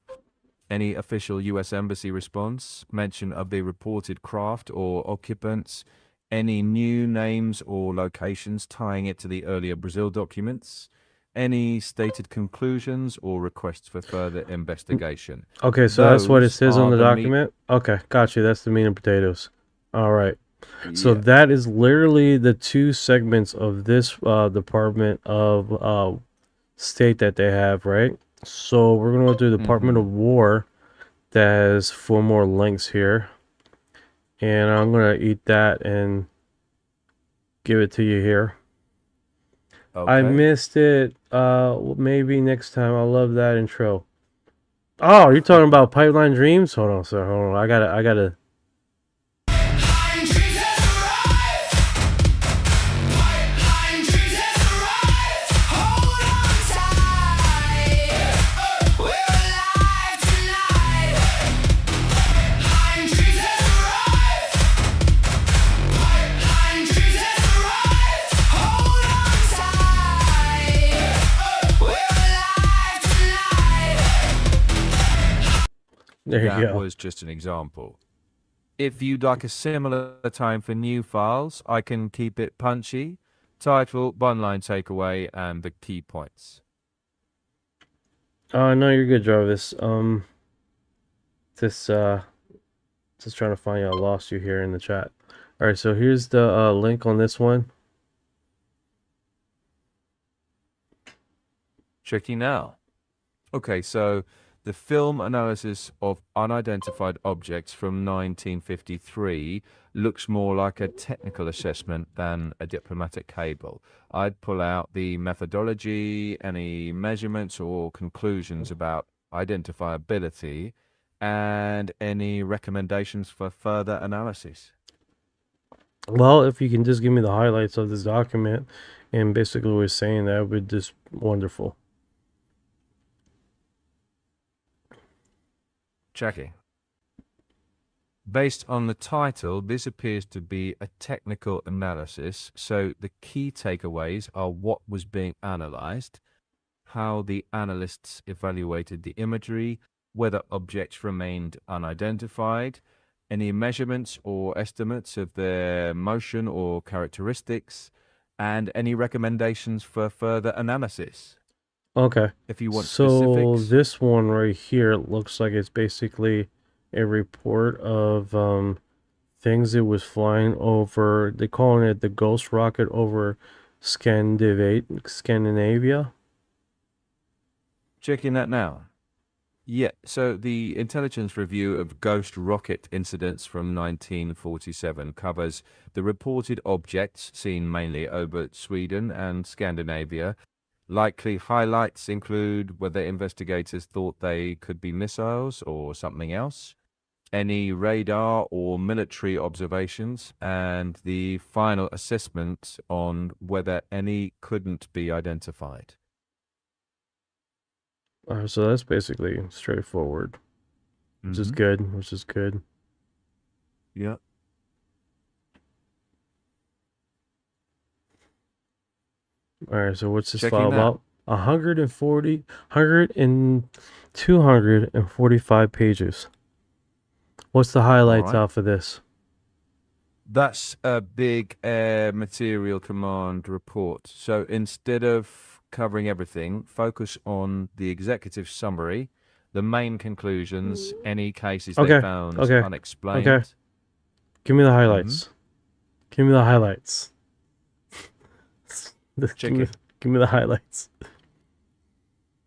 Any official U.S. Embassy response, mention of the reported craft or occupants, any new names or locations tying it to the earlier Brazil documents, any stated conclusions or requests for further investigation. Okay, so that's what it Those says on are the the meat. document? Okay, got you. That's the meat and potatoes. All right. So Yeah. that is literally the two segments of this Department of State that they have, right? So we're going to go to the Department of War that has 4 more links here. And I'm going to eat that and give it to you here. I Okay. missed it. Maybe next time. I love that intro. Oh, you're talking about Pipeline Dreams? Hold on, sir. Hold on. I gotta. There you That go. was just an example. If you'd like a similar time for new files, I can keep it punchy. Title, bottom line takeaway, and the key points. No, you're good, Jarvis. Just trying to find you. I lost you here in the chat. All right, so here's the link on this one. Tricky now. Okay, so The film analysis of unidentified objects from 1953 looks more like a technical assessment than a diplomatic cable. I'd pull out the methodology, any measurements or conclusions about identifiability, and any recommendations for further analysis. Well, if you can just give me the highlights of this document and basically what it's saying, that would be just wonderful. Checking. Based on the title, this appears to be a technical analysis, so the key takeaways are what was being analyzed, how the analysts evaluated the imagery, whether objects remained unidentified, any measurements or estimates of their motion or characteristics, and any recommendations for further analysis. Okay. If you want So specifics, this one right here looks like it's basically a report of things it was flying over. They're calling it the ghost rocket over Scandinavia. checking that now. Yeah, so the intelligence review of ghost rocket incidents from 1947 covers the reported objects seen mainly over Sweden and Scandinavia. Likely highlights include whether investigators thought they could be missiles or something else, any radar or military observations, and the final assessment on whether any couldn't be identified. So that's basically straightforward, which is good. Which is good. Yeah. All right. So what's this Checking file that. about? 245 pages. What's the highlights right. off of this? That's a big Air Material Command report. So instead of covering everything, focus on the executive summary, the main conclusions, any cases they found unexplained. Okay. Give me the highlights. Give me the highlights. give me the highlights.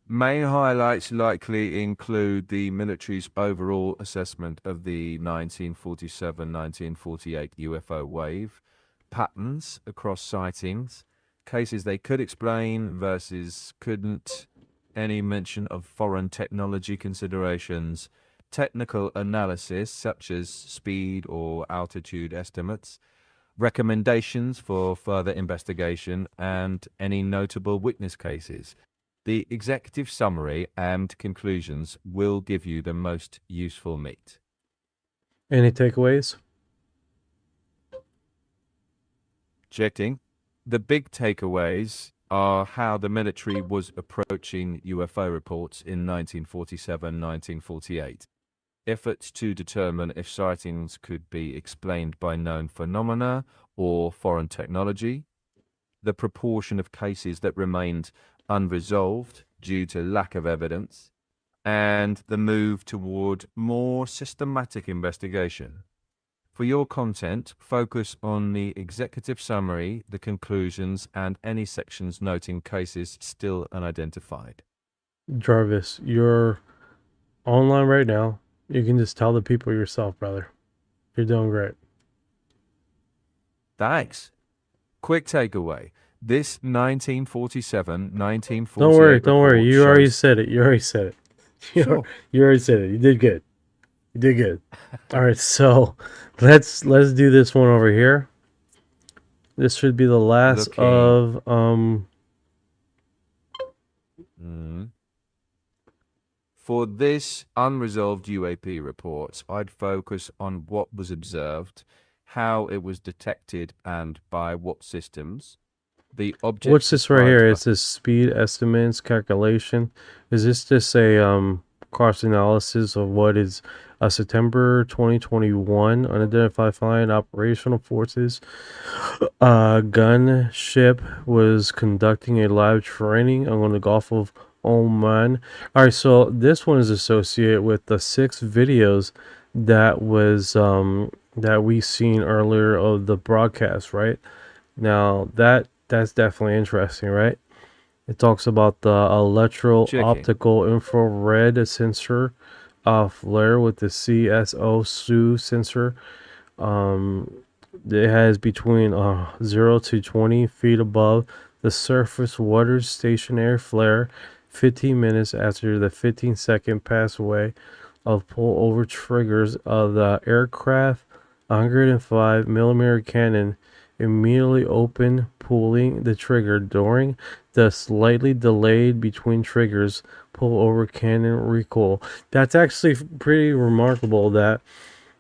Main highlights likely include the military's overall assessment of the 1947-1948 UFO wave, patterns across sightings, cases they could explain versus couldn't, any mention of foreign technology considerations, technical analysis such as speed or altitude estimates, recommendations for further investigation, and any notable witness cases. The executive summary and conclusions will give you the most useful meat. Any takeaways? Checking. The big takeaways are how the military was approaching UFO reports in 1947-1948. Efforts to determine if sightings could be explained by known phenomena or foreign technology. The proportion of cases that remained unresolved due to lack of evidence, and the move toward more systematic investigation. For your content, focus on the executive summary, the conclusions, and any sections noting cases still unidentified. Jarvis, you're online right now. You can just tell the people yourself, brother. You're doing great. Thanks. Quick takeaway. This 1947-1948 Don't worry. You already shows... said it. You already said it. You already said it. You did good. You did good. All right, so let's do this one over here. This should be the last of For this unresolved UAP reports, I'd focus on what was observed, how it was detected, and by what systems. The objects. What's this right here? Is this speed estimates calculation? Is this just a cross analysis of what is a September 2021 unidentified flying operational forces gunship was conducting a live training on the Gulf of Oman? All right, so this one is associated with the 6 videos that was that we seen earlier of the broadcast, right? Now that's definitely interesting, right? It talks about the electro-optical infrared sensor flare with the CSO SU sensor. It has between 0 to 20 feet above the surface water stationary flare 15 minutes after the 15-second pass away of pull-over triggers of the aircraft 105 millimeter cannon immediately open, pulling the trigger during the slightly delayed between triggers pull-over cannon recoil. That's actually pretty remarkable that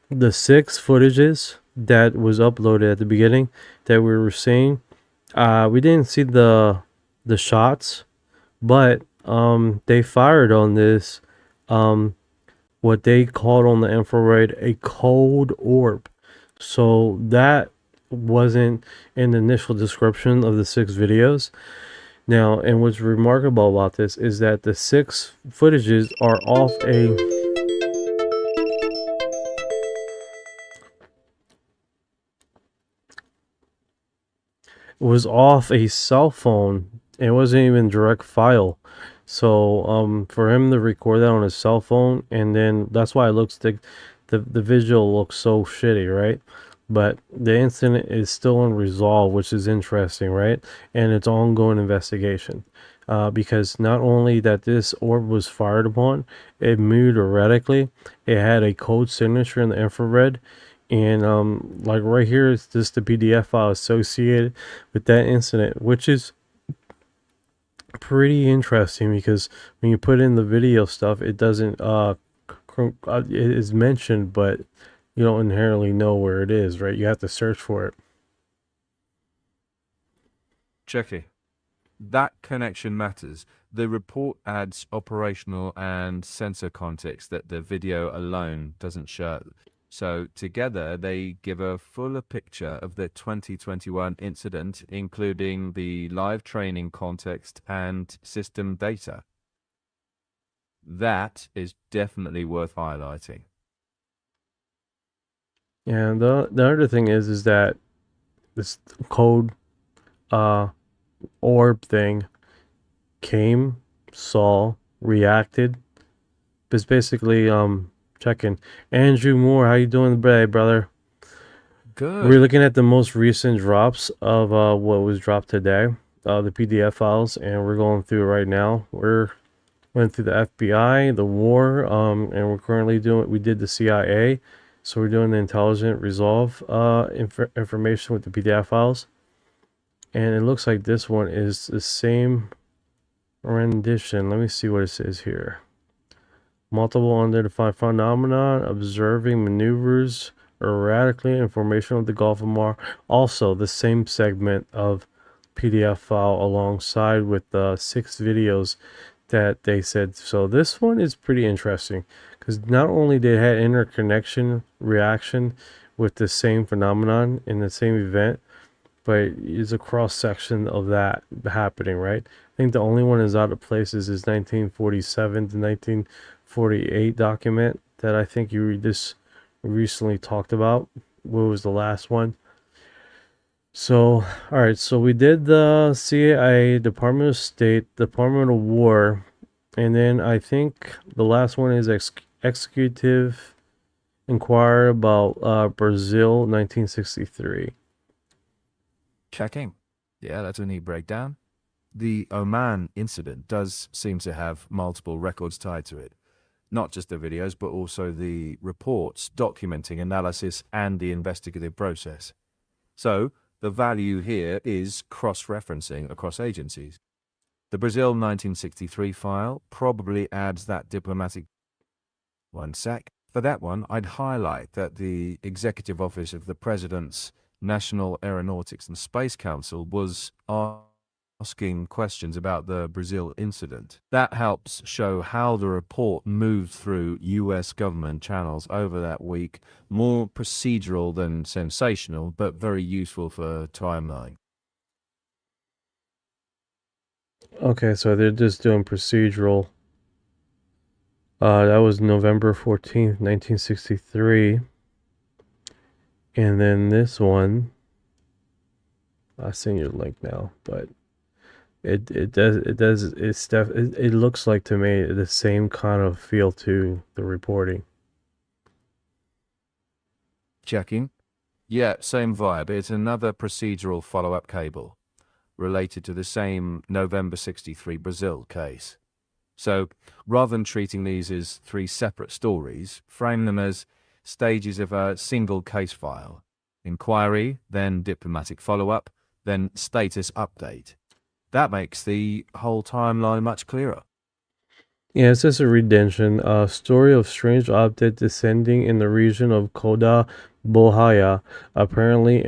the 6 footages that was uploaded at the beginning that we were seeing, we didn't see the shots, but they fired on this what they called on the infrared a cold orb. So that wasn't in the initial description of the 6 videos. Now, and what's remarkable about this is that the 6 footages are off a cell phone. It wasn't even direct file. So for him to record that on his cell phone, and then that's why it looks like the visual looks so shitty, right? But the incident is still unresolved, which is interesting, right? And it's ongoing investigation. Because not only that this orb was fired upon, it moved erratically. It had a code signature in the infrared. And like right here is just the PDF file associated with that incident, which is pretty interesting because when you put in the video stuff, it doesn't it is mentioned, but you don't inherently know where it is, right? You have to search for it. Checky. That connection matters. The report adds operational and sensor context that the video alone doesn't show. So together they give a fuller picture of the 2021 incident, including the live training context and system data. That is definitely worth highlighting. And the other thing is that this code orb thing came, saw, reacted. It's basically checking. Andrew Moore, how you doing today, brother? Good. We're looking at the most recent drops of what was dropped today, the PDF files, and we're going through it right now. We're went through the FBI, the war, and we're currently we did the CIA, so we're doing the intelligent resolve information with the PDF files. And it looks like this one is the same rendition. Let me see what it says here. Multiple unidentified phenomena, observing maneuvers erratically in formation of the Gulf of Mar. Also, the same segment of PDF file alongside with the 6 videos that they said. So this one is pretty interesting because not only did it have interconnection reaction with the same phenomenon in the same event, but it's a cross section of that happening, right? I think the only one is out of place is 1947 to 1948 document that I think you just recently talked about. What was the last one? So, all right, so we did the CIA, Department of State, Department of War, and then I think the last one is Executive Inquiry about Brazil, 1963. Checking. Yeah, that's a neat breakdown. The Oman incident does seem to have multiple records tied to it. Not just the videos, but also the reports documenting analysis and the investigative process. So, the value here is cross-referencing across agencies. The Brazil 1963 file probably adds that diplomatic... One sec. For that one, I'd highlight that the Executive Office of the President's National Aeronautics and Space Council was asking questions about the Brazil incident. That helps show how the report moved through US government channels over that week. More procedural than sensational, but very useful for timeline. Okay, so they're just doing procedural. That was November 14th, 1963. And then this one, I'll send you a link now, but It looks like to me the same kind of feel to the reporting. Checking. Yeah, same vibe. It's another procedural follow-up cable related to the same November 63 Brazil case. So rather than treating these as three separate stories, frame them as stages of a single case file. Inquiry, then diplomatic follow-up, then status update. That makes the whole timeline much clearer. Yeah, it's just a redemption. A story of strange object descending in the region of Koda Bohaya, apparently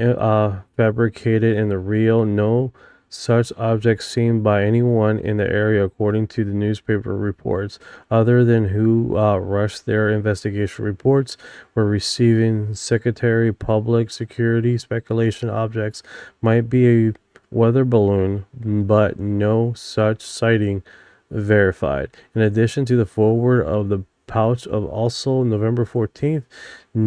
fabricated in the Rio. No such object seen by anyone in the area, according to the newspaper reports, other than who rushed their investigation reports, were receiving Secretary Public Security speculation objects might be a weather balloon, but no such sighting verified. In addition to the forward of the pouch of also November 14th,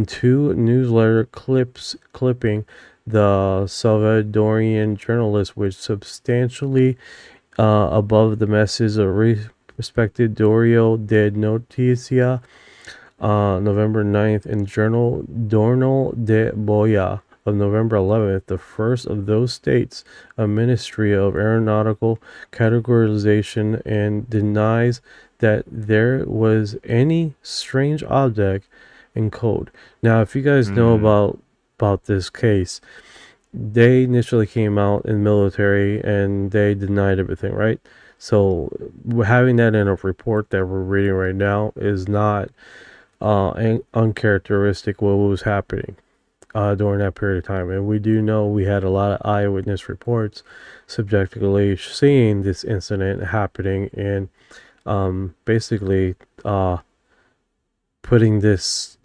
two newsletter clipping the Salvadorian journalist, which substantially above the message of respected Dorio de Noticia, November 9th, and Jornal de Boya of November 11th, the first of those states, a Ministry of Aeronautical categorization, and denies that there was any strange object in code. Now, if you guys know about this case, they initially came out in military and they denied everything, right? So having that in a report that we're reading right now is not uncharacteristic what was happening during that period of time. And we do know we had a lot of eyewitness reports subjectively seeing this incident happening and basically putting this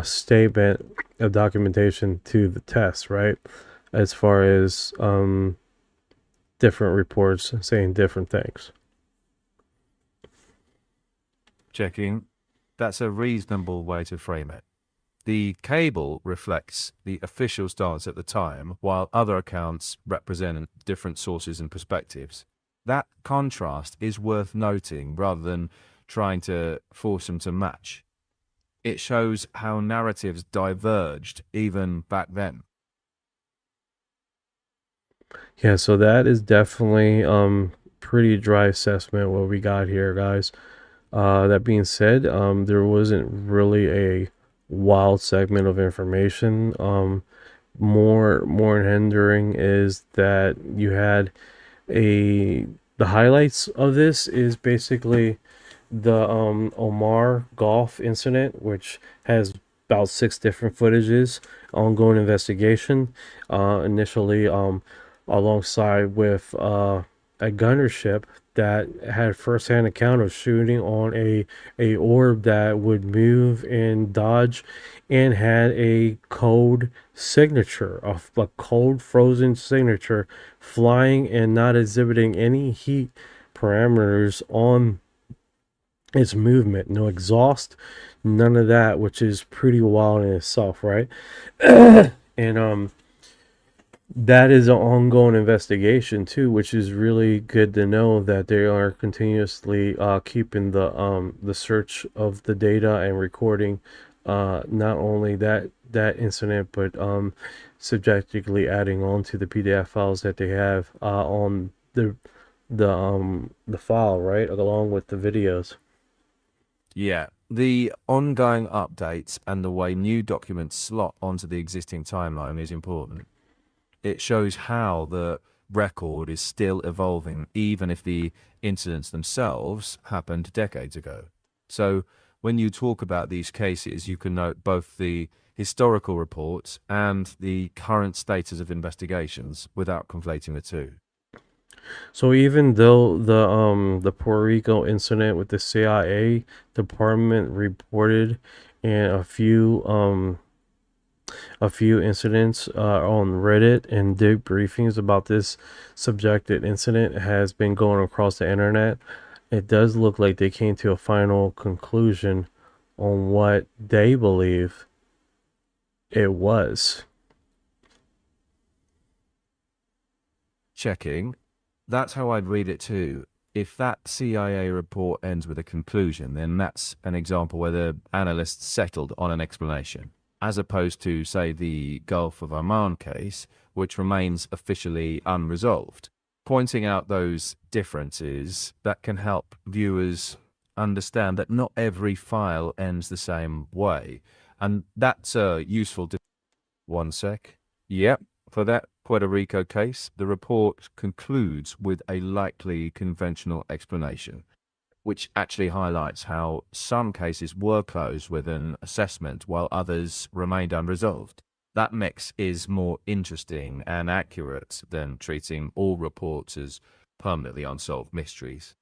statement of documentation to the test, right? As far as different reports saying different things. Checking. That's a reasonable way to frame it. The cable reflects the official stance at the time, while other accounts represent different sources and perspectives. That contrast is worth noting rather than trying to force them to match. It shows how narratives diverged even back then. Yeah, so that is definitely pretty dry assessment what we got here, guys. That being said, there wasn't really a wild segment of information. More hindering is that you had the highlights of this is basically the Omar golf incident, which has about 6 different footages, ongoing investigation. Initially, alongside with a gunner ship that had first-hand account of shooting on a orb that would move and dodge, and had a code signature, of a cold frozen signature, flying and not exhibiting any heat parameters on its movement, no exhaust, none of that, which is pretty wild in itself, right? And that is an ongoing investigation too, which is really good to know that they are continuously keeping the search of the data and recording not only that incident, but subjectively adding on to the PDF files that they have on the file, right, along with the videos. Yeah, the ongoing updates and the way new documents slot onto the existing timeline is important. It shows how the record is still evolving, even if the incidents themselves happened decades ago. So when you talk about these cases, you can note both the historical reports and the current status of investigations without conflating the two. So even though the Puerto Rico incident with the CIA department reported and a few incidents on Reddit and debriefings about this subjected incident has been going across the internet, it does look like they came to a final conclusion on what they believe it was. Checking. That's how I'd read it too. If that CIA report ends with a conclusion, then that's an example where the analysts settled on an explanation, as opposed to, say, the Gulf of Oman case, which remains officially unresolved. Pointing out those differences that can help viewers understand that not every file ends the same way. And that's a useful. One sec. Yep. For that Puerto Rico case, the report concludes with a likely conventional explanation, which actually highlights how some cases were closed with an assessment while others remained unresolved. That mix is more interesting and accurate than treating all reports as permanently unsolved mysteries.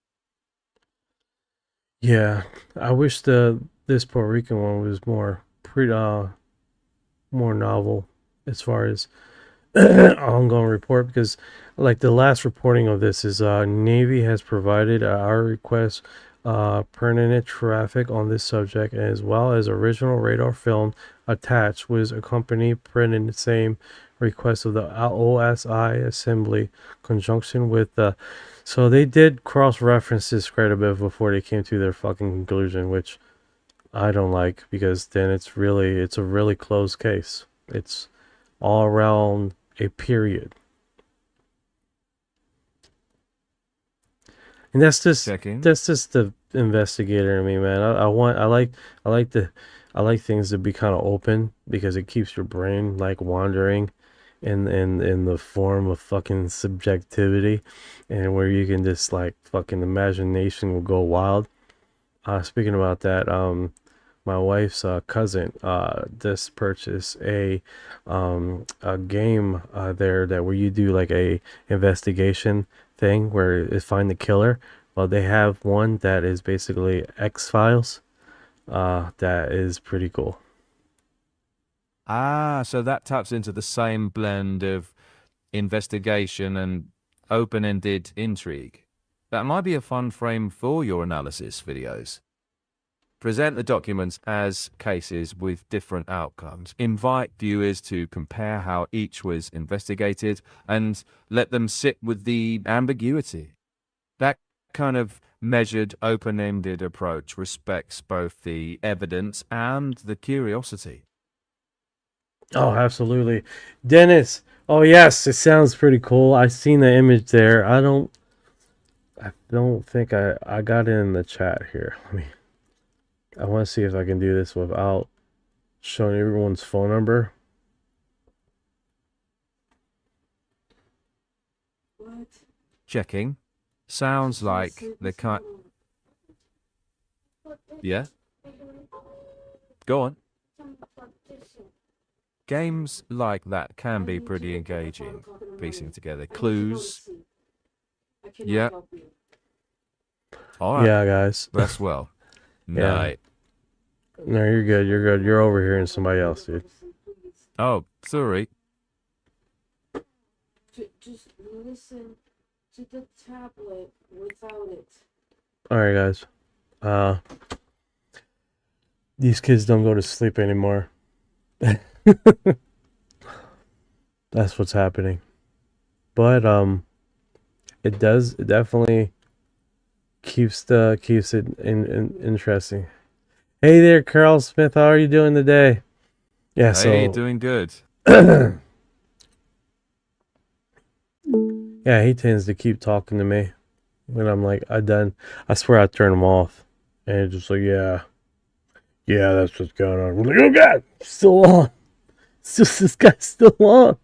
Yeah, I wish this Puerto Rican one was more novel as far as ongoing report, because like the last reporting of this is Navy has provided our request permanent traffic on this subject, as well as original radar film attached was accompanied printed the same request of the OSI assembly conjunction with the. So they did cross-reference this quite a bit before they came to their fucking conclusion, which I don't like, because then it's a really closed case. It's all around a period. And Checking. that's just the investigator in me, man. I like things to be kind of open, because it keeps your brain like wandering in the form of fucking subjectivity, and where you can just like fucking imagination will go wild. Speaking about that, my wife's cousin just purchased a game there that where you do like a investigation thing where it find the killer. Well, they have one that is basically X-Files. That is pretty cool. Ah, so that taps into the same blend of investigation and open-ended intrigue. That might be a fun frame for your analysis videos. Present the documents as cases with different outcomes. Invite viewers to compare how each was investigated and let them sit with the ambiguity. That kind of measured, open-ended approach respects both the evidence and the curiosity. Oh, absolutely. Dennis. Oh, yes, it sounds pretty cool. I seen the image there. I don't think I got it in the chat here. I want to see if I can do this without showing everyone's phone number. Checking. Sounds like the kind. Yeah? Go on. Games like that can be pretty engaging, piecing together clues. Yeah. All right. Yeah, guys. That's well. Yeah. Night. No, you're good. You're good. You're over here and somebody else, dude. Oh, sorry. Just listen to the tablet without it. All right, guys. These kids don't go to sleep anymore. That's what's happening. But it definitely keeps it interesting. Hey there, Carl Smith. How are you doing today? Yeah, Hey, doing good. Yeah, he tends to keep talking to me when I'm like, I swear I turn him off. And it's just like, yeah, that's what's going on. We're like, oh God, still on. It's just this guy's still on.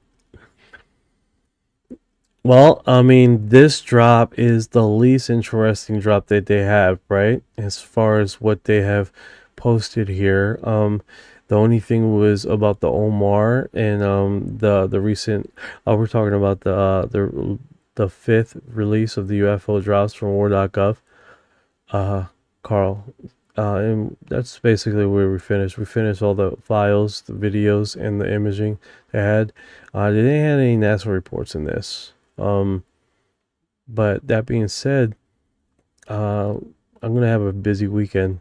Well, I mean, this drop is the least interesting drop that they have, right? As far as what they have posted here. The only thing was about the Omar and the recent. We're talking about the fifth release of the UFO drops from war.gov. Carl, and that's basically where we finished. We finished all the files, the videos, and the imaging they had. They didn't have any NASA reports in this. But that being said, I'm gonna have a busy weekend.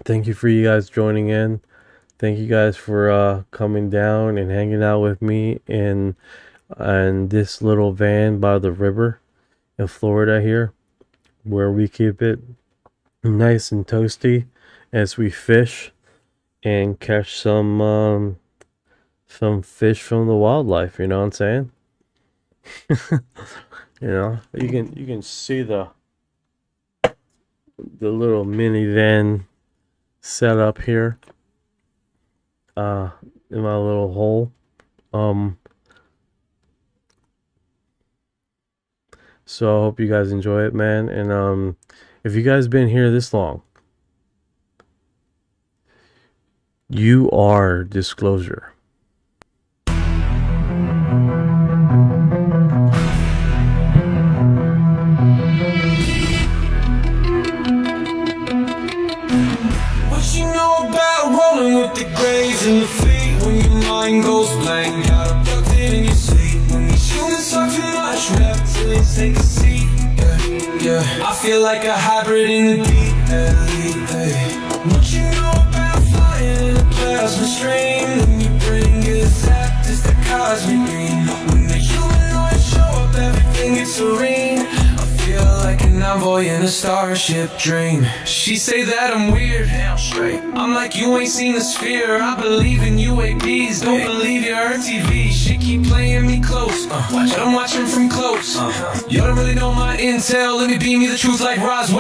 Thank you for you guys joining in. Thank you guys for coming down and hanging out with me in and this little van by the river in Florida here, where we keep it nice and toasty as we fish and catch some fish from the wildlife. You know what I'm saying? You know, you can see the little minivan set up here in my little hole. So I hope you guys enjoy it, man. And if you guys been here this long, you are disclosure. What you know about rolling with the grays and the fleet? When your mind goes blank, got abducted in your sleep. When you humans talk too much, reptilians take a seat. Yeah, I feel like a hybrid in the deep. What you know about flying in a plasma stream? When you bring it zapped, it's the cosmic beam. When the humanoids show up, everything gets serene. I feel like an envoy in a starship dream. She say that I'm weird, damn straight. I'm like, you ain't seen the sphere. I believe in UAPs, don't believe your TV. She keep playing me close, but I'm watching from close. You don't really know my intel, let me beam you the truth like Roswell.